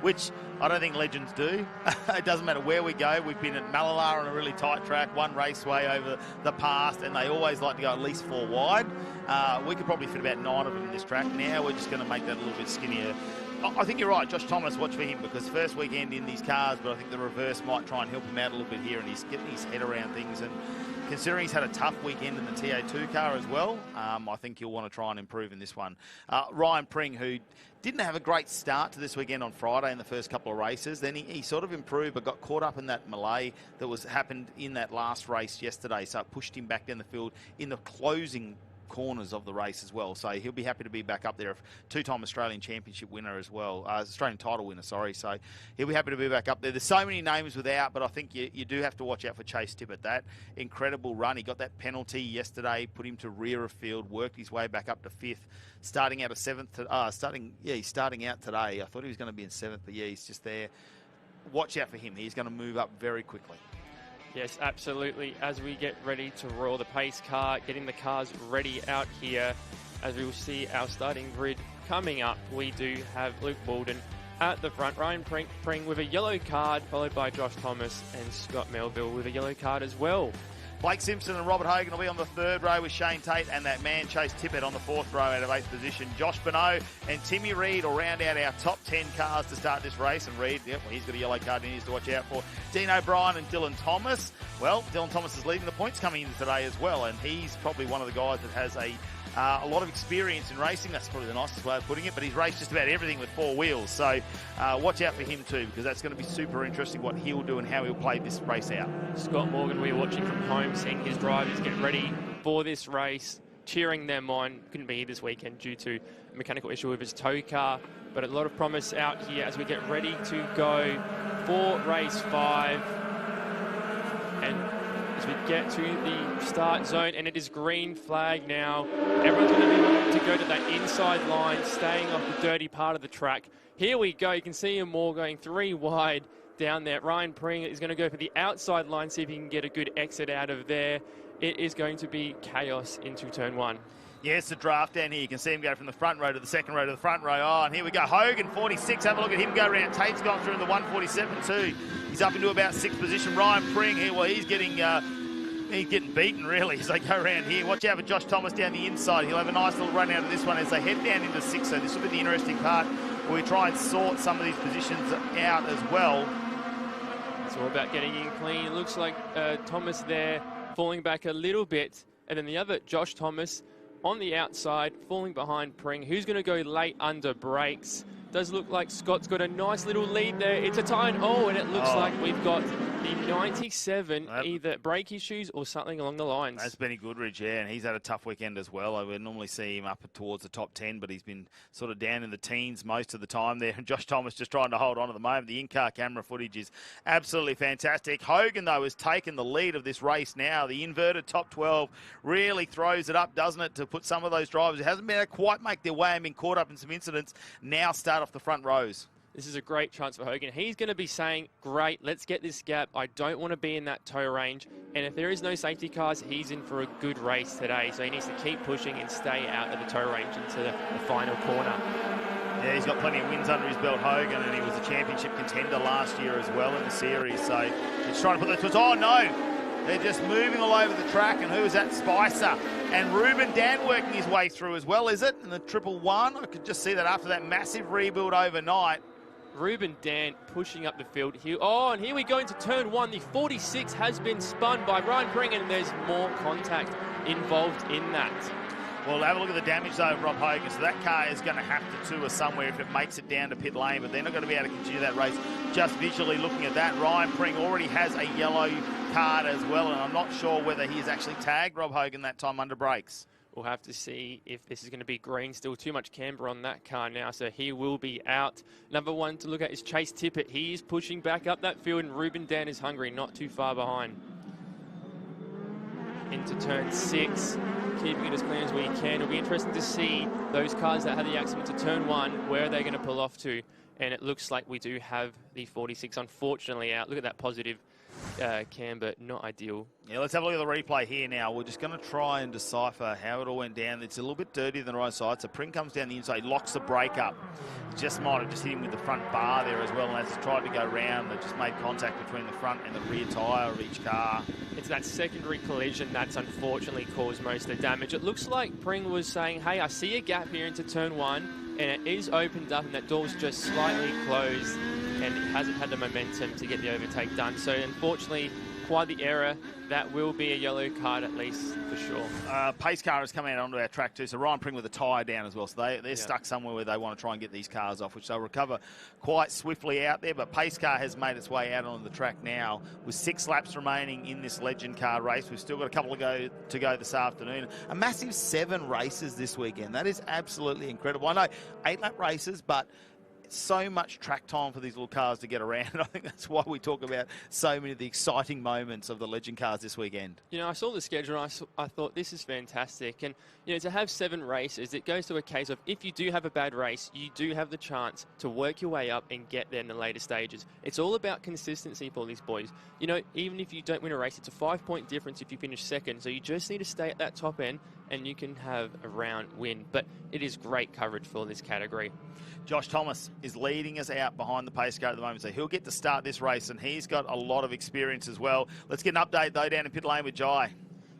which I don't think Legends do. It doesn't matter where we go. We've been at Mallala on a really tight track, 1 raceway over the past, and they always like to go at least 4 wide. We could probably fit about 9 of them in this track. Now we're just going to make that a little bit skinnier. I think you're right, Josh Thomas, watch for him, because first weekend in these cars, but I think the reverse might try and help him out a little bit here, and he's getting his head around things. And considering he's had a tough weekend in the TA2 car as well, I think he'll want to try and improve in this one. Ryan Pring, who didn't have a great start to this weekend on Friday in the first couple of races, then he sort of improved but got caught up in that melee that happened in that last race yesterday, so it pushed him back down the field in the closing corners of the race as well. So he'll be happy to be back up there. 2-time Australian Championship winner as well. Australian title winner, sorry. So he'll be happy to be back up there. There's so many names without, but I think you do have to watch out for Chase Tippett. That incredible run. He got that penalty yesterday, put him to rear of field, worked his way back up to 5th, starting out of 7th. He's starting out today. I thought he was going to be in 7th, but yeah, he's just there. Watch out for him. He's going to move up very quickly.
Yes, absolutely. As we get ready to roll the pace car, getting the cars ready out here, as we will see our starting grid coming up, we do have Luke Walden at the front. Ryan Pring with a yellow card, followed by Josh Thomas and Scott Melville with a yellow card as well.
Blake Simpson and Robert Hogan will be on the 3rd row with Shane Tate and that man Chase Tippett on the 4th row out of 8th position. Josh Bonneau and Timmy Reed will round out our top 10 cars to start this race. And Reed, yep, well, he's got a yellow card he needs to watch out for. Dean O'Brien and Dylan Thomas. Well, Dylan Thomas is leading the points coming in today as well, and he's probably one of the guys that has a lot of experience in racing. That's probably the nicest way of putting it, but he's raced just about everything with 4 wheels. So watch out for him too, because that's going to be super interesting what he'll do and how he'll play this race out.
Scott Morgan, we're watching from home, seeing his drivers get ready for this race, cheering them on. Couldn't be here this weekend due to a mechanical issue with his tow car, but a lot of promise out here as we get ready to go for race 5. And as we get to the start zone, and it is green flag now. Everyone's going to be looking to go to that inside line, staying off the dirty part of the track. Here we go. You can see him all going 3 wide down there. Ryan Pring is going to go for the outside line, see if he can get a good exit out of there. It is going to be chaos into turn 1.
Yeah, it's the draft down here. You can see him go from the front row to the second row to the front row. Oh, and here we go. Hogan, 46. Have a look at him go around. Tate's gone through in the 147 too. He's up into about 6th position. Ryan Pring here, well, he's getting beaten really as they go around here. Watch out for Josh Thomas down the inside. He'll have a nice little run out of this one as they head down into 6th. So this will be the interesting part where we try and sort some of these positions out as well.
It's all about getting in clean. It looks like Thomas there falling back a little bit. And then the other, Josh Thomas, on the outside, falling behind Pring, who's going to go late under brakes. Does look like Scott's got a nice little lead there. It's a tie, and it looks like we've got The 97, either brake issues or something along the lines.
That's Benny Goodrich, yeah, and he's had a tough weekend as well. I would normally see him up towards the top 10, but he's been sort of down in the teens most of the time there. And Josh Thomas just trying to hold on at the moment. The in-car camera footage is absolutely fantastic. Hogan, though, has taken the lead of this race now. The inverted top 12 really throws it up, doesn't it, to put some of those drivers who hasn't been able to quite make their way and been caught up in some incidents now start off the front rows.
This is a great chance for Hogan. He's going to be saying, great, let's get this gap. I don't want to be in that tow range. And if there is no safety cars, he's in for a good race today. So he needs to keep pushing and stay out of the tow range into the final corner.
Yeah, he's got plenty of wins under his belt, Hogan, and he was a championship contender last year as well in the series. So he's trying to put the... Oh, no! They're just moving all over the track, and who is that? Spicer. And Ruben Dan working his way through as well, is it? In the 111, I could just see that after that massive rebuild overnight.
Ruben Dan pushing up the field here. Oh, and here we go into turn 1. The 46 has been spun by Ryan Pring, and there's more contact involved in that.
Well, have a look at the damage, though, of Rob Hogan. So that car is going to have to tour somewhere if it makes it down to pit lane, but they're not going to be able to continue that race. Just visually looking at that, Ryan Pring already has a yellow card as well, and I'm not sure whether he's actually tagged Rob Hogan that time under brakes.
We'll have to see if this is going to be green. Still too much camber on that car now, so he will be out. Number one to look at is Chase Tippett. He is pushing back up that field, and Ruben Dan is hungry, not too far behind. Into turn 6, keeping it as clean as we can. It'll be interesting to see those cars that had the accident to turn 1, where are they going to pull off to? And it looks like we do have the 46, unfortunately, out. Look at that positive camber, not ideal.
Yeah, let's have a look at the replay here now. We're just going to try and decipher how it all went down. It's a little bit dirtier than the right side. So Pring comes down the inside, locks the brake up. Just might have just hit him with the front bar there as well. And as he tried to go round, they just made contact between the front and the rear tyre of each car.
It's that secondary collision that's unfortunately caused most of the damage. It looks like Pring was saying, hey, I see a gap here into turn 1, and it is opened up, and that door's just slightly closed, and it hasn't had the momentum to get the overtake done. So unfortunately, quite the error. That will be a yellow card at least for sure.
Pace car has come out onto our track too, so Ryan Pring with a tyre down as well. So they're stuck somewhere where they want to try and get these cars off, which they'll recover quite swiftly out there. But Pace car has made its way out onto the track now with 6 laps remaining in this Legend car race. We've still got a couple to go this afternoon. A massive 7 races this weekend. That is absolutely incredible. I know 8-lap races, but so much track time for these little cars to get around. I think that's why we talk about so many of the exciting moments of the Legend cars this weekend.
You know, I saw the schedule and I thought this is fantastic. And, you know, to have 7 races, it goes to a case of if you do have a bad race, you do have the chance to work your way up and get there in the later stages. It's all about consistency for these boys. You know, even if you don't win a race, it's a 5-point difference if you finish second. So you just need to stay at that top end and you can have a round win. But it is great coverage for this category.
Josh Thomas is leading us out behind the pace car at the moment, so he'll get to start this race, and he's got a lot of experience as well. Let's get an update, though, down in pit lane with Jai.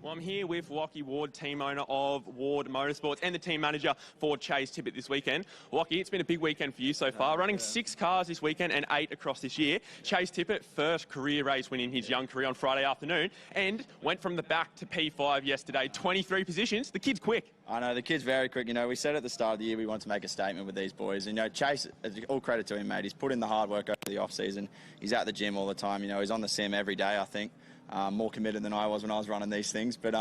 Well, I'm here with Lockie Ward, team owner of Ward Motorsports and the team manager for Chase Tippett this weekend. Lockie, it's been a big weekend for you so far, running 6 cars this weekend and 8 across this year. Chase Tippett, first career race win in his young career on Friday afternoon, and went from the back to P5 yesterday, 23 positions. The kid's quick.
I know, the kid's very quick. You know, we said at the start of the year we wanted to make a statement with these boys. And, you know, Chase, all credit to him, mate. He's put in the hard work over the off-season. He's at the gym all the time. You know, he's on the sim every day, I think. More committed than I was when I was running these things. But,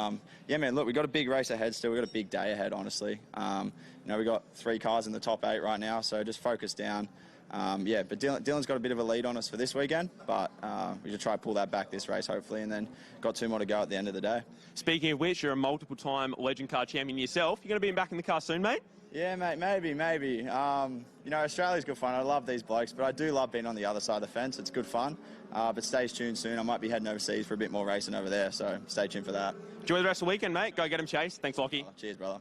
yeah, man, look, we've got a big race ahead still. We've got a big day ahead, honestly. You know, we've got 3 cars in the top 8 right now, so just focus down. Yeah, but Dylan's got a bit of a lead on us for this weekend, but we should try to pull that back this race, hopefully, and then got 2 more to go at the end of the day.
Speaking of which, you're a multiple-time Legend car champion yourself. You're going to be back in the car soon, mate?
Yeah, mate, maybe. You know, Australia's good fun. I love these blokes, but I do love being on the other side of the fence. It's good fun. But stay tuned soon. I might be heading overseas for a bit more racing over there, so stay tuned for that.
Enjoy the rest of the weekend, mate. Go get him, Chase. Thanks, Lockie.
Cheers, brother.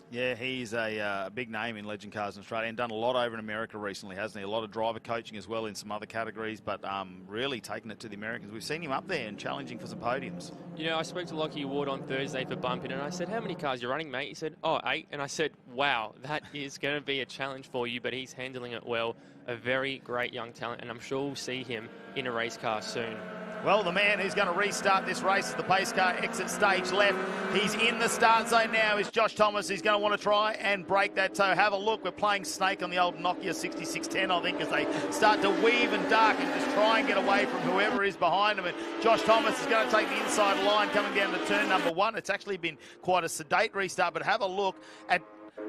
Yeah, he's a big name in Legend Cars in Australia and done a lot over in America recently, hasn't he? A lot of driver coaching as well in some other categories, but really taking it to the Americans. We've seen him up there and challenging for some podiums.
You know, I spoke to Lockie Ward on Thursday for bumping, and I said, how many cars are you running, mate? He said, oh, 8. And I said, wow, that is going to be a challenge for you, but he's handling it well. A very great young talent, and I'm sure we'll see him in a race car soon.
Well, the man who's going to restart this race as the pace car exits stage left. He's in the start zone now is Josh Thomas. He's going to want to try and break that toe. Have a look. We're playing Snake on the old Nokia 6610, I think, as they start to weave and dark and just try and get away from whoever is behind them. And Josh Thomas is going to take the inside line coming down to turn number 1. It's actually been quite a sedate restart, but have a look at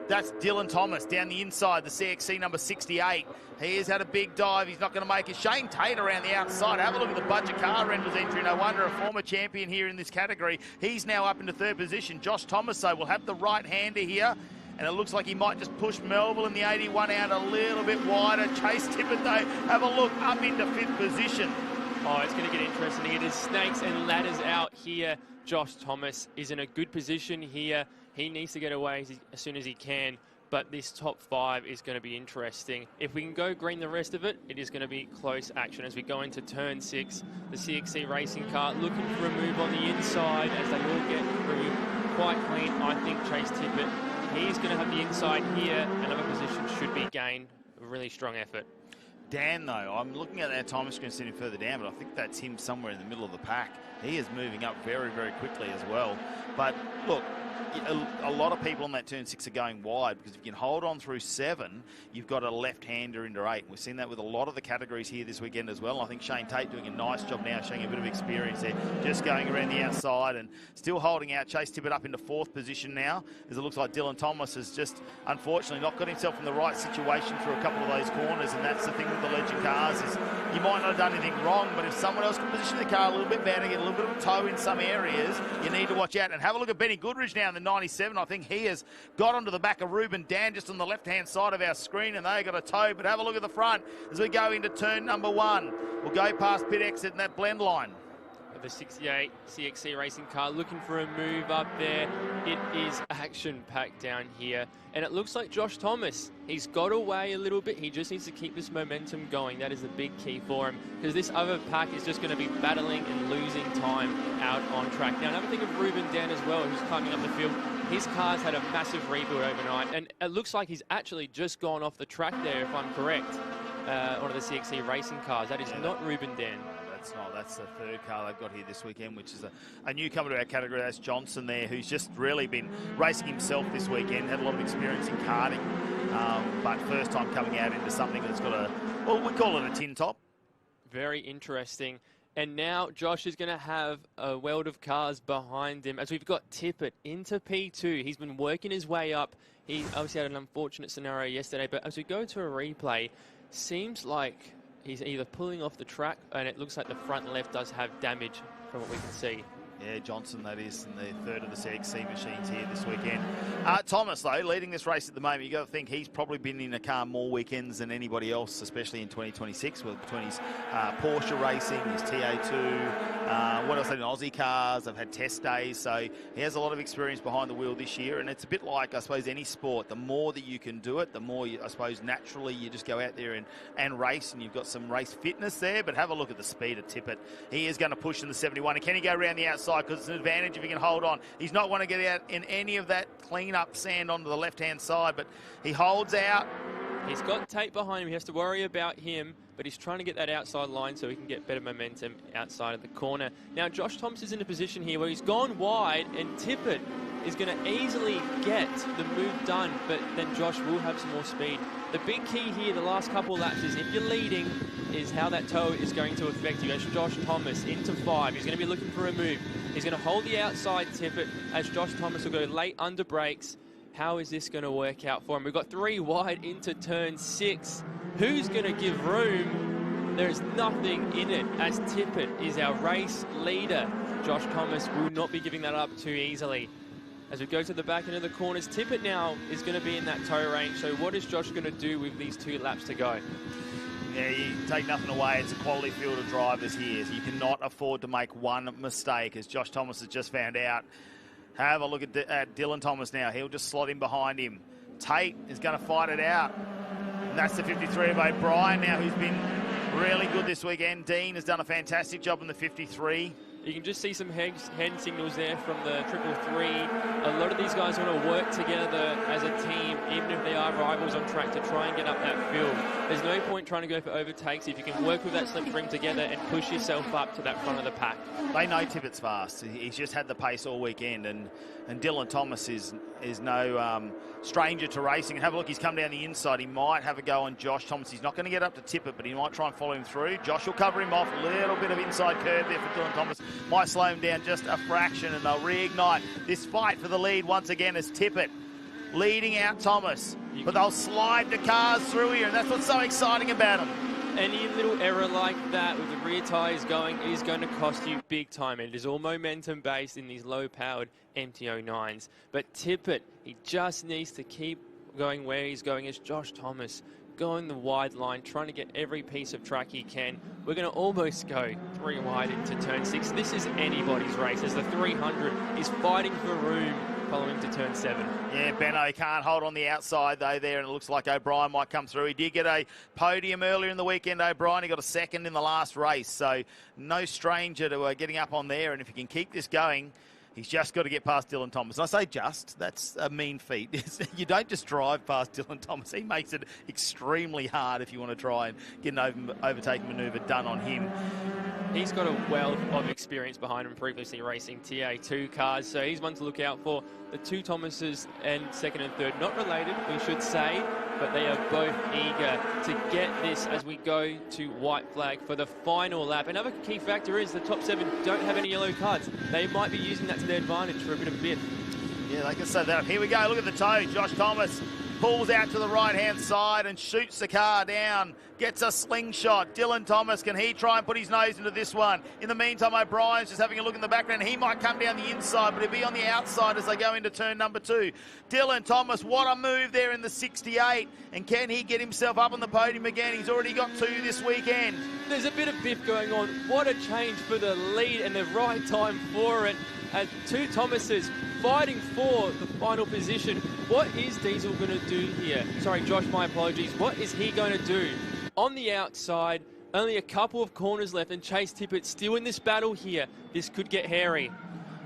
that's Dylan Thomas down the inside, the CXC number 68. He has had a big dive. He's not going to make it. Shane Tate around the outside. Have a look at the budget car rentals entry. No wonder a former champion here in this category. He's now up into 3rd position. Josh Thomas, though, will have the right-hander here. And it looks like he might just push Melville in the 81 out a little bit wider. Chase Tippett, though, have a look up into 5th position.
Oh, it's going to get interesting. It is snakes and ladders out here. Josh Thomas is in a good position here. He needs to get away as soon as he can, but this top 5 is going to be interesting. If we can go green the rest of it, it is going to be close action as we go into turn 6. The CXC racing car looking for a move on the inside as they all get through quite clean. I think Chase Tippett, he's going to have the inside here. Another position should be gained. A really strong effort.
Dan, though, I'm looking at that time screen sitting further down, but I think that's him somewhere in the middle of the pack. He is moving up very, very quickly as well. But look, a lot of people on that turn 6 are going wide because if you can hold on through 7, you've got a left-hander into 8. We've seen that with a lot of the categories here this weekend as well. I think Shane Tate doing a nice job now, showing a bit of experience there, just going around the outside and still holding out. Chase Tippett up into 4th position now, as it looks like Dylan Thomas has just, unfortunately, not got himself in the right situation through a couple of those corners, and that's the thing with the Legend cars is you might not have done anything wrong, but if someone else can position the car a little bit better, get a little bit of a toe in some areas, you need to watch out. And have a look at Benny Goodrich now in the 97. I think he has got onto the back of Ruben Dan just on the left-hand side of our screen, and they got a toe. But have a look at the front as we go into turn number 1. We'll go past pit exit and that blend line.
The 68 CXC racing car looking for a move up there. It is action-packed down here. And it looks like Josh Thomas, he's got away a little bit. He just needs to keep this momentum going. That is the big key for him because this other pack is just going to be battling and losing time out on track. Now, another thing of Ruben Dan as well, who's climbing up the field. His car's had a massive rebuild overnight. And it looks like he's actually just gone off the track there, if I'm correct, one of the CXC racing cars. That is not Ruben Dan.
That's not. That's the 3rd car they've got here this weekend, which is a newcomer to our category. That's Johnson there, who's just really been racing himself this weekend. Had a lot of experience in karting, but first time coming out into something that's got a, well, we call it a tin top.
Very interesting. And now Josh is going to have a world of cars behind him as we've got Tippett into P2. He's been working his way up. He obviously had an unfortunate scenario yesterday, but as we go to a replay, seems like he's either pulling off the track, and it looks like the front left does have damage from what we can see.
Yeah, Johnson, that is, in the 3rd of the CXC machines here this weekend. Thomas, though, leading this race at the moment, you've got to think he's probably been in a car more weekends than anybody else, especially in 2026, between his Porsche racing, his TA2, what else? They've Aussie cars, they've had test days, so he has a lot of experience behind the wheel this year, and it's a bit like, I suppose, any sport. The more that you can do it, the more, I suppose, naturally you just go out there and race, and you've got some race fitness there, but have a look at the speed of Tippett. He is going to push in the 71, and can he go around the outside? Because it's an advantage if he can hold on. He's not going to get out in any of that clean-up sand onto the left-hand side, but he holds out.
He's got Tate behind him. He has to worry about him, but he's trying to get that outside line so he can get better momentum outside of the corner. Now, Josh Thomas is in a position here where he's gone wide, and Tippett is going to easily get the move done, but then Josh will have some more speed. The big key here, the last couple of laps, is if you're leading, is how that toe is going to affect you. As Josh Thomas into 5, he's going to be looking for a move. He's going to hold the outside Tippett as Josh Thomas will go late under brakes. How is this going to work out for him? We've got 3 wide into turn 6. Who's going to give room? There's nothing in it as Tippett is our race leader. Josh Thomas will not be giving that up too easily. As we go to the back end of the corners, Tippett now is going to be in that toe range. So what is Josh going to do with these 2 laps to go?
Yeah, you take nothing away. It's a quality field of drivers here. You cannot afford to make one mistake, as Josh Thomas has just found out. Have a look at Dylan Thomas now. He'll just slot in behind him. Tate is going to fight it out. And that's the 53 of O'Brien now, who's been really good this weekend. Dean has done a fantastic job in the 53.
You can just see some hand signals there from the 333. A lot of these guys want to work together as a team, even if they are rivals on track, to try and get up that field. There's no point trying to go for overtakes if you can work with that slipstream together and push yourself up to that front of the pack.
They know Tippett's fast. He's just had the pace all weekend, and Dylan Thomas is no stranger to racing. And have a look, he's come down the inside. He might have a go on Josh Thomas. He's not going to get up to Tippett, but he might try and follow him through. Josh will cover him off. A little bit of inside curve there for Dylan Thomas. Might slow him down just a fraction, and they'll reignite this fight for the lead once again as Tippett leading out Thomas. But they'll slide the cars through here, and that's what's so exciting about them.
Any little error like that with the rear tyres going is going to cost you big time. It is all momentum based in these low-powered MT-09s. But Tippett, he just needs to keep going where he's going as Josh Thomas, going the wide line, trying to get every piece of track he can. We're going to almost go 3 wide into turn 6. This is anybody's race as the 300 is fighting for room following to turn 7.
Yeah, Benno can't hold on the outside though there, and it looks like O'Brien might come through. He did get a podium earlier in the weekend, O'Brien. He got a second in the last race, so no stranger to getting up on there. And if he can keep this going, he's just got to get past Dylan Thomas. And I say just, that's a mean feat. You don't just drive past Dylan Thomas. He makes it extremely hard if you want to try and get an overtaking manoeuvre done on him.
He's got a wealth of experience behind him, previously racing TA2 cars, so he's one to look out for. The two Thomases and second and third, not related, we should say, but they are both eager to get this as we go to white flag for the final lap. Another key factor is the top 7 don't have any yellow cards. They might be using that to their advantage for a bit of bit.
Yeah, they can say that. Here we go, look at the toe. Josh Thomas pulls out to the right-hand side and shoots the car down, gets a slingshot. Dylan Thomas, can he try and put his nose into this one? In the meantime, O'Brien's just having a look in the background. He might come down the inside, but he'll be on the outside as they go into turn number 2. Dylan Thomas, what a move there in the 68. And can he get himself up on the podium again? He's already got 2 this weekend.
There's a bit of biff going on. What a change for the lead and the right time for it. Two Thomases fighting for the final position. What is Diesel going to do here? Sorry, Josh, my apologies. What is he going to do? On the outside, only a couple of corners left, and Chase Tippett still in this battle here. This could get hairy.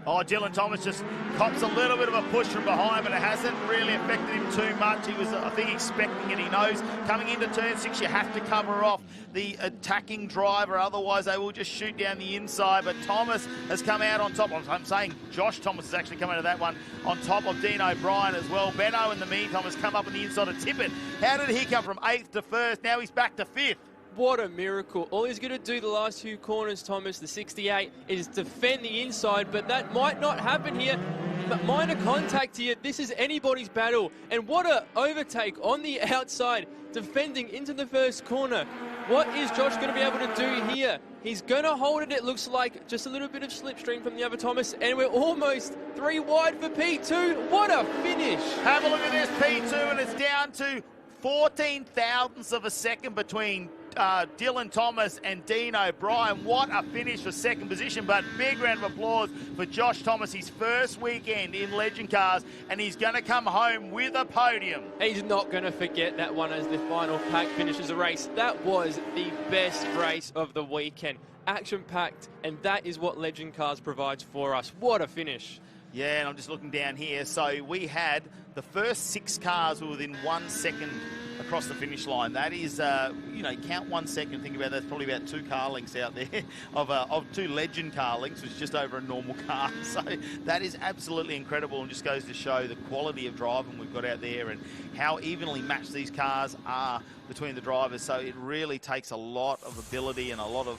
Oh, Dylan Thomas just cops a little bit of a push from behind, but it hasn't really affected him too much. He was, I think, expecting it. He knows coming into turn 6, you have to cover off the attacking driver, otherwise they will just shoot down the inside. But Thomas has come out on top. I'm saying Josh Thomas has actually come out of that one on top of Dean O'Brien as well. Benno, in the meantime, has come up on the inside of Tippett. How did he come from 8th to 1st? Now he's back to 5th.
What a miracle. All he's going to do the last 2 corners, Thomas, the 68, is defend the inside, but that might not happen here. But minor contact here. This is anybody's battle. And what a overtake on the outside, defending into the first corner. What is Josh going to be able to do here? He's going to hold it, it looks like. Just a little bit of slipstream from the other Thomas, and we're almost 3 wide for P2. What a finish.
Have a look at this, P2, and it's down to 14 thousandths of a second between Dylan Thomas and Dean O'Brien. What a finish for second position, but big round of applause for Josh Thomas, his first weekend in Legend Cars, and he's going to come home with a podium.
He's not going to forget that one as the final pack finishes the race. That was the best race of the weekend. Action-packed, and that is what Legend Cars provides for us. What a finish.
Yeah, and I'm just looking down here. So we had the first 6 cars were within 1 second across the finish line. That is, you know, count 1 second, think about that, that's probably about 2 car lengths out there of 2 Legend car lengths, which is just over a normal car. So that is absolutely incredible, and just goes to show the quality of driving we've got out there and how evenly matched these cars are between the drivers. So it really takes a lot of ability and a lot of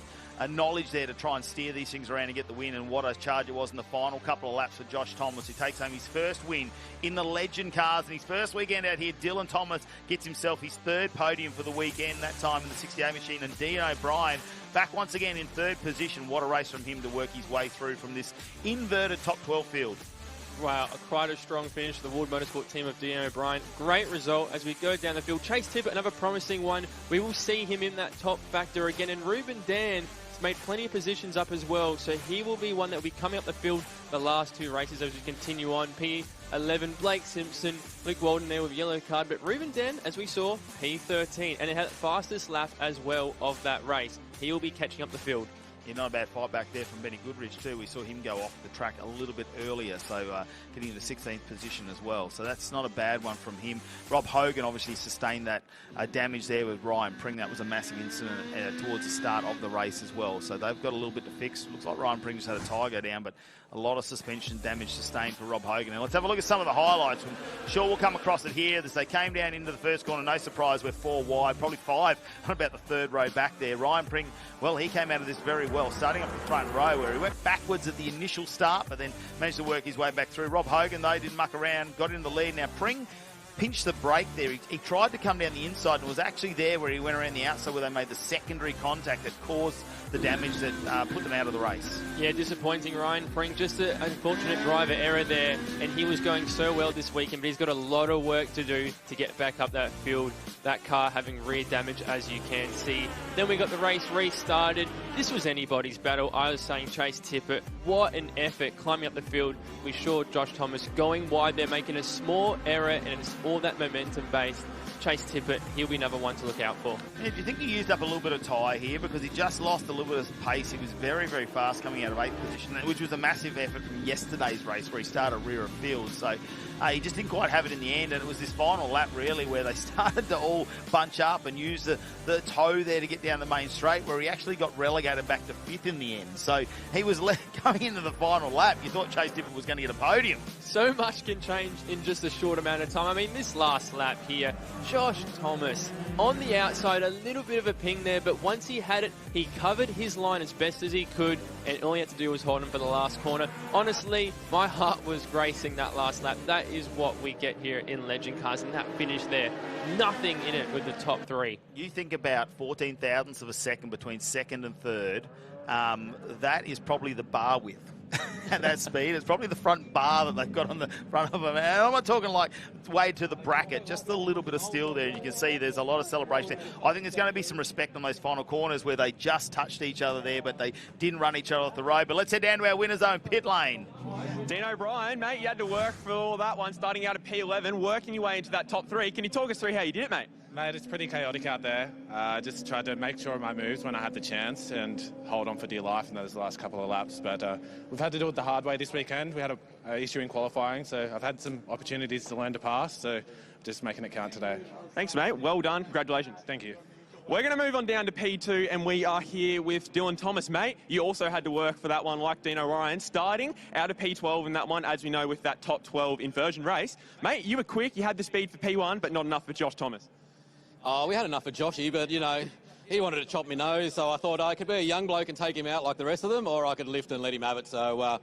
knowledge there to try and steer these things around and get the win. And what a charge it was in the final couple of laps for Josh Thomas, who takes home his first win in the Legend Cars. And his first weekend out here, Dylan Thomas gets himself his 3rd podium for the weekend, that time in the 68 machine. And Dean O'Brien back once again in 3rd position. What a race from him to work his way through from this inverted top 12 field.
Wow, quite a strong finish for the Ward Motorsport team of Dean O'Brien. Great result as we go down the field. Chase Tippett, another promising one. We will see him in that top factor again. And Ruben Dan has made plenty of positions up as well, so he will be one that will be coming up the field the last 2 races as we continue on. P11, Blake Simpson, Luke Walden there with yellow card, but Ruben Dan, as we saw, P13, and it had the fastest lap as well of that race. He will be catching up the field.
Yeah, not a bad fight back there from Benny Goodrich too. We saw him go off the track a little bit earlier, so getting into 16th position as well. So that's not a bad one from him. Rob Hogan obviously sustained that damage there with Ryan Pring. That was a massive incident towards the start of the race as well. So they've got a little bit to fix. Looks like Ryan Pring just had a tyre go down, but a lot of suspension damage sustained for Rob Hogan. And let's have a look at some of the highlights. I'm sure we'll come across it here as they came down into the first corner. No surprise, we're 4 wide, probably 5 on about the third row back there. Ryan Pring, well, he came out of this very well, starting up the front row where he went backwards at the initial start, but then managed to work his way back through. Rob Hogan, though, didn't muck around, got into the lead. Now, Pring pinched the brake there. He tried to come down the inside and was actually there where he went around the outside where they made the secondary contact that caused the damage that put them out of the race.
Yeah, disappointing, Ryan Pring. Just an unfortunate driver error there, and he was going so well this weekend, but he's got a lot of work to do to get back up that field. That car having rear damage, as you can see. Then we got the race restarted. This was anybody's battle. I was saying Chase Tippett. What an effort climbing up the field. We saw Josh Thomas going wide there, making a small error, and it's all that momentum based. Chase Tippett, he'll be another one to look out for.
Yeah, do you think he used up a little bit of tyre here because he just lost a little bit of pace? He was very, very fast coming out of 8th position, which was a massive effort from yesterday's race where he started rear of field. So he just didn't quite have it in the end, and it was this final lap really where they started to all bunch up and use the toe there to get down the main straight, where he actually got relegated back to 5th in the end. So he was going into the final lap. You thought Chase Tippett was going to get a podium.
So much can change in just a short amount of time. I mean, this last lap here, Josh Thomas on the outside, a little bit of a ping there, but once he had it, he covered his line as best as he could, and all he had to do was hold him for the last corner. Honestly, my heart was racing that last lap. That is what we get here in Legend Cars, and that finish there, nothing in it with the top 3.
You think about 14 thousandths of a second between second and third, that is probably the bar width. At that speed, it's probably the front bar that they've got on the front of them. And I'm not talking like way to the bracket, just a little bit of steel there. You can see there's a lot of celebration there. I think there's going to be some respect on those final corners where they just touched each other there, but they didn't run each other off the road. But let's head down to our winner zone pit lane.
Dean O'Brien, mate, you had to work for all that one, starting out at P11, working your way into that top 3. Can you talk us through how you did it, mate?
Mate, it's pretty chaotic out there. Just tried to make sure of my moves when I had the chance and hold on for dear life in those last couple of laps. But we've had to do it the hard way this weekend. We had an issue in qualifying, so I've had some opportunities to learn to pass, so just making it count today.
Thanks, mate. Well done. Congratulations.
Thank you.
We're going to move on down to P2, and we are here with Dylan Thomas, mate. You also had to work for that one, like Dean O'Brien, starting out of P12 in that one, as we know, with that top 12 inversion race. Mate, you were quick. You had the speed for P1, but not enough for Josh Thomas.
Oh, we had enough for Joshy, but, you know, he wanted to chop me nose, so I thought I could be a young bloke and take him out like the rest of them, or I could lift and let him have it. So,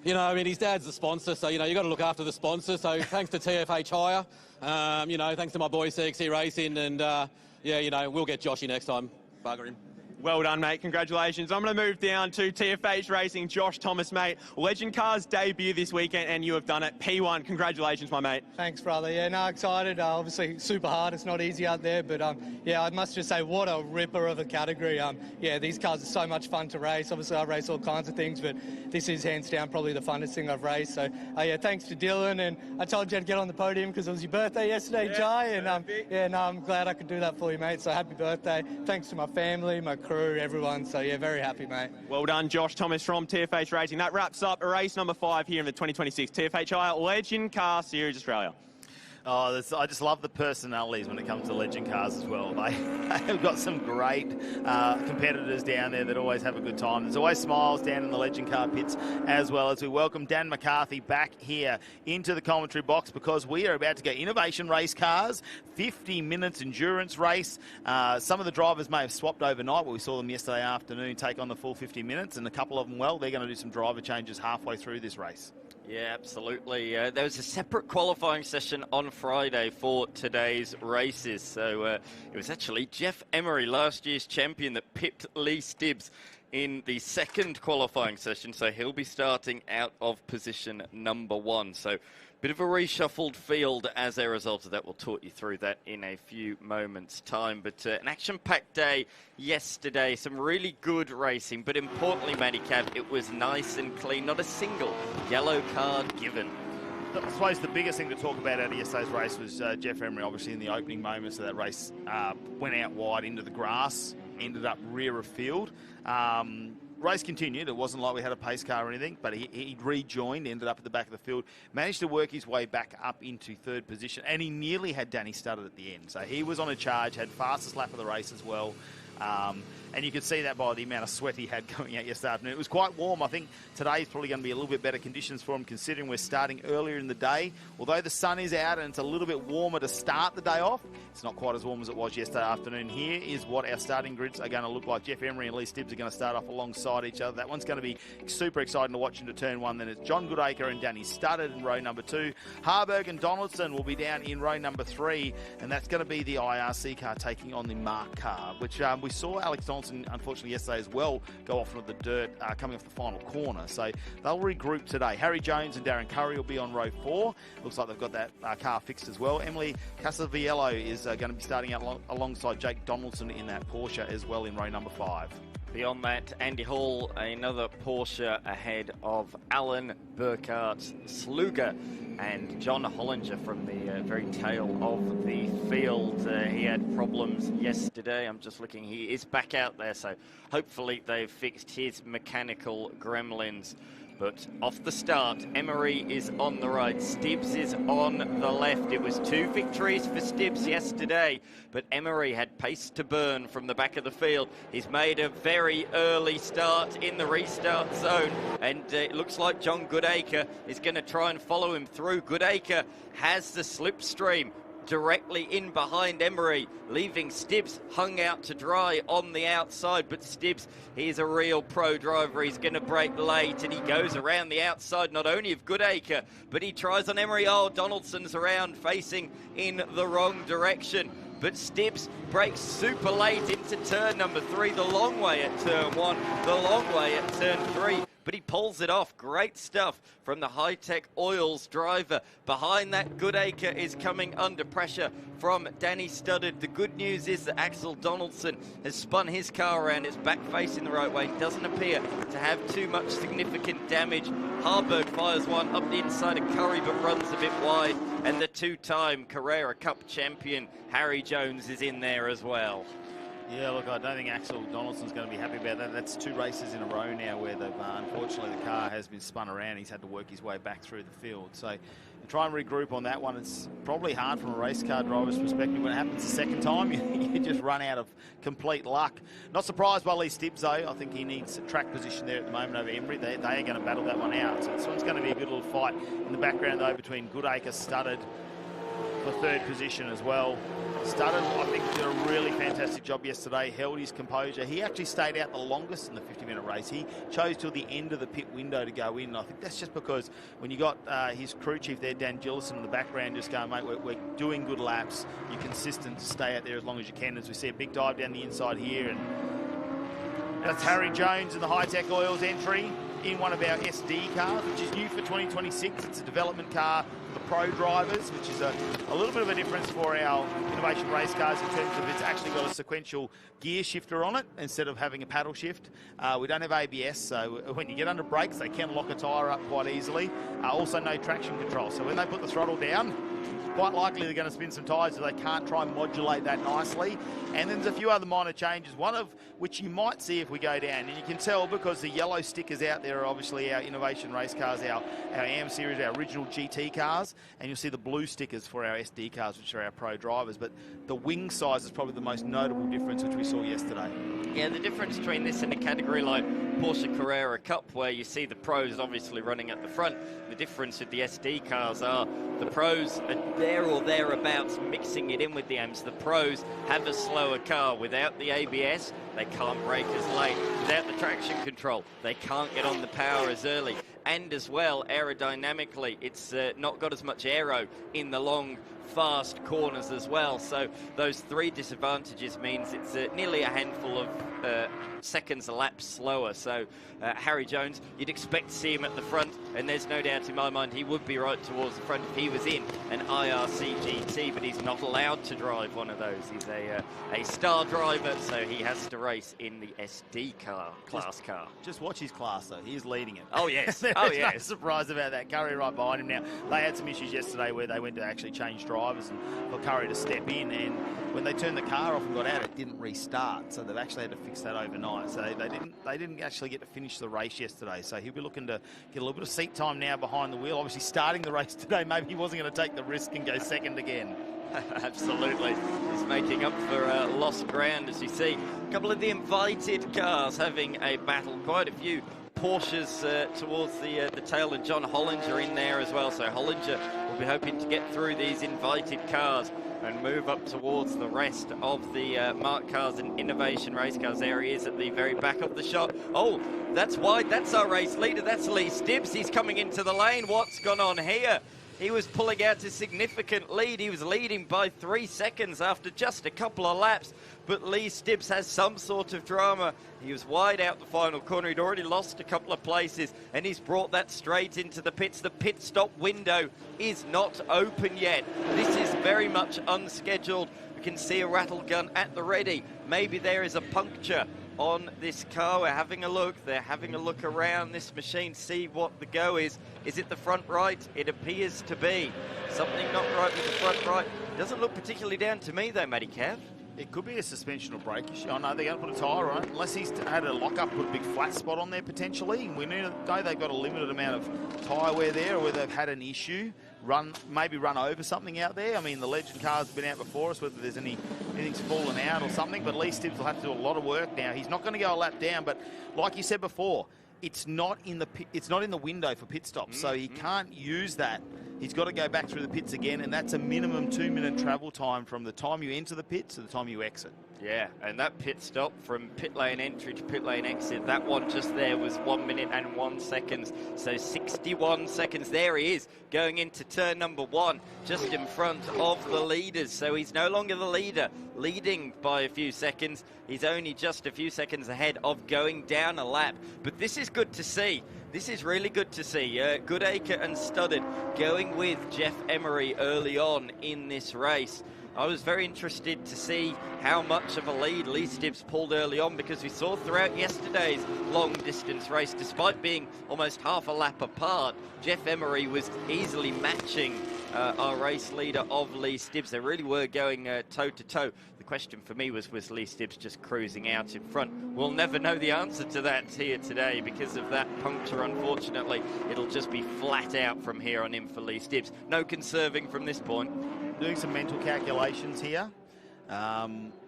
you know, I mean, his dad's the sponsor, so, you know, you got to look after the sponsor. So thanks to TFH Hire, you know, thanks to my boys, IRC Racing, and, yeah, you know, we'll get Joshy next time. Bugger him.
Well done, mate. Congratulations. I'm going to move down to TFH Racing, Josh Thomas, mate. Legend Cars debut this weekend, and you have done it. P1. Congratulations, my mate.
Thanks, brother. Yeah, no, excited. Obviously, super hard. It's not easy out there, but yeah, I must just say, what a ripper of a category. Yeah, these cars are so much fun to race. Obviously, I race all kinds of things, but this is hands down probably the funnest thing I've raced. So, yeah, thanks to Dylan, and I told you to get on the podium because it was your birthday yesterday, Jai, and yeah, no, I'm glad I could do that for you, mate. So happy birthday. Thanks to my family, my crew, everyone. So yeah, very happy, mate.
Well done, Josh Thomas from TFH Racing. That wraps up race number 5 here in the 2026 TFHI Legend Car Series Australia.
Oh, I just love the personalities when it comes to Legend Cars as well. They've got some great competitors down there that always have a good time. There's always smiles down in the Legend Car pits as well, as we welcome Dan McCarthy back here into the commentary box, because we are about to go Innovation Race Cars, 50 minutes endurance race. Some of the drivers may have swapped overnight, but we saw them yesterday afternoon take on the full 50 minutes, and a couple of them, well, they're going to do some driver changes halfway through this race.
Yeah, absolutely. There was a separate qualifying session on Friday for today's races. So it was actually Jeff Emery, last year's champion, that pipped Lee Stibbs in the second qualifying session. So he'll be starting out of position number 1. So bit of a reshuffled field as a result of that. We'll talk you through that in a few moments' time. But an action-packed day yesterday. Some really good racing. But importantly, Matty Cav, it was nice and clean. Not a single yellow card given.
I suppose the biggest thing to talk about out of yesterday's race was Jeff Emery, obviously in the opening moments of that race, went out wide into the grass ended up rear of field. Race continued. It wasn't like we had a pace car or anything, but he rejoined, ended up at the back of the field, managed to work his way back up into third position, and he nearly had Danny Studdard at the end. So he was on a charge, had fastest lap of the race as well. And you could see that by the amount of sweat he had going out yesterday afternoon. It was quite warm. I think today's probably going to be a little bit better conditions for him, considering we're starting earlier in the day. Although the sun is out and it's a little bit warmer to start the day off, it's not quite as warm as it was yesterday afternoon. Here is what our starting grids are going to look like. Jeff Emery and Lee Stibbs are going to start off alongside each other. That one's going to be super exciting to watch into turn one. Then it's John Goodacre and Danny Studdard in row number 2. Harburg and Donaldson will be down in row number 3, and that's going to be the IRC car taking on the Mark car, which we saw Alex Donaldson, unfortunately, yesterday as well go off into the dirt coming off the final corner. So they'll regroup today. Harry Jones and Darren Curry will be on row 4. Looks like they've got that car fixed as well. Emily Casaviello is going to be starting out alongside Jake Donaldson in that Porsche as well in row number 5.
Beyond that, Andy Hall, another Porsche ahead of Alan Burkhardt's Sluga and John Hollinger from the very tail of the field. He had problems yesterday. I'm just looking, he is back out there, so hopefully they've fixed his mechanical gremlins. But off the start, Emery is on the right, Stibbs is on the left. It was 2 victories for Stibbs yesterday, but Emery had pace to burn from the back of the field. He's made a very early start in the restart zone, and it looks like John Goodacre is going to try and follow him through. Goodacre has the slipstream directly in behind Emery, leaving Stibbs hung out to dry on the outside. But Stibbs, he's a real pro driver. He's going to brake late, and he goes around the outside, not only of Goodacre, but he tries on Emery. Oh, Donaldson's around, facing in the wrong direction. But Stibbs brakes super late into turn number 3, the long way at turn 1, the long way at turn 3. But he pulls it off. Great stuff from the Hi-Tec Oils driver. Behind that, Goodacre is coming under pressure from Danny Studdard. The good news is that Axel Donaldson has spun his car around. It's back facing the right way. Doesn't appear to have too much significant damage. Harburg fires one up the inside of Curry, but runs a bit wide. And the 2-time Carrera Cup champion, Harry Jones, is in there as well.
Yeah, look, I don't think Axel Donaldson's going to be happy about that. That's 2 races in a row now where they've, unfortunately, the car has been spun around. He's had to work his way back through the field. So try and regroup on that one. It's probably hard from a race car driver's perspective. When it happens the second time, you just run out of complete luck. Not surprised by Lee Stibbs, though. I think he needs a track position there at the moment over Emery. They are going to battle that one out. So this one's going to be a good little fight in the background, though, between Goodacre, Studdard for third position as well. Studdard, I think, did a really fantastic job yesterday, held his composure. He actually stayed out the longest in the 50-minute race. He chose till the end of the pit window to go in. I think that's just because when you got his crew chief there, Dan Gillison, in the background, just going, mate, we're doing good laps. You're consistent to stay out there as long as you can. As we see a big dive down the inside here. And that's Harry Jones in the Hi-Tec Oils entry in one of our SD cars, which is new for 2026. It's a development car for the pro drivers, which is a little bit of a difference for our innovation race cars in terms of it's actually got a sequential gear shifter on it instead of having a paddle shift. We don't have ABS, so when you get under brakes, they can lock a tyre up quite easily. Also no traction control, so when they put the throttle down, quite likely they're going to spin some tyres, so they can't try and modulate that nicely. And then there's a few other minor changes, one of which you might see if we go down. And you can tell because the yellow stickers out there are obviously our innovation race cars, our AM series, our original GT cars. And you'll see the blue stickers for our SD cars, which are our pro drivers. But the wing size is probably the most notable difference which we saw yesterday.
Yeah, the difference between this and a category like Porsche Carrera Cup, where you see the pros obviously running at the front, the difference with the SD cars are the pros are there or thereabouts mixing it in with the AMs. The pros have a slower car. Without the ABS, they can't brake as late. Without the traction control, they can't get on the power as early. And as well, aerodynamically, it's not got as much aero in the long, fast corners as well. So those 3 disadvantages means it's nearly a handful of seconds a lap slower. So Harry Jones, you'd expect to see him at the front, and there's no doubt in my mind he would be right towards the front if he was in an IRC GT, but he's not allowed to drive one of those. He's a star driver, so he has to race in the SD class car.
Just watch his class, though. He's leading it.
Oh, yes.
No surprise about that. Curry right behind him now. They had some issues yesterday where they went to actually change drivers and for Curry to step in. And when they turned the car off and got out, it didn't restart. So they've actually had to fix that overnight. So they didn't actually get to finish the race yesterday. So he'll be looking to get a little bit of seat time now behind the wheel. Obviously starting the race today, maybe he wasn't going to take the risk and go second again.
Absolutely. He's making up for lost ground, as you see. A couple of the invited cars having a battle. Quite a few Porsches towards the tail, and John Hollinger in there as well. So Hollinger will be hoping to get through these invited cars and move up towards the rest of the marked cars and innovation race cars. There he is at the very back of the shot. Oh, that's wide. That's our race leader. That's Lee Stibbs. He's coming into the lane. What's gone on here? He was pulling out a significant lead. He was leading by 3 seconds after just a couple of laps. But Lee Stibbs has some sort of drama. He was wide out the final corner. He'd already lost a couple of places, and he's brought that straight into the pits. The pit stop window is not open yet. This is very much unscheduled. We can see a rattle gun at the ready. Maybe there is a puncture on this car. We're having a look. They're having a look around this machine, see what the go is. Is it the front right? It appears to be. Something not right with the front right. Doesn't look particularly down to me though, Matty Cav.
It could be a suspension or brake issue. I know they're going to put a tyre on it, unless he's had a lock-up, put a big flat spot on there potentially. And we know they've got a limited amount of tyre wear there, or whether they've had an issue, maybe run over something out there. I mean, the Legend cars have been out before us, whether there's anything's fallen out or something. But Lee Stibbs will have to do a lot of work now. He's not going to go a lap down, but like you said before, it's not in the window for pit stops, so he can't use that. He's got to go back through the pits again, and that's a minimum 2-minute travel time from the time you enter the pits to the time you exit.
Yeah, and that pit stop from pit lane entry to pit lane exit, that one just there was 1 minute and 1 second. So 61 seconds. There he is, going into turn number 1, just in front of the leaders. So he's no longer the leader, leading by a few seconds. He's only just a few seconds ahead of going down a lap. But this is good to see. This is really good to see. Goodacre and Studdard going with Jeff Emery early on in this race. I was very interested to see how much of a lead Lee Stibbs pulled early on, because we saw throughout yesterday's long distance race, despite being almost half a lap apart, Jeff Emery was easily matching our race leader of Lee Stibbs. They really were going toe to toe. The question for me was Lee Stibbs just cruising out in front? We'll never know the answer to that here today because of that puncture, unfortunately. It'll just be flat out from here on in for Lee Stibbs. No conserving from this point.
Doing some mental calculations here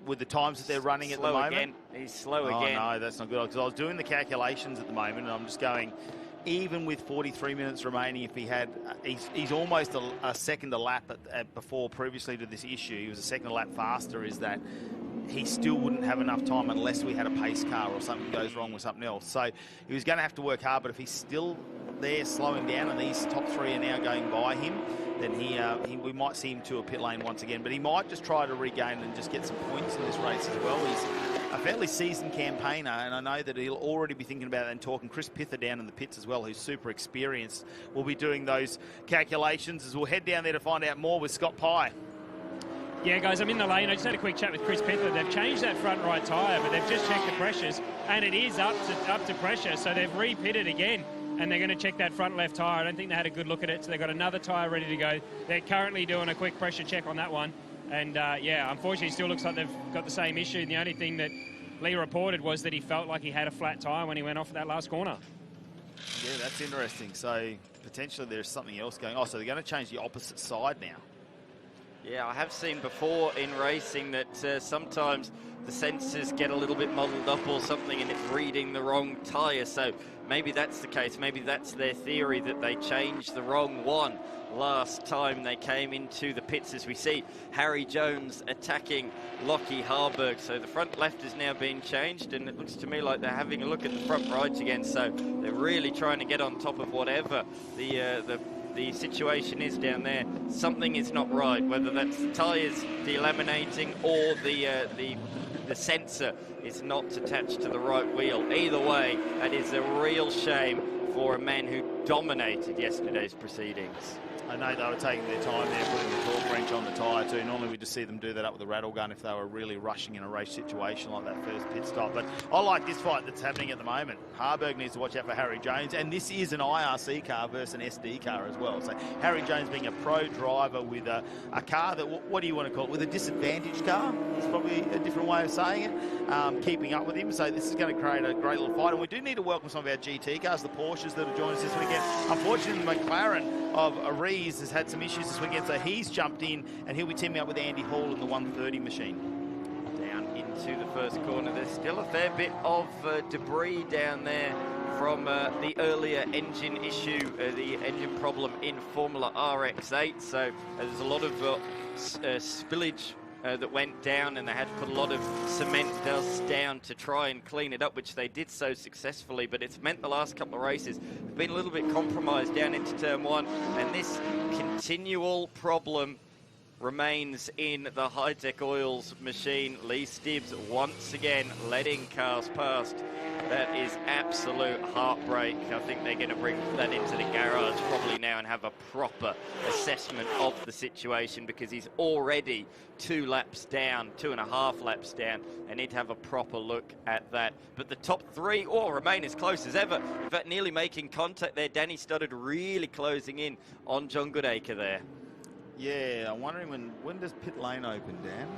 with the times that they're running at the moment.
Again. He's slow again.
Oh, no, that's not good. Because I was doing the calculations at the moment, and I'm just going, even with 43 minutes remaining, if he had, he's almost a second a lap before previously to this issue. He was a second a lap faster, is that he still wouldn't have enough time unless we had a pace car or something goes wrong with something else. So he was going to have to work hard, but if he's still there slowing down and these top three are now going by him, then we might see him to a pit lane once again. But he might just try to regain and just get some points in this race as well. He's a fairly seasoned campaigner, and I know that he'll already be thinking about it and talking. Chris Pither down in the pits as well, who's super experienced, will be doing those calculations as we'll head down there to find out more with Scott Pye.
Yeah, guys, I'm in the lane. I just had a quick chat with Chris Pither. They've changed that front right tyre, but they've just checked the pressures, and it is up to pressure, so they've re-pitted again. And they're going to check that front left tyre. I don't think they had a good look at it, so they've got another tyre ready to go. They're currently doing a quick pressure check on that one. And, yeah, unfortunately, it still looks like they've got the same issue. The only thing that Lee reported was that he felt like he had a flat tyre when he went off at that last corner.
Yeah, that's interesting. So, potentially there's something else going on. Oh, so they're going to change the opposite side now.
Yeah, I have seen before in racing that sometimes the sensors get a little bit muddled up or something and it's reading the wrong tyre. So maybe that's the case. Maybe that's their theory, that they changed the wrong one last time they came into the pits, as we see Harry Jones attacking Lockie Harburg. So the front left has now been changed, and it looks to me like they're having a look at the front right again. So they're really trying to get on top of whatever the situation is down there. Something is not right, whether that's the tyres delaminating or the sensor is not attached to the right wheel. Either way, that is a real shame for a man who dominated yesterday's proceedings.
I know they were taking their time there, putting the torque wrench on the tyre too. Normally we just see them do that up with a rattle gun if they were really rushing in a race situation like that first pit stop. But I like this fight that's happening at the moment. Harburg needs to watch out for Harry Jones, and this is an IRC car versus an SD car as well. So Harry Jones being a pro driver with a car that, what do you want to call it, with a disadvantaged car? It's probably a different way of saying it, keeping up with him. So this is going to create a great little fight, and we do need to welcome some of our GT cars, the Porsches that have joined us this weekend. Unfortunately, the McLaren of Aries has had some issues this weekend, so he's jumped in and he'll be teaming up with Andy Hall in the 130 machine.
Down into the first corner, there's still a fair bit of debris down there from the earlier engine issue, the engine problem in Formula RX8. So there's a lot of spillage that went down, and they had to put a lot of cement dust down to try and clean it up, which they did so successfully. But it's meant the last couple of races have been a little bit compromised down into turn one, and this continual problem remains in the Hi-Tec Oils machine. Lee Stibbs once again letting cars past. That is absolute heartbreak. I think they're going to bring that into the garage probably now and have a proper assessment of the situation, because he's already 2 laps down, 2.5 laps down. They need to have a proper look at that. But the top 3 remain as close as ever. In fact, nearly making contact there. Danny Studdard really closing in on John Goodacre there.
Yeah, I'm wondering when does pit lane open, Dan?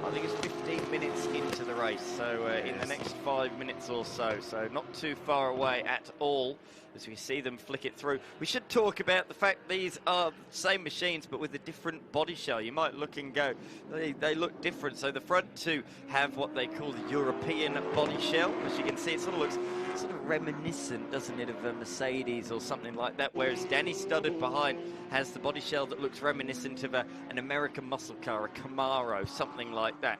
I think it's 15 minutes into the race, so in the next 5 minutes or so, so not too far away at all as we see them flick it through. We should talk about the fact these are the same machines but with a different body shell. You might look and go, they look different. So the front 2 have what they call the European body shell. As you can see, it sort of looks sort of reminiscent, doesn't it, of a Mercedes or something like that, whereas Danny Studdard behind has the body shell that looks reminiscent of an American muscle car, a Camaro, something like that.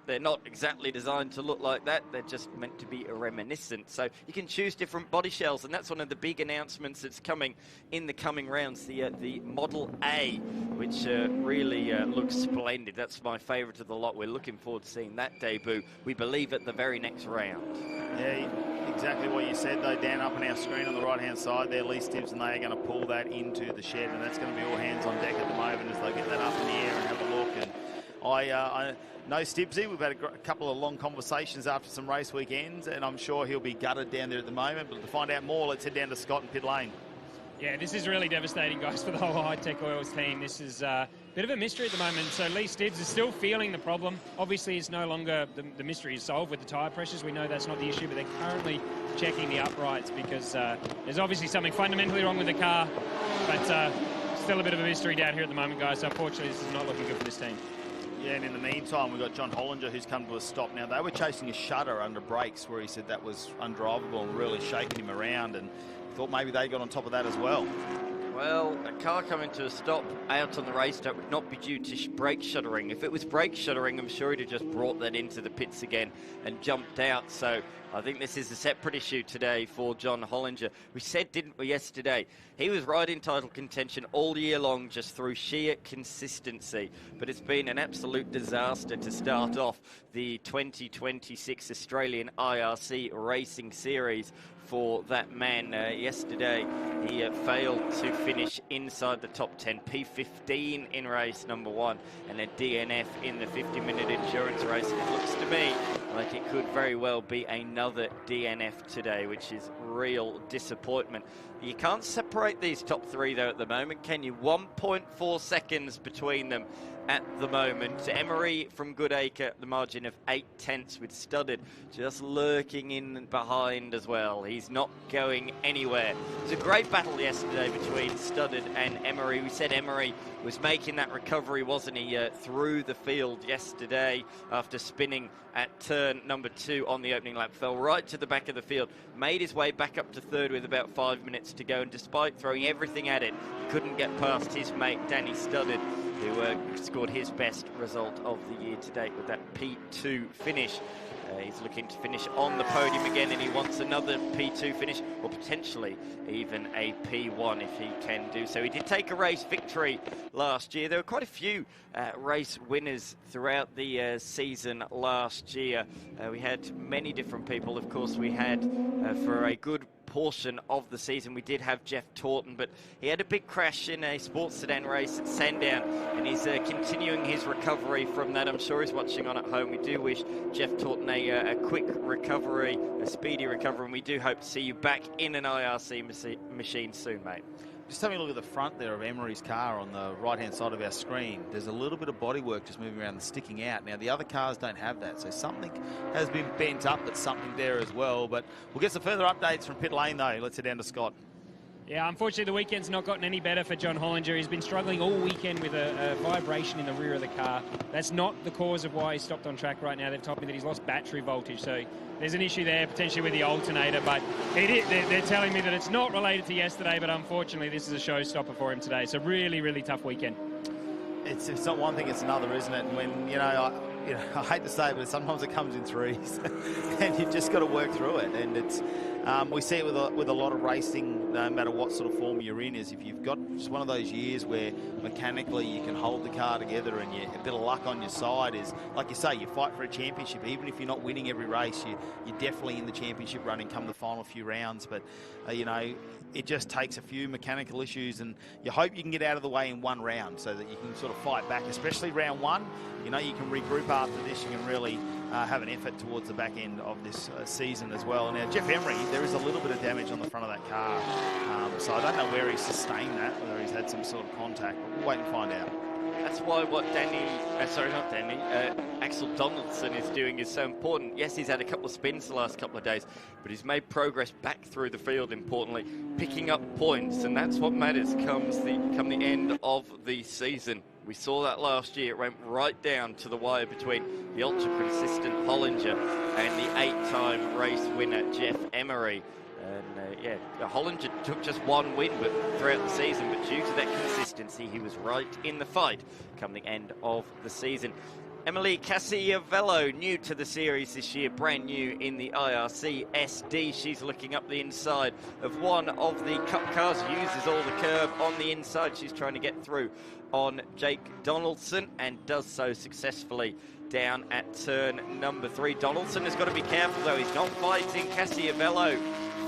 They're not exactly designed to look like that, they're just meant to be a reminiscent. So you can choose different body shells, and that's one of the big announcements that's coming in the coming rounds, the Model A, which really looks splendid. That's my favourite of the lot. We're looking forward to seeing that debut, we believe, at the very next round.
Yeah, exactly what you said though, Dan. Up on our screen on the right hand side there, Lee Stibbs and they are going to pull that into the shed, and that's going to be all hands on deck at the moment as they get that up in the air and have a look. And I know Stibbsy, we've had a couple of long conversations after some race weekends, and I'm sure he'll be gutted down there at the moment. But to find out more, let's head down to Scott and pit lane.
Yeah, this is really devastating, guys, for the whole Hi-Tec Oils team. This is a bit of a mystery at the moment. So Lee Stibbs is still feeling the problem. Obviously, it's no longer, the mystery is solved with the tyre pressures. We know that's not the issue, but they're currently checking the uprights because there's obviously something fundamentally wrong with the car. But still a bit of a mystery down here at the moment, guys. So unfortunately, this is not looking good for this team.
Yeah, and in the meantime, we've got John Hollinger who's come to a stop now. They were chasing a shutter under brakes where he said that was undrivable and really shaking him around, and thought maybe they got on top of that as well.
Well, a car coming to a stop out on the racetrack would not be due to brake shuttering. If it was brake shuttering, I'm sure he'd have just brought that into the pits again and jumped out. So I think this is a separate issue today for John Hollinger. We said, didn't we, yesterday, he was right in title contention all year long just through sheer consistency. But it's been an absolute disaster to start off the 2026 Australian IRC Racing Series for that man. Yesterday he failed to finish inside the top 10, P15 in race number 1 and a DNF in the 50-minute endurance race. It looks to me like it could very well be another DNF today, which is real disappointment. You can't separate these top 3 though at the moment, can you? 1.4 seconds between them at the moment. Emery from Goodacre, the margin of 8/10 with Studdard just lurking in behind as well. He's not going anywhere. It was a great battle yesterday between Studdard and Emery. We said Emery was making that recovery, wasn't he, through the field yesterday after spinning at turn number 2 on the opening lap. Fell right to the back of the field, made his way back up to 3rd with about 5 minutes to go, and despite throwing everything at it, couldn't get past his mate Danny Studdard, who scored his best result of the year to date with that P2 finish. He's looking to finish on the podium again, and he wants another P2 finish, or potentially even a P1 if he can do so. He did take a race victory last year. There were quite a few race winners throughout the season last year. We had many different people. Of course, we had, for a good portion of the season. We did have Jeff Taunton, but he had a big crash in a sports sedan race at Sandown, and he's continuing his recovery from that. I'm sure he's watching on at home. We do wish Jeff Taunton a quick recovery, a speedy recovery, and we do hope to see you back in an IRC machine soon, mate.
Just having a look at the front there of Emery's car on the right-hand side of our screen. There's a little bit of bodywork just moving around and sticking out. Now, the other cars don't have that, so something has been bent up, but something there as well. But we'll get some further updates from pit lane, though. Let's head down to Scott.
Yeah, unfortunately, the weekend's not gotten any better for John Hollinger. He's been struggling all weekend with a vibration in the rear of the car. That's not the cause of why he stopped on track right now. They've told me that he's lost battery voltage, so there's an issue there, potentially with the alternator, but they're telling me that it's not related to yesterday, but unfortunately, this is a showstopper for him today. So really, really tough weekend. It's
not one thing, it's another, isn't it? And when, I hate to say it, but sometimes it comes in threes, and you've just got to work through it. And it's we see it with a lot of racing, no matter what sort of form you're in, is if you've got just one of those years where mechanically you can hold the car together and a bit of luck on your side is, like you say, you fight for a championship. Even if you're not winning every race, you're definitely in the championship running come the final few rounds. But, it just takes a few mechanical issues, and you hope you can get out of the way in one round so that you can sort of fight back, especially round one. You can regroup after this. You can really have an effort towards the back end of this season as well. Now, Jeff Emery, there is a little bit of damage on the front of that car, so I don't know where he's sustained that, whether he's had some sort of contact, but we'll wait and find out.
That's why what Axel Donaldson is doing is so important. Yes, he's had a couple of spins the last couple of days, but he's made progress back through the field, importantly, picking up points, and that's what matters come the end of the season. We saw that last year. It went right down to the wire between the ultra-consistent Hollinger and the 8-time race winner, Jeff Emery. And Hollinger took just one win but throughout the season, but due to that consistency, he was right in the fight come the end of the season. Emily Cassiavello, new to the series this year, brand new in the IRC SD. She's looking up the inside of one of the Cup cars, uses all the curb on the inside. She's trying to get through on Jake Donaldson and does so successfully down at turn number 3. Donaldson has got to be careful, though. He's not fighting Cassiavello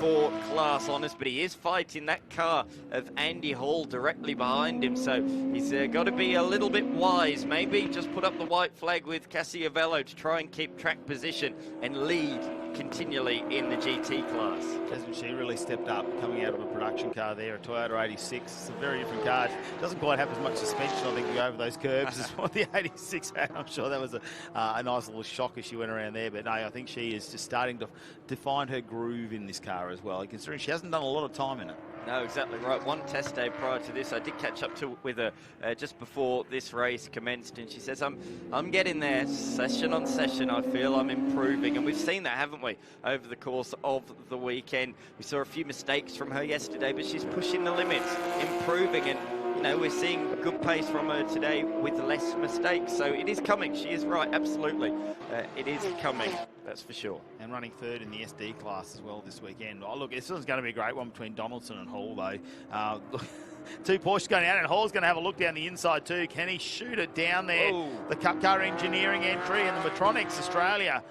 for class honours, but he is fighting that car of Andy Hall directly behind him, so he's got to be a little bit wise. Maybe just put up the white flag with Cassiavello to try and keep track position and lead continually in the GT class.
Hasn't she really stepped up coming out of a production car there, a Toyota 86? It's a very different car. It doesn't quite have as much suspension, I think, to go over those curbs as what the 86 had. I'm sure that was a nice little shock as she went around there, but no, I think she is just starting to find her groove in this car as well, considering she hasn't done a lot of time in it.
No, exactly right. One test day prior to this, I did catch up with her just before this race commenced, and she says, I'm getting there, session on session. I feel I'm improving, and we've seen that, haven't we, over the course of the weekend. We saw a few mistakes from her yesterday, but she's pushing the limits, improving, and we're seeing good pace from her today with less mistakes. So it is coming. She is right, absolutely. It is coming, that's for sure.
And running third in the SD class as well this weekend. Oh, look, this one's going to be a great one between Donaldson and Hall, though. Two Porsches going out, and Hall's going to have a look down the inside too. Can he shoot it down there? Ooh. The Cup Car Engineering entry and the Metronics Australia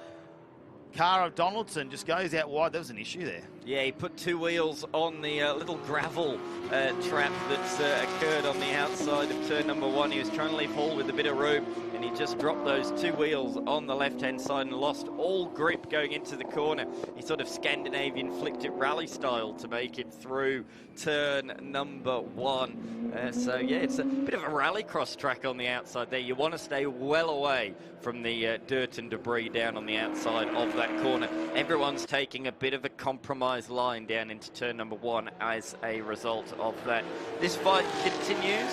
car of Donaldson just goes out wide. There was an issue there.
Yeah, he put two wheels on the little gravel trap that's occurred on the outside of turn number 1. He was trying to leave Hall with a bit of room, and he just dropped those two wheels on the left-hand side and lost all grip going into the corner. He sort of Scandinavian flicked it rally style to make it through turn number 1. So, yeah, it's a bit of a rallycross track on the outside there. You want to stay well away from the dirt and debris down on the outside of that corner. Everyone's taking a bit of a compromise line down into turn number 1 as a result of that. This fight continues,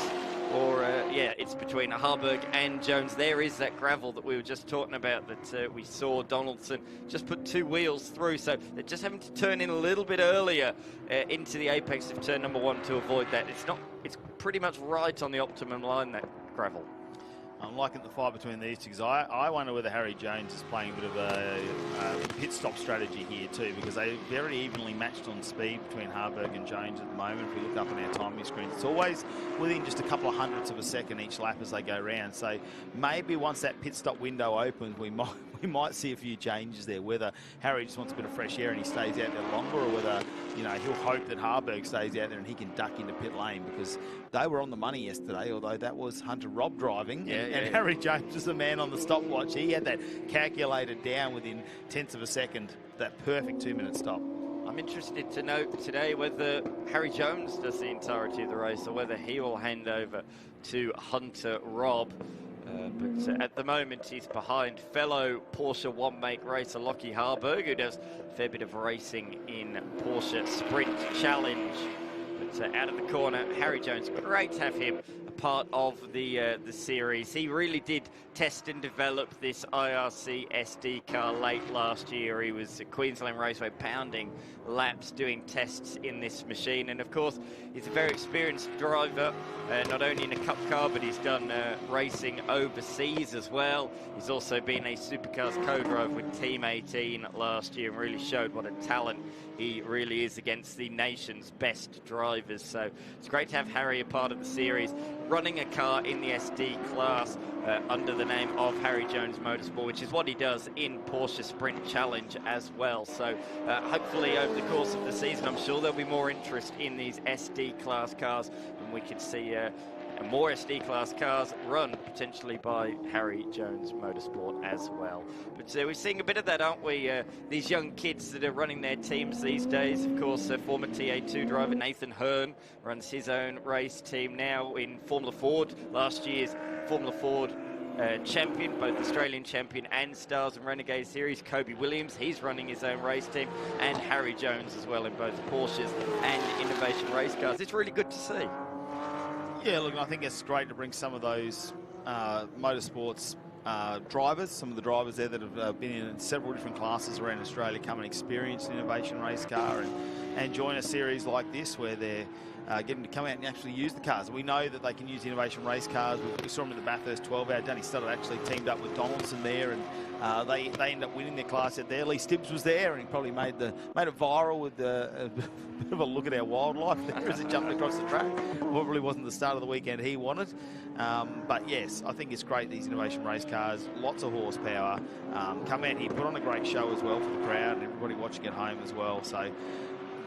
or yeah, it's between Harburg and Jones. There is that gravel that we were just talking about that we saw Donaldson just put two wheels through, so they're just having to turn in a little bit earlier into the apex of turn number 1 to avoid that. It's pretty much right on the optimum line, that gravel.
I'm liking the fight between these two because I wonder whether Harry Jones is playing a bit of a pit stop strategy here too, because they're very evenly matched on speed between Harburg and Jones at the moment. If we look up on our timing screens, it's always within just a couple of hundredths of a second each lap as they go round. So maybe once that pit stop window opens, we we might see a few changes there, whether Harry just wants a bit of fresh air and he stays out there longer, or whether, you know, he'll hope that Harburg stays out there and he can duck into pit lane, because they were on the money yesterday, although that was Hunter Robb driving. And Harry Jones was the man on the stopwatch. He had that calculated down within tenths of a second, that perfect 2-minute stop.
I'm interested to note today whether Harry Jones does the entirety of the race or whether he will hand over to Hunter Robb. But at the moment, he's behind fellow Porsche one-make racer Lockie Harburg, who does a fair bit of racing in Porsche Sprint Challenge. But out of the corner, Harry Jones, great to have him a part of the series. He really did test and develop this IRC SD car late last year. He was at Queensland Raceway pounding laps, doing tests in this machine. And of course, he's a very experienced driver, not only in a cup car, but he's done racing overseas as well. He's also been a Supercars co-driver with Team 18 last year and really showed what a talent he really is against the nation's best drivers. So it's great to have Harry a part of the series, running a car in the SD class under the name of Harry Jones Motorsport, which is what he does in Porsche Sprint Challenge as well. So hopefully over the course of the season, I'm sure there'll be more interest in these SD class cars, and we could see more SD class cars run potentially by Harry Jones Motorsport as well. But we're seeing a bit of that, aren't we? These young kids that are running their teams these days. Of course, former TA2 driver Nathan Hearn runs his own race team now in Formula Ford. Last year's Formula Ford champion, both Australian champion and Stars and Renegade Series. Kobe Williams, he's running his own race team, and Harry Jones as well in both Porsches and Innovation Race Cars. It's really good to see.
Yeah, look, I think it's great to bring some of those motorsports drivers, some of the drivers there that have been in several different classes around Australia, come and experience an Innovation Race Car and join a series like this where they're getting to come out and actually use the cars. We know that they can use the Innovation Race Cars. We saw them in the Bathurst 12-hour. Danny Studdard actually teamed up with Donaldson there, and they ended up winning their class out there. Lee Stibbs was there, and he probably made it viral with a bit of a look at our wildlife there as it jumped across the track. Probably wasn't the start of the weekend he wanted. But yes, I think it's great, these Innovation Race Cars, lots of horsepower. Come out here, put on a great show as well for the crowd and everybody watching at home as well. So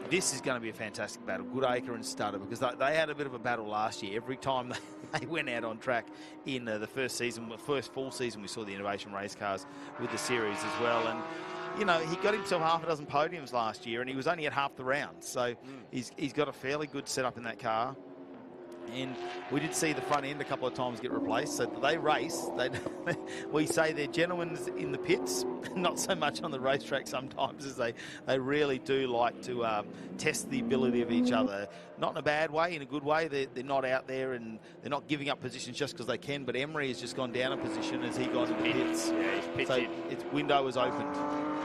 this is going to be a fantastic battle, Goodacre and Studdard, because they had a bit of a battle last year. Every time they went out on track in the first full season, we saw the Innovation Race Cars with the series as well. And you know, he got himself half a dozen podiums last year, and he was only at half the round. So he's got a fairly good setup in that car. And we did see the front end a couple of times get replaced. So they race. We say they're gentlemen in the pits, not so much on the racetrack sometimes, as they really do like to test the ability of each other. Not in a bad way, in a good way. They're not out there and they're not giving up positions just because they can. But Emery has just gone down a position as he got into the pits.
Yeah, he's pitted.
So its window was opened.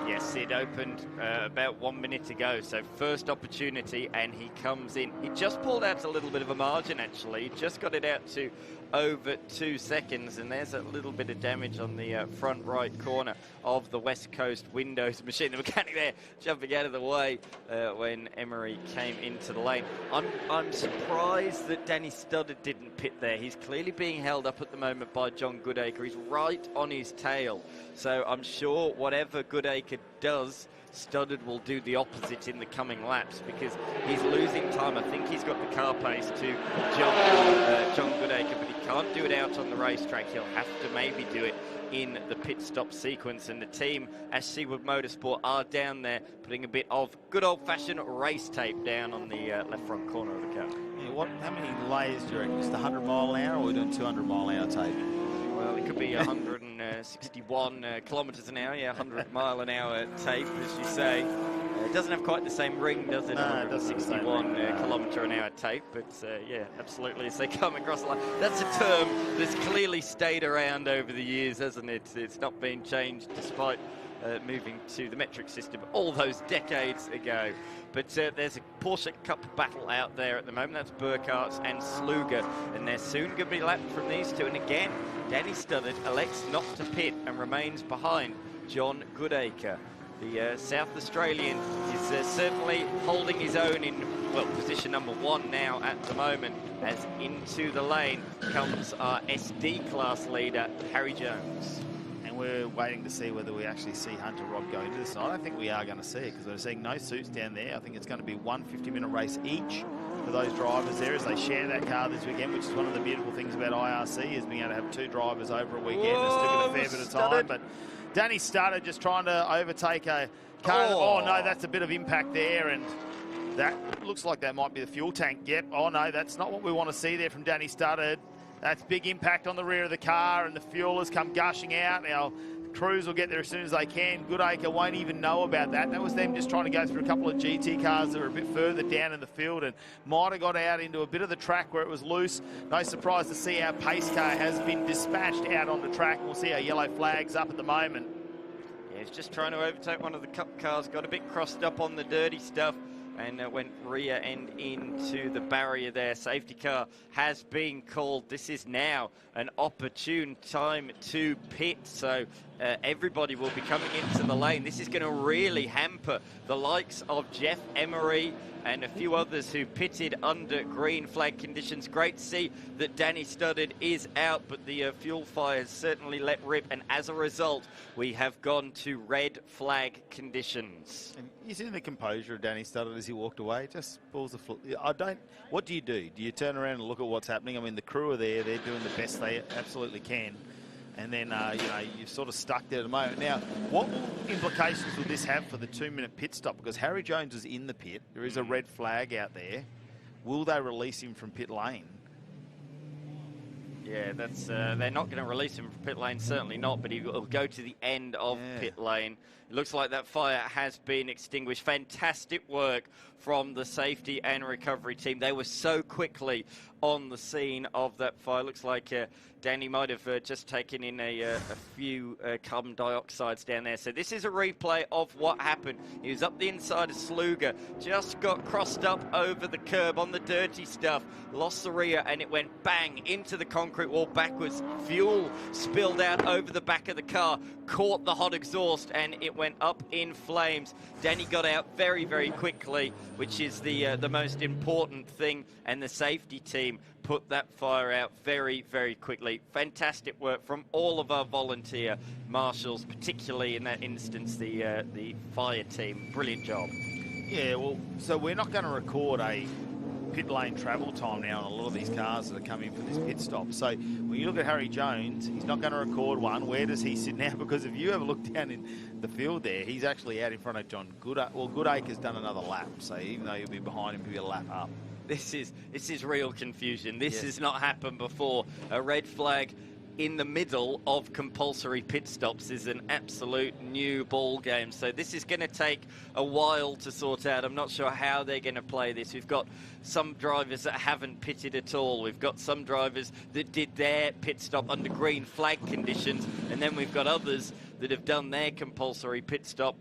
Yes, it opened about 1 minute ago, so first opportunity, and he comes in. He just pulled out a little bit of a margin, actually. He just got it out to over 2 seconds, and there's a little bit of damage on the front right corner of the West Coast Windows machine. The mechanic there jumping out of the way when Emery came into the lane. I'm surprised that Danny Studdard didn't pit there. He's clearly being held up at the moment by John Goodacre. He's right on his tail, so I'm sure whatever Goodacre does, Studdard will do the opposite in the coming laps because he's losing time. I think he's got the car pace to John Goodacre, but he can't do it out on the racetrack. He'll have to maybe do it in the pit stop sequence, and the team at Seaward Motorsport are down there putting a bit of good old-fashioned race tape down on the left front corner of the car.
Yeah, how many layers do you reckon? Is it 100 mile an hour, or are we doing 200 mile an hour tape?
Well, it could be 161 kilometres an hour, yeah, 100 mile an hour tape, as you say. It doesn't have quite the same ring, does it?
No, it doesn't.
161 kilometre an hour tape, but yeah, absolutely. As they come across the line, that's a term that's clearly stayed around over the years, hasn't it? It's not been changed despite moving to the metric system all those decades ago. But there's a Porsche Cup battle out there at the moment. That's Burkhardt and Sluger, and they're soon going to be lapped from these two. And again, Danny Studdard elects not to pit and remains behind John Goodacre. The South Australian is certainly holding his own in, well, position number 1 now at the moment, as into the lane comes our SD class leader, Harry Jones.
and we're waiting to see whether we actually see Hunter Rob go into this. And I don't think we are going to see it because we're seeing no suits down there. I think it's going to be one 50-minute race each for those drivers there as they share that car this weekend, which is one of the beautiful things about IRC is being able to have two drivers over a weekend. It's still got a fair bit of time, but Danny started just trying to overtake a car. Oh, no, that's a bit of impact there, and that looks like that might be the fuel tank. Yep. Oh, no, that's not what we want to see there from Danny Studdard. That's big impact on the rear of the car, and the fuel has come gushing out. Now, crews will get there as soon as they can. Goodacre won't even know about that. That was them just trying to go through a couple of GT cars that were a bit further down in the field and might have got out into a bit of the track where it was loose. No surprise to see our pace car has been dispatched out on the track. We'll see our yellow flags up at the moment.
Yeah, he's just trying to overtake one of the cup cars, got a bit crossed up on the dirty stuff, and went rear end into the barrier there. Safety car has been called. This is now an opportune time to pit, so everybody will be coming into the lane. This is going to really hamper the likes of Jeff Emery and a few others who pitted under green flag conditions. Great to see that Danny Studdard is out, but the fuel fire has certainly let rip, and as a result, we have gone to red flag conditions.
And you see the composure of Danny Studdard as he walked away, just balls of what do? Do you turn around and look at what's happening? I mean, the crew are there, they're doing the best they absolutely can. And then, you're sort of stuck there at the moment. Now, what implications will this have for the 2-minute pit stop? Because Harry Jones is in the pit. There is a red flag out there. Will they release him from pit lane?
Yeah, that's they're not going to release him from pit lane, certainly not, but he will go to the end of pit lane. It looks like that fire has been extinguished. Fantastic work from the safety and recovery team. They were so quickly on the scene of that fire. Looks like Danny might have just taken in a few carbon dioxides down there. So this is a replay of what happened. He was up the inside of Sluga, just got crossed up over the curb on the dirty stuff, lost the rear, and it went bang into the concrete wall backwards. Fuel spilled out over the back of the car, caught the hot exhaust, and it went up in flames. Danny got out very, very quickly, which is the most important thing, and the safety team put that fire out very, very quickly. Fantastic work from all of our volunteer marshals, particularly in that instance, the fire team. Brilliant job.
Yeah, well, so we're not going to record a pit lane travel time now on a lot of these cars that are coming for this pit stop. So when you look at Harry Jones, he's not going to record one. Where does he sit now? Because if you ever look down in the field there, he's actually out in front of John Goodacre. Well, Goodacre's done another lap, so even though you'll be behind him, he'll be a lap up.
This is real confusion. This has not happened before. A red flag in the middle of compulsory pit stops is an absolute new ball game. So this is going to take a while to sort out. I'm not sure how they're going to play this. We've got some drivers that haven't pitted at all. We've got some drivers that did their pit stop under green flag conditions, and then we've got others that have done their compulsory pit stop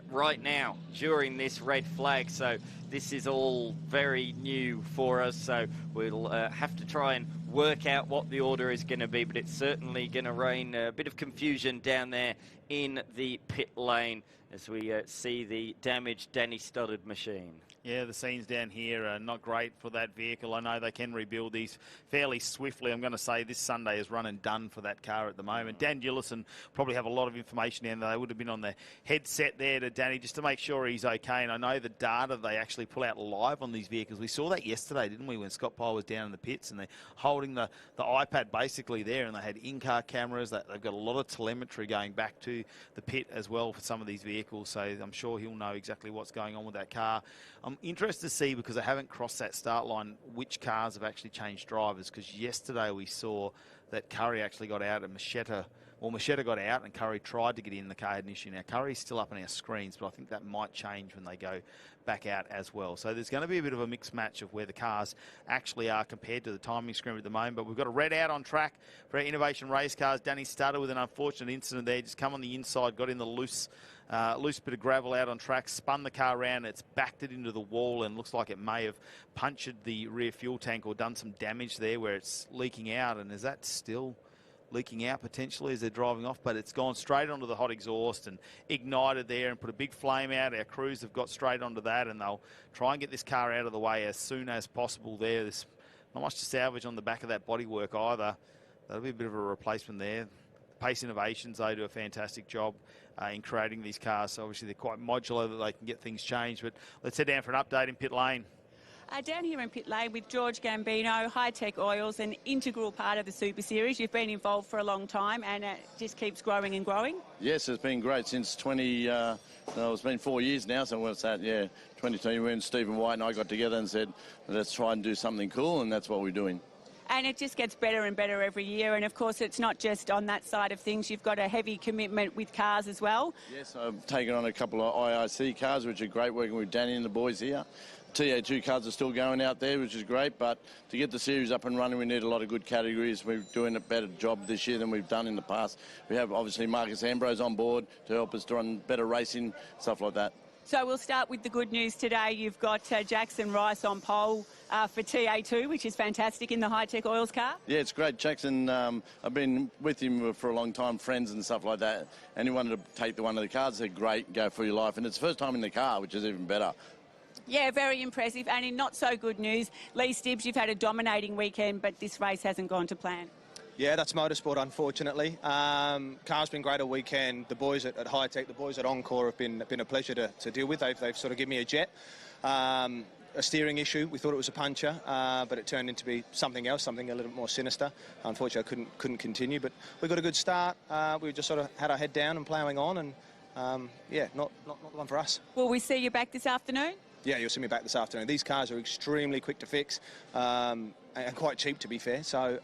right now during this red flag. So this is all very new for us, so we'll have to try and work out what the order is going to be, but it's certainly going to rain a bit of confusion down there in the pit lane as we see the damaged Danny Studdard machine.
Yeah, the scenes down here are not great for that vehicle. I know they can rebuild these fairly swiftly. I'm going to say this Sunday is run and done for that car at the moment. Dan Gillison probably have a lot of information down there. They would have been on the headset there to Danny just to make sure he's okay. And I know the data they actually pull out live on these vehicles. We saw that yesterday, didn't we, when Scott Pyle was down in the pits and they're holding the iPad basically there, and they had in-car cameras. They've got a lot of telemetry going back to the pit as well for some of these vehicles. So I'm sure he'll know exactly what's going on with that car. I'm interested to see, because I haven't crossed that start line, which cars have actually changed drivers, because yesterday we saw that Curry actually got out and Machetta got out and Curry tried to get in. The car had an issue. Now Curry's still up on our screens, but I think that might change when they go back out as well. So there's going to be a bit of a mixed match of where the cars actually are compared to the timing screen at the moment. But we've got a red out on track for our Innovation Race cars. Danny Studdard with an unfortunate incident there. Just come on the inside, got in the loose bit of gravel out on track, spun the car around, it's backed it into the wall, and looks like it may have punctured the rear fuel tank or done some damage there where it's leaking out. And is that still leaking out potentially as they're driving off? But it's gone straight onto the hot exhaust and ignited there and put a big flame out. Our crews have got straight onto that, and they'll try and get this car out of the way as soon as possible there. There's not much to salvage on the back of that bodywork either. That'll be a bit of a replacement there. Pace Innovations, they do a fantastic job in creating these cars. So obviously they're quite modular, that they can get things changed. But let's head down for an update in pit lane.
Down here in pit lane with George Gambino, Hi-Tec Oils, an integral part of the Super Series. You've been involved for a long time and it just keeps growing and growing.
Yes, it's been great since it's been 4 years now, so what's that, 2020 when Stephen White and I got together and said, let's try and do something cool, and that's what we're doing.
And it just gets better and better every year. And, of course, it's not just on that side of things. You've got a heavy commitment with cars as well.
Yes, I've taken on a couple of IRC cars, which are great, working with Danny and the boys here. TA2 cars are still going out there, which is great, but to get the series up and running, we need a lot of good categories. We're doing a better job this year than we've done in the past. We have, obviously, Marcus Ambrose on board to help us run better racing, stuff like that.
So we'll start with the good news today. You've got Jackson Rice on pole for TA2, which is fantastic in the Hi-Tec Oils car.
Yeah, it's great. Jackson, I've been with him for a long time, friends and stuff like that, and he wanted to take one of the cars. Said, great, go for your life. And it's the first time in the car, which is even better.
Yeah, very impressive. And in not so good news, Lee Stibbs, you've had a dominating weekend, but this race hasn't gone to plan.
Yeah, that's motorsport, unfortunately. Car's been great all weekend. The boys at Hi-Tec, the boys at Encore have been a pleasure to deal with. They've sort of given me a jet. A steering issue. We thought it was a puncher, but it turned into be something else, something a little bit more sinister. Unfortunately, I couldn't continue, but we got a good start. We just sort of had our head down and ploughing on, and not the one for us.
Will we see you back this afternoon?
Yeah, you'll see me back this afternoon. These cars are extremely quick to fix and quite cheap, to be fair. So,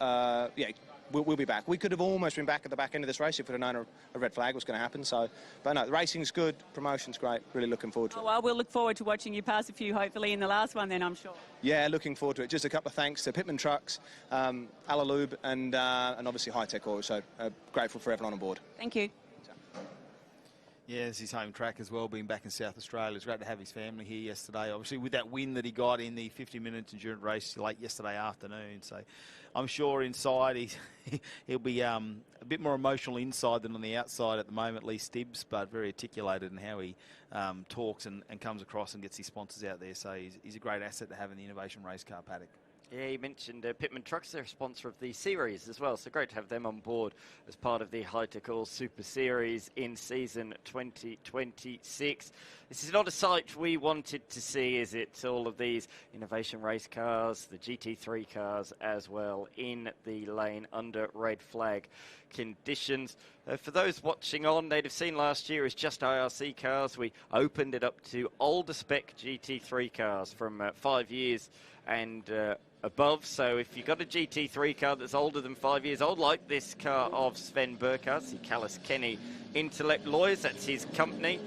we'll be back. We could have almost been back at the back end of this race if we'd have known a red flag was going to happen. So, but no, the racing's good, promotion's great. Really looking forward to it.
Well, we'll look forward to watching you pass a few, hopefully, in the last one then, I'm sure.
Yeah, looking forward to it. Just a couple of thanks to Pitman Trucks, Alalube, and obviously Hi-Tec Oil. So, grateful for everyone on board.
Thank you.
Yeah, it's his home track as well, being back in South Australia. It's great to have his family here yesterday. Obviously, with that win that he got in the 50-minute endurance race late yesterday afternoon. So I'm sure inside he'll be a bit more emotional inside than on the outside at the moment, Lee Stibbs, but very articulated in how he talks and comes across and gets his sponsors out there. So he's a great asset to have in the Innovation Race Car paddock.
Yeah, you mentioned Pitman Trucks, they're a sponsor of the series as well, so great to have them on board as part of the Hi-Tec Oil Super Series in season 2026. This is not a sight we wanted to see, is it? All of these innovation race cars, the GT3 cars as well, in the lane under red flag conditions. For those watching on, they'd have seen last year as just IRC cars. We opened it up to older spec GT3 cars from 5 years and above. So if you've got a GT3 car that's older than 5 years old, like this car of Sven Burkhardt, the Callis Kenny Intellect Lawyers, that's his company.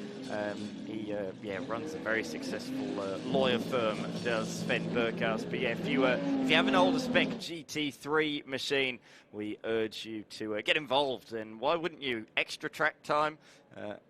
He runs a very successful lawyer firm, does Sven Burkhardt. But yeah, if you have an older spec GT3 machine, we urge you to get involved. And why wouldn't you? Extra track time.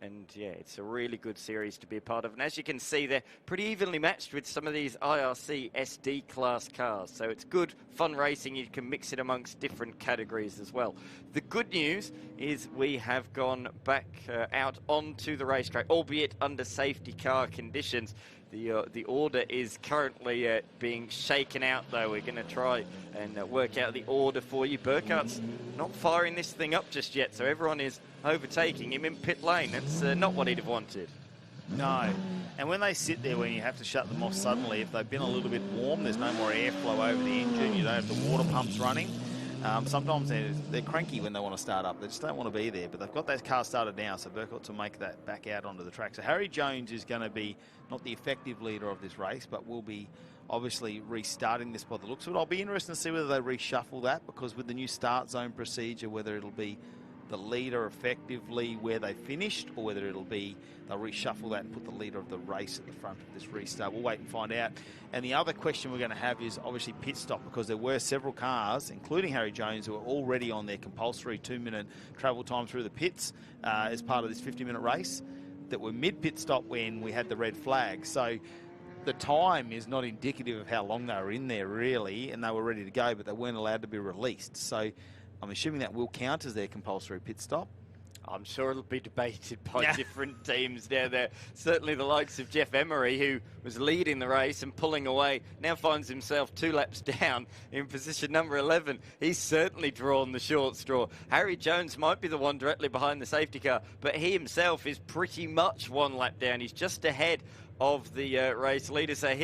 And yeah, it's a really good series to be a part of. And as you can see, they're pretty evenly matched with some of these IRC SD class cars. So it's good, fun racing. You can mix it amongst different categories as well. The good news is we have gone back out onto the racetrack, albeit under safety car conditions. The order is currently being shaken out, though. We're going to try and work out the order for you. Burkhardt's not firing this thing up just yet, so everyone is overtaking him in pit lane. That's not what he'd have wanted.
No. And when they sit there, when you have to shut them off suddenly, if they've been a little bit warm, there's no more airflow over the engine, you don't have the water pumps running. Sometimes they're cranky when they want to start up. They just don't want to be there. But they've got that car started now, so Burkhardt will make that back out onto the track. So Harry Jones is going to be not the effective leader of this race, but will be obviously restarting this by the looks of it. I'll be interested to see whether they reshuffle that, because with the new start zone procedure, whether it'll be the leader effectively where they finished, or whether it'll be they'll reshuffle that and put the leader of the race at the front of this restart. We'll wait and find out. And the other question we're going to have is obviously pit stop, because there were several cars, including Harry Jones, who are already on their compulsory 2-minute travel time through the pits as part of this 50-minute race, that were mid-pit stop when we had the red flag. So the time is not indicative of how long they were in there, really, and they were ready to go, but they weren't allowed to be released. So I'm assuming that will count as their compulsory pit stop.
I'm sure it'll be debated by different teams now. There, certainly the likes of Jeff Emery, who was leading the race and pulling away, now finds himself 2 laps down in position number 11. He's certainly drawn the short straw. Harry Jones might be the one directly behind the safety car, but he himself is pretty much 1 lap down. He's just ahead of the race leader, so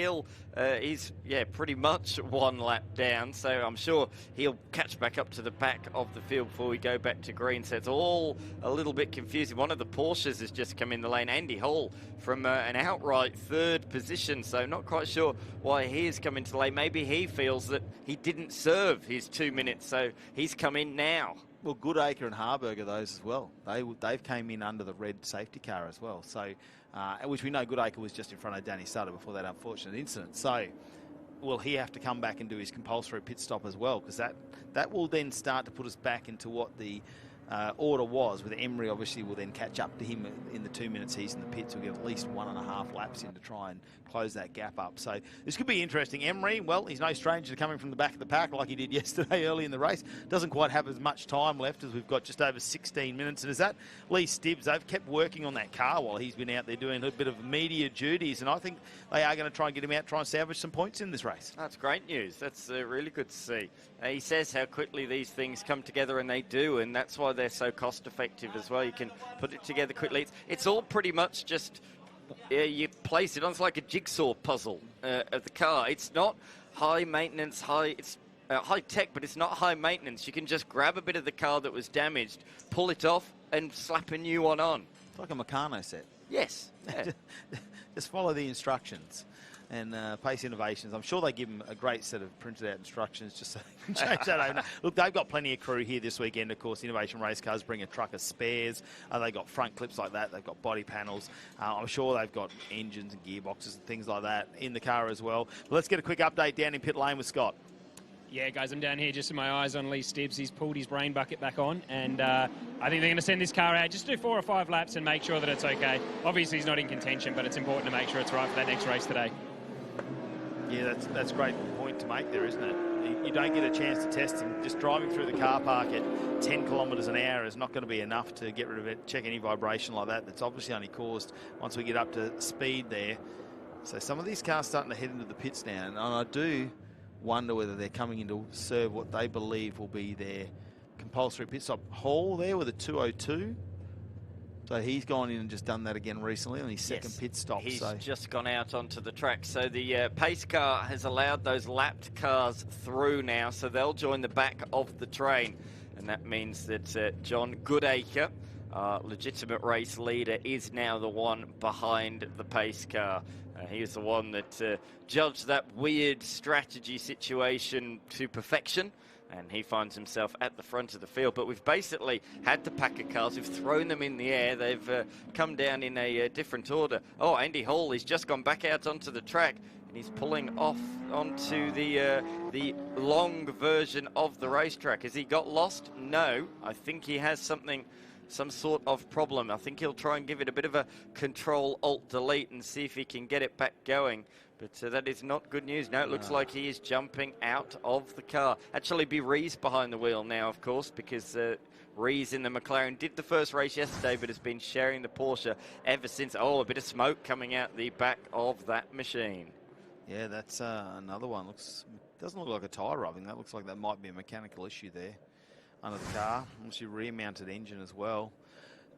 he's pretty much 1 lap down, so I'm sure he'll catch back up to the back of the field before we go back to green. So it's all a little bit confusing. One of the Porsches has just come in the lane, Andy Hall, from an outright 3rd position, so not quite sure why he has come into the lane. Maybe he feels that he didn't serve his 2 minutes, so he's come in now.
Well, Goodacre and Harburger, those as well. They've came in under the red safety car as well. So, which we know Goodacre was just in front of Danny Sutter before that unfortunate incident. So, will he have to come back and do his compulsory pit stop as well? Because that will then start to put us back into what the order was, with Emery obviously will then catch up to him in the 2 minutes he's in the pits. We'll get at least 1.5 laps in to try and close that gap up. So this could be interesting. Emery, well, he's no stranger to coming from the back of the pack like he did yesterday early in the race. Doesn't quite have as much time left, as we've got just over 16 minutes. And is that Lee Stibbs? They've kept working on that car while he's been out there doing a bit of media duties, and I think they are going to try and get him out, try and salvage some points in this race.
That's great news. That's really good to see. He says how quickly these things come together, and they do, and that's why they're so cost effective as well. You can put it together quickly. It's all pretty much just you place it on. It's like a jigsaw puzzle of the car. It's not high maintenance, it's high tech, but it's not high maintenance. You can just grab a bit of the car that was damaged, pull it off, and slap a new one on.
It's like a Meccano set.
Yes. Yeah.
Just follow the instructions. And Pace Innovations, I'm sure they give them a great set of printed out instructions just so they can change that over. Look, they've got plenty of crew here this weekend, of course. Innovation Race Cars bring a truck of spares. They've got front clips like that. They've got body panels. I'm sure they've got engines and gearboxes and things like that in the car as well. But let's get a quick update down in pit lane with Scott.
Yeah, guys, I'm down here just with my eyes on Lee Stibbs. He's pulled his brain bucket back on, and I think they're going to send this car out, just do 4 or 5 laps and make sure that it's okay. Obviously, he's not in contention, but it's important to make sure it's right for that next race today.
Yeah, that's a great point to make there, isn't it? You don't get a chance to test him. Just driving through the car park at 10 kilometres an hour is not going to be enough to get rid of it, check any vibration like that. That's obviously only caused once we get up to speed there. So some of these cars starting to head into the pits now, and I do wonder whether they're coming in to serve what they believe will be their compulsory pit stop. Hall there with a 2:02. So he's gone in and just done that again recently on his second pit stop.
He's just gone out onto the track. So the pace car has allowed those lapped cars through now, so they'll join the back of the train. And that means that John Goodacre, legitimate race leader, is now the one behind the pace car. He is the one that judged that weird strategy situation to perfection, and he finds himself at the front of the field. But we've basically had the pack of cars, we've thrown them in the air, they've come down in a different order. Oh, Andy Hall, he's just gone back out onto the track, and he's pulling off onto the long version of the racetrack. Has he got lost? No, I think he has some sort of problem. I think he'll try and give it a bit of a Control-Alt-Delete and see if he can get it back going. But that is not good news. No, it looks like he is jumping out of the car. Actually, be Rees behind the wheel now, of course, because Rees in the McLaren did the first race yesterday, but has been sharing the Porsche ever since. Oh, a bit of smoke coming out the back of that machine.
Yeah, that's another one. Doesn't look like a tyre rubbing. That looks like that might be a mechanical issue there under the car. Obviously, rear-mounted engine as well.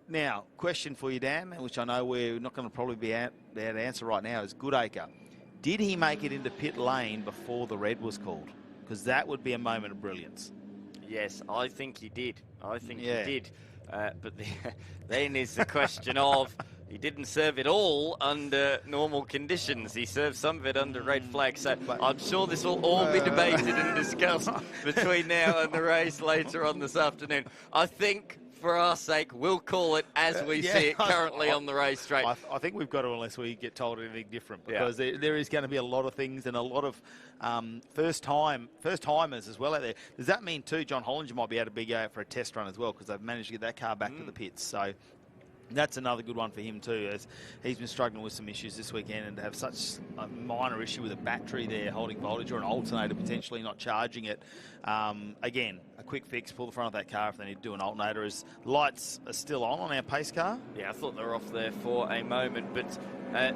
Now, question for you, Dan, which I know we're not going to probably be able to answer right now, is Goodacre. Did he make it into pit lane before the red was called? Because that would be a moment of brilliance.
Yes, I think he did. I think he did. But then is the question of, he didn't serve it all under normal conditions. He served some of it under red flag. So I'm sure this will all be debated and discussed between now and the race later on this afternoon. I think, for our sake, we'll call it as we see it currently on the racetrack.
I think we've got to, unless we get told anything different, because there is going to be a lot of things and a lot of first-timers as well out there. Does that mean, too, John Hollinger might be able to go out for a test run as well, because they've managed to get that car back to the pits? So
That's another good one for him too, as he's been struggling with some issues this weekend, and to have such a minor issue with a battery there holding voltage, or an alternator potentially not charging it. Again, a quick fix, pull the front of that car if they need to do an alternator. As lights are still on our pace car.
Yeah, I thought they were off there for a moment, but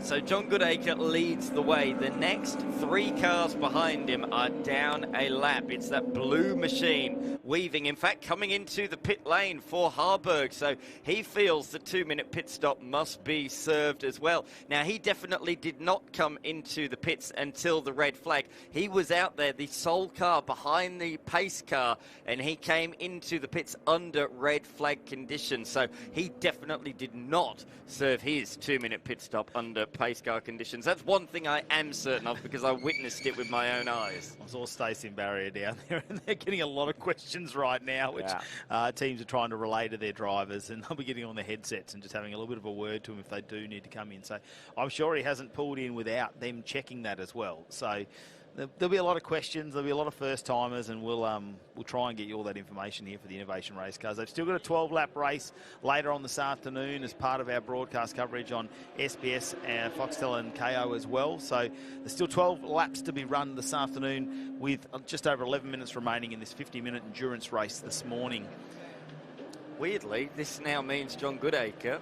so John Goodacre leads the way. The next 3 cars behind him are down a lap. It's that blue machine weaving, in fact, coming into the pit lane for Harburg. So he feels the 2-minute pit stop must be served as well. Now, he definitely did not come into the pits until the red flag. He was out there, the sole car behind the pace car, and he came into the pits under red flag conditions. So he definitely did not serve his 2-minute pit stop under pace car conditions. That's one thing I am certain of, because I witnessed it with my own eyes.
I saw Stacey and Barrier down there, and they're getting a lot of questions right now, which teams are trying to relay to their drivers, and they'll be getting on their headsets and just having a little bit of a word to them if they do need to come in. So I'm sure he hasn't pulled in without them checking that as well. So there'll be a lot of questions, there'll be a lot of first-timers, and we'll try and get you all that information here for the Innovation Race Cars. They've still got a 12-lap race later on this afternoon as part of our broadcast coverage on SBS, Foxtel and KO as well. So there's still 12 laps to be run this afternoon, with just over 11 minutes remaining in this 50-minute endurance race this morning.
Weirdly, this now means John Goodacre,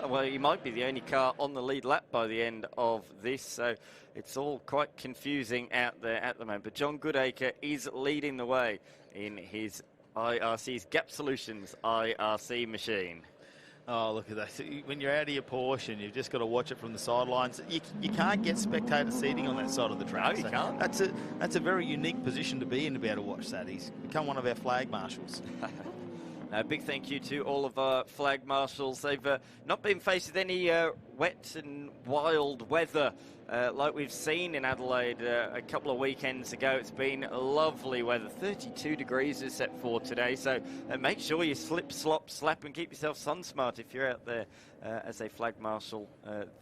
well, he might be the only car on the lead lap by the end of this, so it's all quite confusing out there at the moment. But John Goodacre is leading the way in his IRC's Gap Solutions IRC machine.
Oh, look at that. When you're out of your Porsche and you've just got to watch it from the sidelines, you can't get spectator seating on that side of the track.
No, you can't.
That's a very unique position to be in, to be able to watch that. He's become one of our flag marshals.
A big thank you to all of our flag marshals. They've not been faced with any wet and wild weather like we've seen in Adelaide a couple of weekends ago. It's been lovely weather. 32 degrees is set for today, so make sure you slip, slop, slap and keep yourself sun smart if you're out there as a flag marshal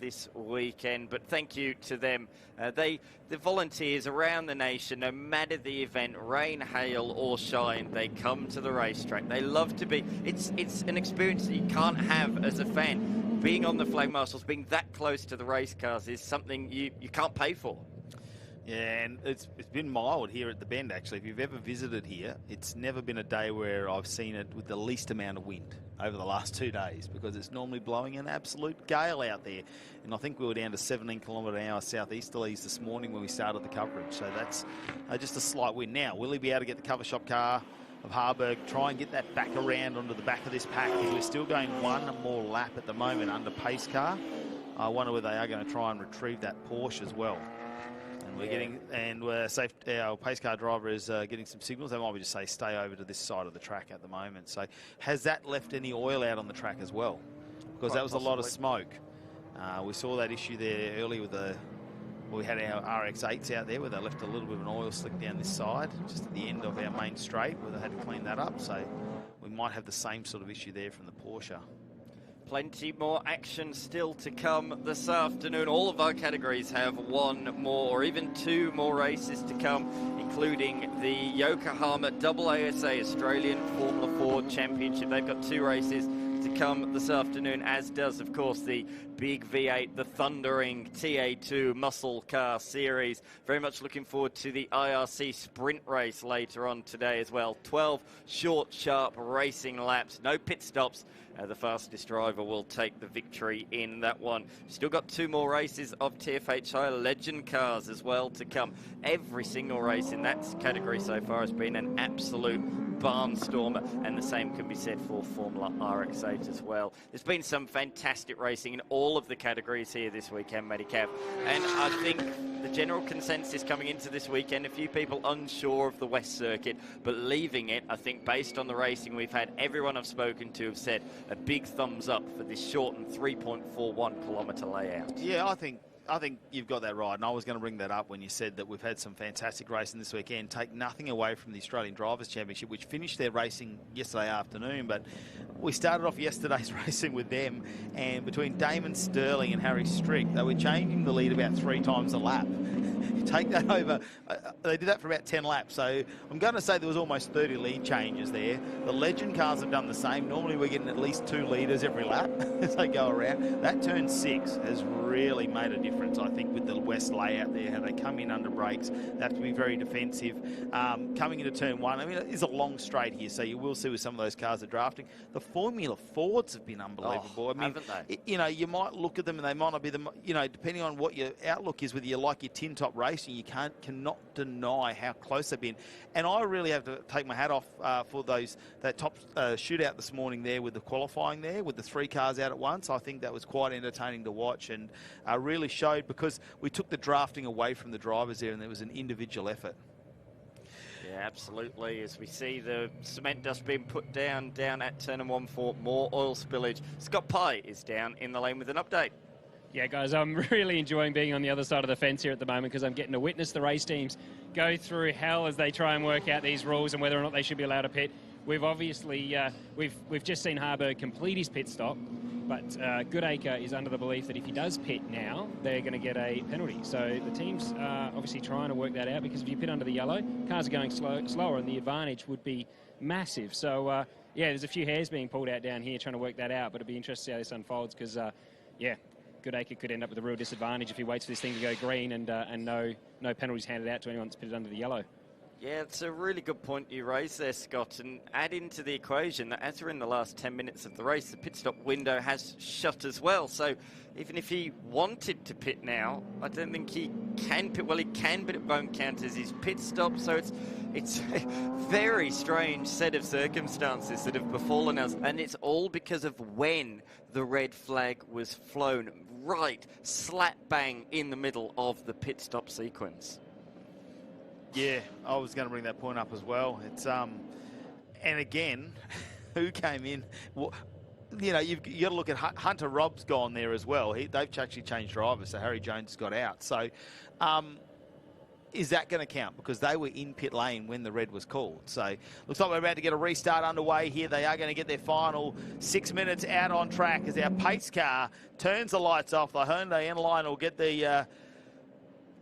this weekend. But thank you to them. The volunteers around the nation, no matter the event, rain, hail or shine, they come to the racetrack. They love to be. It's an experience that you can't have as a fan. Being on the flag marshals, being that close to the race cars is something you can't pay for.
Yeah, and it's been mild here at the Bend, actually. If you've ever visited here, it's never been a day where I've seen it with the least amount of wind over the last 2 days, because it's normally blowing an absolute gale out there. And I think we were down to 17 km/h southeasterlies this morning when we started the coverage. So that's just a slight wind. Now, will he be able to get the cover shop car of Harburg, try and get that back around onto the back of this pack, because we're still going one more lap at the moment under pace car. I wonder whether they are going to try and retrieve that Porsche as well. And we're getting, and our pace car driver is getting some signals. They might just say stay over to this side of the track at the moment. So has that left any oil out on the track as well? Because that was a lot of smoke. We saw that issue there earlier with we had our RX-8s out there where they left a little bit of an oil slick down this side, just at the end of our main straight, where they had to clean that up. So we might have the same sort of issue there from the Porsche.
Plenty more action still to come this afternoon. All of our categories have one more or even 2 more races to come, including the Yokohama AASA Australian Formula 4 Championship. They've got 2 races to come this afternoon, as does, of course, the big V8, the thundering TA2 Muscle Car Series. Very much looking forward to the IRC Sprint race later on today as well. 12 short, sharp racing laps, no pit stops. The fastest driver will take the victory in that one. Still got 2 more races of TFHI Legend Cars as well to come. Every single race in that category so far has been an absolute barnstormer, and the same can be said for Formula RX-8 as well. There's been some fantastic racing in all of the categories here this weekend, Matty Cav, and I think the general consensus coming into this weekend, a few people unsure of the West Circuit, but leaving it, I think based on the racing we've had, everyone I've spoken to have said a big thumbs up for this shortened 3.41 kilometre layout.
Yeah, I think you've got that right, and I was going to bring that up when you said that we've had some fantastic racing this weekend. Take nothing away from the Australian Drivers' Championship, which finished their racing yesterday afternoon, but we started off yesterday's racing with them, and between Damon Sterling and Harry Strick, they were changing the lead about 3 times a lap. take that over. They did that for about 10 laps. So I'm going to say there was almost 30 lead changes there. The Legend cars have done the same. Normally we're getting at least 2 leaders every lap as they go around. That turn 6 has really made a difference, I think, with the West layout there, how they come in under brakes. They have to be very defensive. Coming into turn 1, I mean, it is a long straight here, so you will see with some of those cars that are drafting. The Formula Fords have been unbelievable. I mean,
haven't they?
you know, you might look at them and they might not be the, you know, depending on what your outlook is, whether you like your tin top racing, you cannot deny how close they've been. And I really have to take my hat off for that top shootout this morning there with the qualifying there, with the 3 cars out at once. I think that was quite entertaining to watch and really showed, because we took the drafting away from the drivers there and there was an individual effort.
Yeah, absolutely. As we see the cement dust being put down at turn 1 for more oil spillage. Scott Pye is down in the lane with an update.
Yeah, guys, I'm really enjoying being on the other side of the fence here at the moment, because I'm getting to witness the race teams go through hell as they try and work out these rules and whether or not they should be allowed to pit. We've obviously, we've just seen Harburg complete his pit stop, but Goodacre is under the belief that if he does pit now, they're going to get a penalty. So the team's obviously trying to work that out, because if you pit under the yellow, cars are going slower and the advantage would be massive. So, yeah, there's a few hairs being pulled out down here trying to work that out, but it'll be interesting to see how this unfolds, because, yeah, Goodacre could end up with a real disadvantage if he waits for this thing to go green and no penalties handed out to anyone that's pitted under the yellow.
Yeah, it's a really good point you raised there, Scott, and add into the equation that as we're in the last 10 minutes of the race, the pit stop window has shut as well. So even if he wanted to pit now, I don't think he can pit. Well, he can, but it won't count as his pit stop. So it's a very strange set of circumstances that have befallen us, and it's all because of when the red flag was flown, right slap bang in the middle of the pit stop sequence.
Yeah, I was going to bring that point up as well. It's and again, who came in? Well, you know, you've got to look at Hunter Robb's gone there as well. They've actually changed drivers, so Harry Jones got out. So, is that going to count? Because they were in pit lane when the red was called. So, looks like we're about to get a restart underway here. They are going to get their final 6 minutes out on track as our pace car turns the lights off. The Hyundai N-Line will get the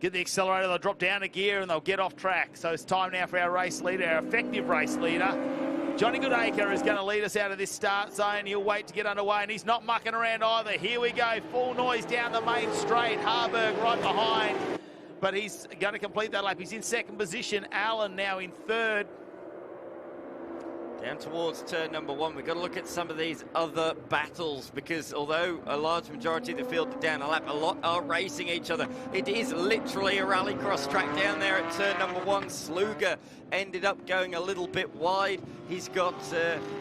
accelerator, they'll drop down a gear and they'll get off track. So it's time now for our race leader, our effective race leader. Johnny Goodacre is going to lead us out of this start zone. He'll wait to get underway and he's not mucking around either. Here we go, full noise down the main straight. Harburg right behind, but he's going to complete that lap. He's in second position. Allen now in third.
Down towards turn number 1, we've got to look at some of these other battles, because although a large majority of the field are down a lap, a lot are racing each other. It is literally a rallycross track down there at turn number 1. Sluger ended up going a little bit wide. He's got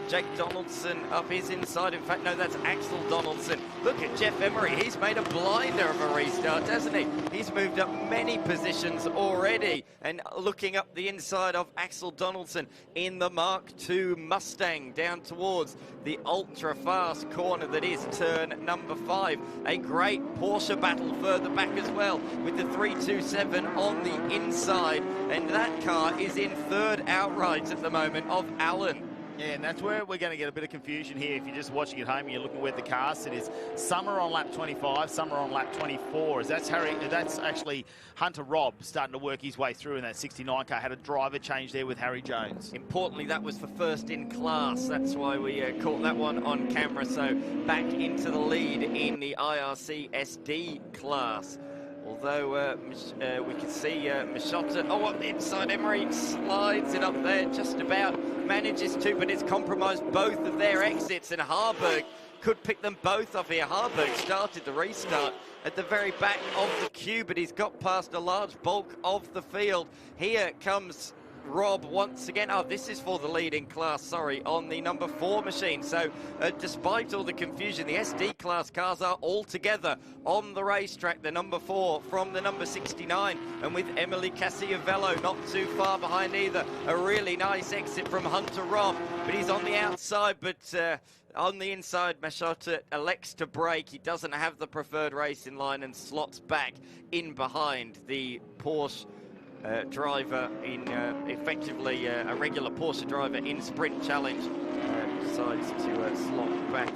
Jake Donaldson up his inside. In fact, no, that's Axel Donaldson. Look at Jeff Emery. He's made a blinder of a restart, hasn't he? He's moved up many positions already. And looking up the inside of Axel Donaldson in the Mark II Mustang down towards the ultra-fast corner that is turn number 5. A great Porsche battle further back as well, with the 327 on the inside. And that car is in third outright at the moment of Allen.
Yeah, and that's where we're going to get a bit of confusion here. If you're just watching at home and you're looking where the car sit is, some are on lap 25, some are on lap 24. As that's actually Hunter Robb starting to work his way through in that 69 car. Had a driver change there with Harry Jones.
Importantly, that was for first in class. That's why we caught that one on camera. So back into the lead in the IRC SD class. Although we can see Machota, up the inside, Emery slides it up there, just about manages to, but it's compromised both of their exits, and Harburg could pick them both off here. Harburg started the restart at the very back of the queue, but he's got past a large bulk of the field. Here comes Rob once again. Oh, this is for the lead in class, sorry, on the number 4 machine. So despite all the confusion, the SD class cars are all together on the racetrack. The number 4 from the number 69, and with Emily Cassiavello not too far behind either. A really nice exit from Hunter Robb, but he's on the outside, but on the inside, Machota elects to brake. He doesn't have the preferred racing line and slots back in behind the Porsche driver in effectively a regular Porsche driver in Sprint Challenge. Decides to slot back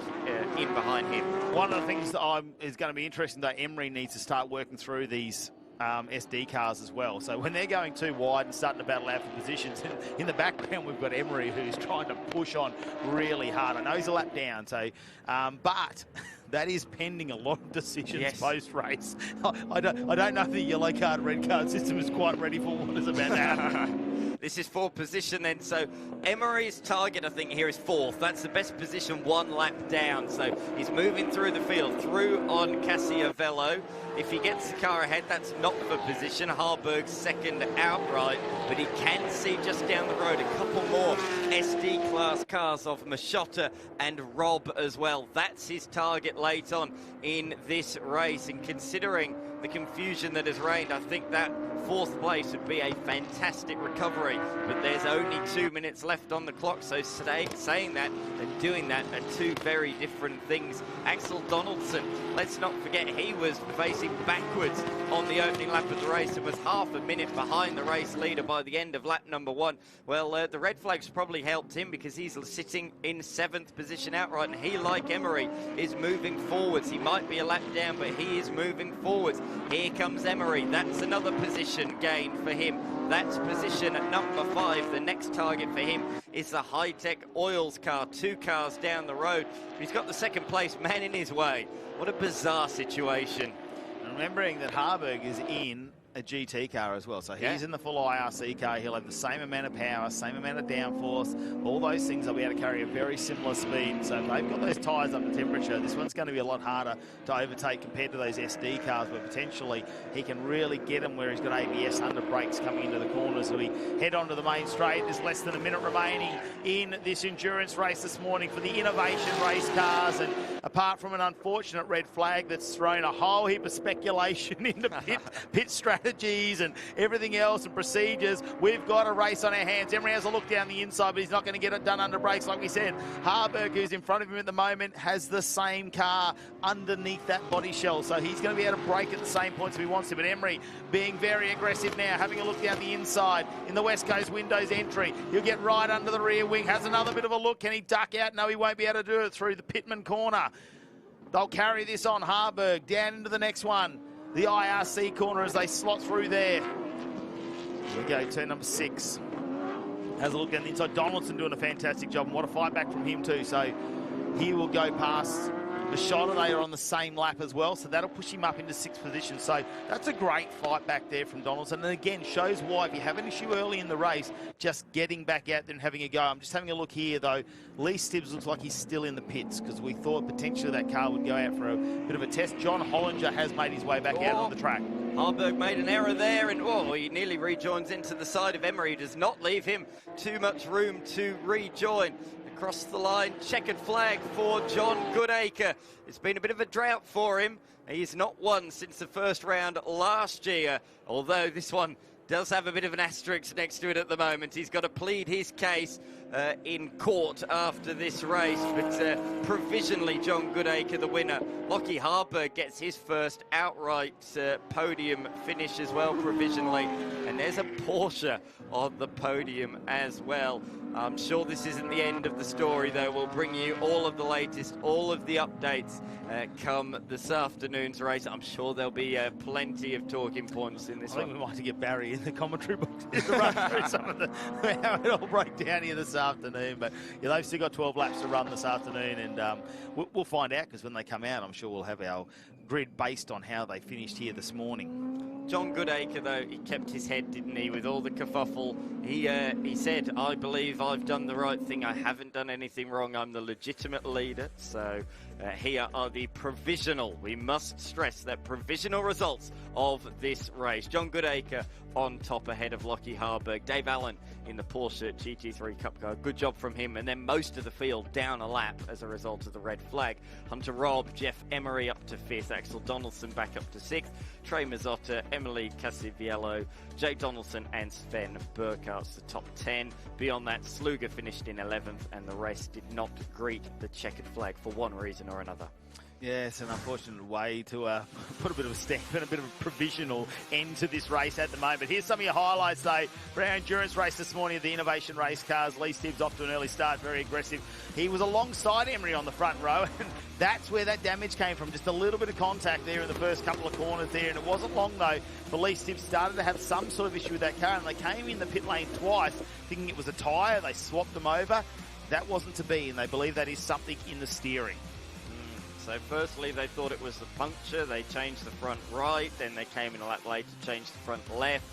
in behind him.
One of the things that is going to be interesting, though, Emery needs to start working through these SD cars as well. So when they're going too wide and starting to battle out for positions, in the background we've got Emery who's trying to push on really hard. I know he's a lap down, so but that is pending a lot of decisions post-race. I don't know if the yellow card, red card system is quite ready for what is about to happen.
This is for position then, so Emery's target I think here is 4th. That's the best position 1 lap down, so he's moving through the field, through on Cassiavello. If he gets the car ahead, that's not for position. Harburg's 2nd outright, but he can see just down the road a couple more SD class cars of Machota and Rob as well. That's his target late on in this race, and considering the confusion that has reigned, I think that 4th place would be a fantastic recovery, but there's only 2 minutes left on the clock, so saying that and doing that are 2 very different things. Axel Donaldson, let's not forget, he was facing backwards on the opening lap of the race and was half a minute behind the race leader by the end of lap number 1. Well, the red flags probably helped him because he's sitting in 7th position outright, and he, like Emery, is moving forwards. He might be a lap down, but he is moving forwards. Here comes Emery. That's another position gain for him. That's position at number 5. The next target for him is the Hi-Tec Oils car, 2 cars down the road. He's got the 2nd place man in his way. What a bizarre situation.
And remembering that Harburg is in a GT car as well, so he's in the full IRC car. He'll have the same amount of power, same amount of downforce, all those things. They'll be able to carry a very similar speed. So they've got those tyres up to temperature. This one's going to be a lot harder to overtake compared to those SD cars, where potentially he can really get him where he's got ABS under brakes coming into the corners. So we head onto the main straight. There's less than a minute remaining in this endurance race this morning for the innovation race cars, and apart from an unfortunate red flag that's thrown a whole heap of speculation into pit strategies and everything else and procedures, we've got a race on our hands. Emery has a look down the inside, but he's not going to get it done under brakes, like we said. Harburg, who's in front of him at the moment, has the same car underneath that body shell, so he's going to be able to brake at the same points if he wants to. But Emery being very aggressive now, having a look down the inside in the West Coast Windows entry. He'll get right under the rear wing, has another bit of a look. Can he duck out? No, he won't be able to do it through the Pittman corner. They'll carry this on. Harburg down into the next one. The IRC corner as they slot through there. Here we go, turn number 6. Has a look down the inside. Donaldson doing a fantastic job, and what a fight back from him too. So he will go past the shot. They are on the same lap as well, so that'll push him up into 6th position. So that's a great fight back there from Donaldson, and again shows why if you have an issue early in the race, just getting back out there and having a go. I'm just having a look here though. Lee Stibbs looks like he's still in the pits because we thought potentially that car would go out for a bit of a test. John Hollinger has made his way back out on the track.
Harburg made an error there, and he nearly rejoins into the side of Emery. He does not leave him too much room to rejoin. Across the line, checkered flag for John Goodacre. It's been a bit of a drought for him. He's not won since the first round last year, although this one does have a bit of an asterisk next to it at the moment. He's got to plead his case in court after this race, but provisionally John Goodacre the winner. Lockie Harburg gets his first outright podium finish as well, provisionally, and there's a Porsche on the podium as well. I'm sure this isn't the end of the story, though. We'll bring you all of the latest, all of the updates come this afternoon's race. I'm sure there'll be plenty of talking points in this one.
I think we might have to get Barry in the commentary box to run through some of how it all broke down here this afternoon. But yeah, they've still got 12 laps to run this afternoon, and we'll find out, because when they come out, I'm sure we'll have our grid based on how they finished here this morning.
John Goodacre, though, he kept his head, didn't he, with all the kerfuffle. He said, I believe I've done the right thing. I haven't done anything wrong. I'm the legitimate leader. So here are the provisional, we must stress that, provisional results of this race. John Goodacre on top ahead of Lockie Harburg. Dave Allen in the Porsche GT3 Cup car. Good job from him. And then most of the field down a lap as a result of the red flag. Hunter Robb, Jeff Emery up to 5th. Axel Donaldson back up to 6th. Trey Mazzotta, Emily Cassiviello, Jay Donaldson and Sven Burkhardt's the top 10. Beyond that, Sluger finished in 11th, and the rest did not greet the checkered flag for one reason or another.
Yes, an unfortunate way to put a bit of a stamp and a bit of a provisional end to this race at the moment. Here's some of your highlights, though. For our endurance race this morning of the Innovation Race Cars, Lee Stibbs off to an early start, very aggressive. He was alongside Emery on the front row, and that's where that damage came from. Just a little bit of contact there in the first couple of corners there, and it wasn't long, though, for Lee Stibbs started to have some sort of issue with that car, and they came in the pit lane twice, thinking it was a tyre. They swapped them over. That wasn't to be, and they believe that is something in the steering.
So firstly, they thought it was the puncture. They changed the front right. Then they came in a lap later, changed the front left.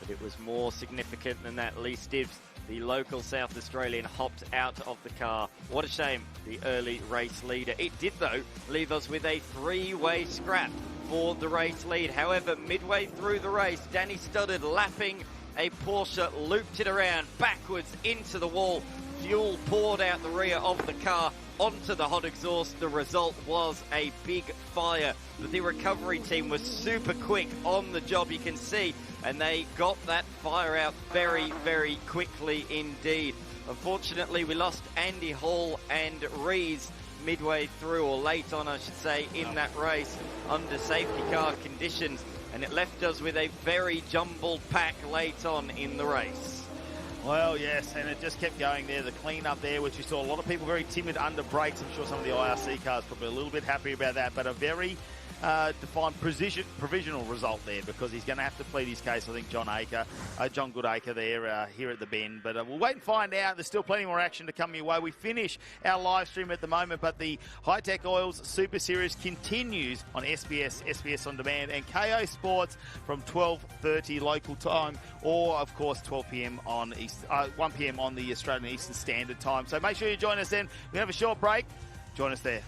But it was more significant than that. Lee Stibbs, the local South Australian, hopped out of the car. What a shame, the early race leader. It did, though, leave us with a three-way scrap for the race lead. However, midway through the race, Danny Studdard lapping a Porsche, looped it around backwards into the wall. Fuel poured out the rear of the car onto the hot exhaust. The result was a big fire, but the recovery team was super quick on the job, you can see, and they got that fire out very, very quickly indeed. Unfortunately, we lost Andy Hall and Rees midway through, or late on I should say, in that race under safety car conditions, and it left us with a very jumbled pack late on in the race.
Well, yes, and it just kept going there. The clean-up there, which you saw a lot of people very timid under brakes. I'm sure some of the IRC cars probably a little bit happy about that, but a very defined provisional result there, because he's going to have to plead his case, I think, John Goodacre there here at the bend. But we'll wait and find out. There's still plenty more action to come your way. We finish our live stream at the moment, but the Hi-Tec Oils Super Series continues on SBS On Demand, and KO Sports from 12:30 local time, or, of course, 12 p.m. on 1 p.m. on the Australian Eastern Standard Time. So make sure you join us then. We have a short break. Join us there.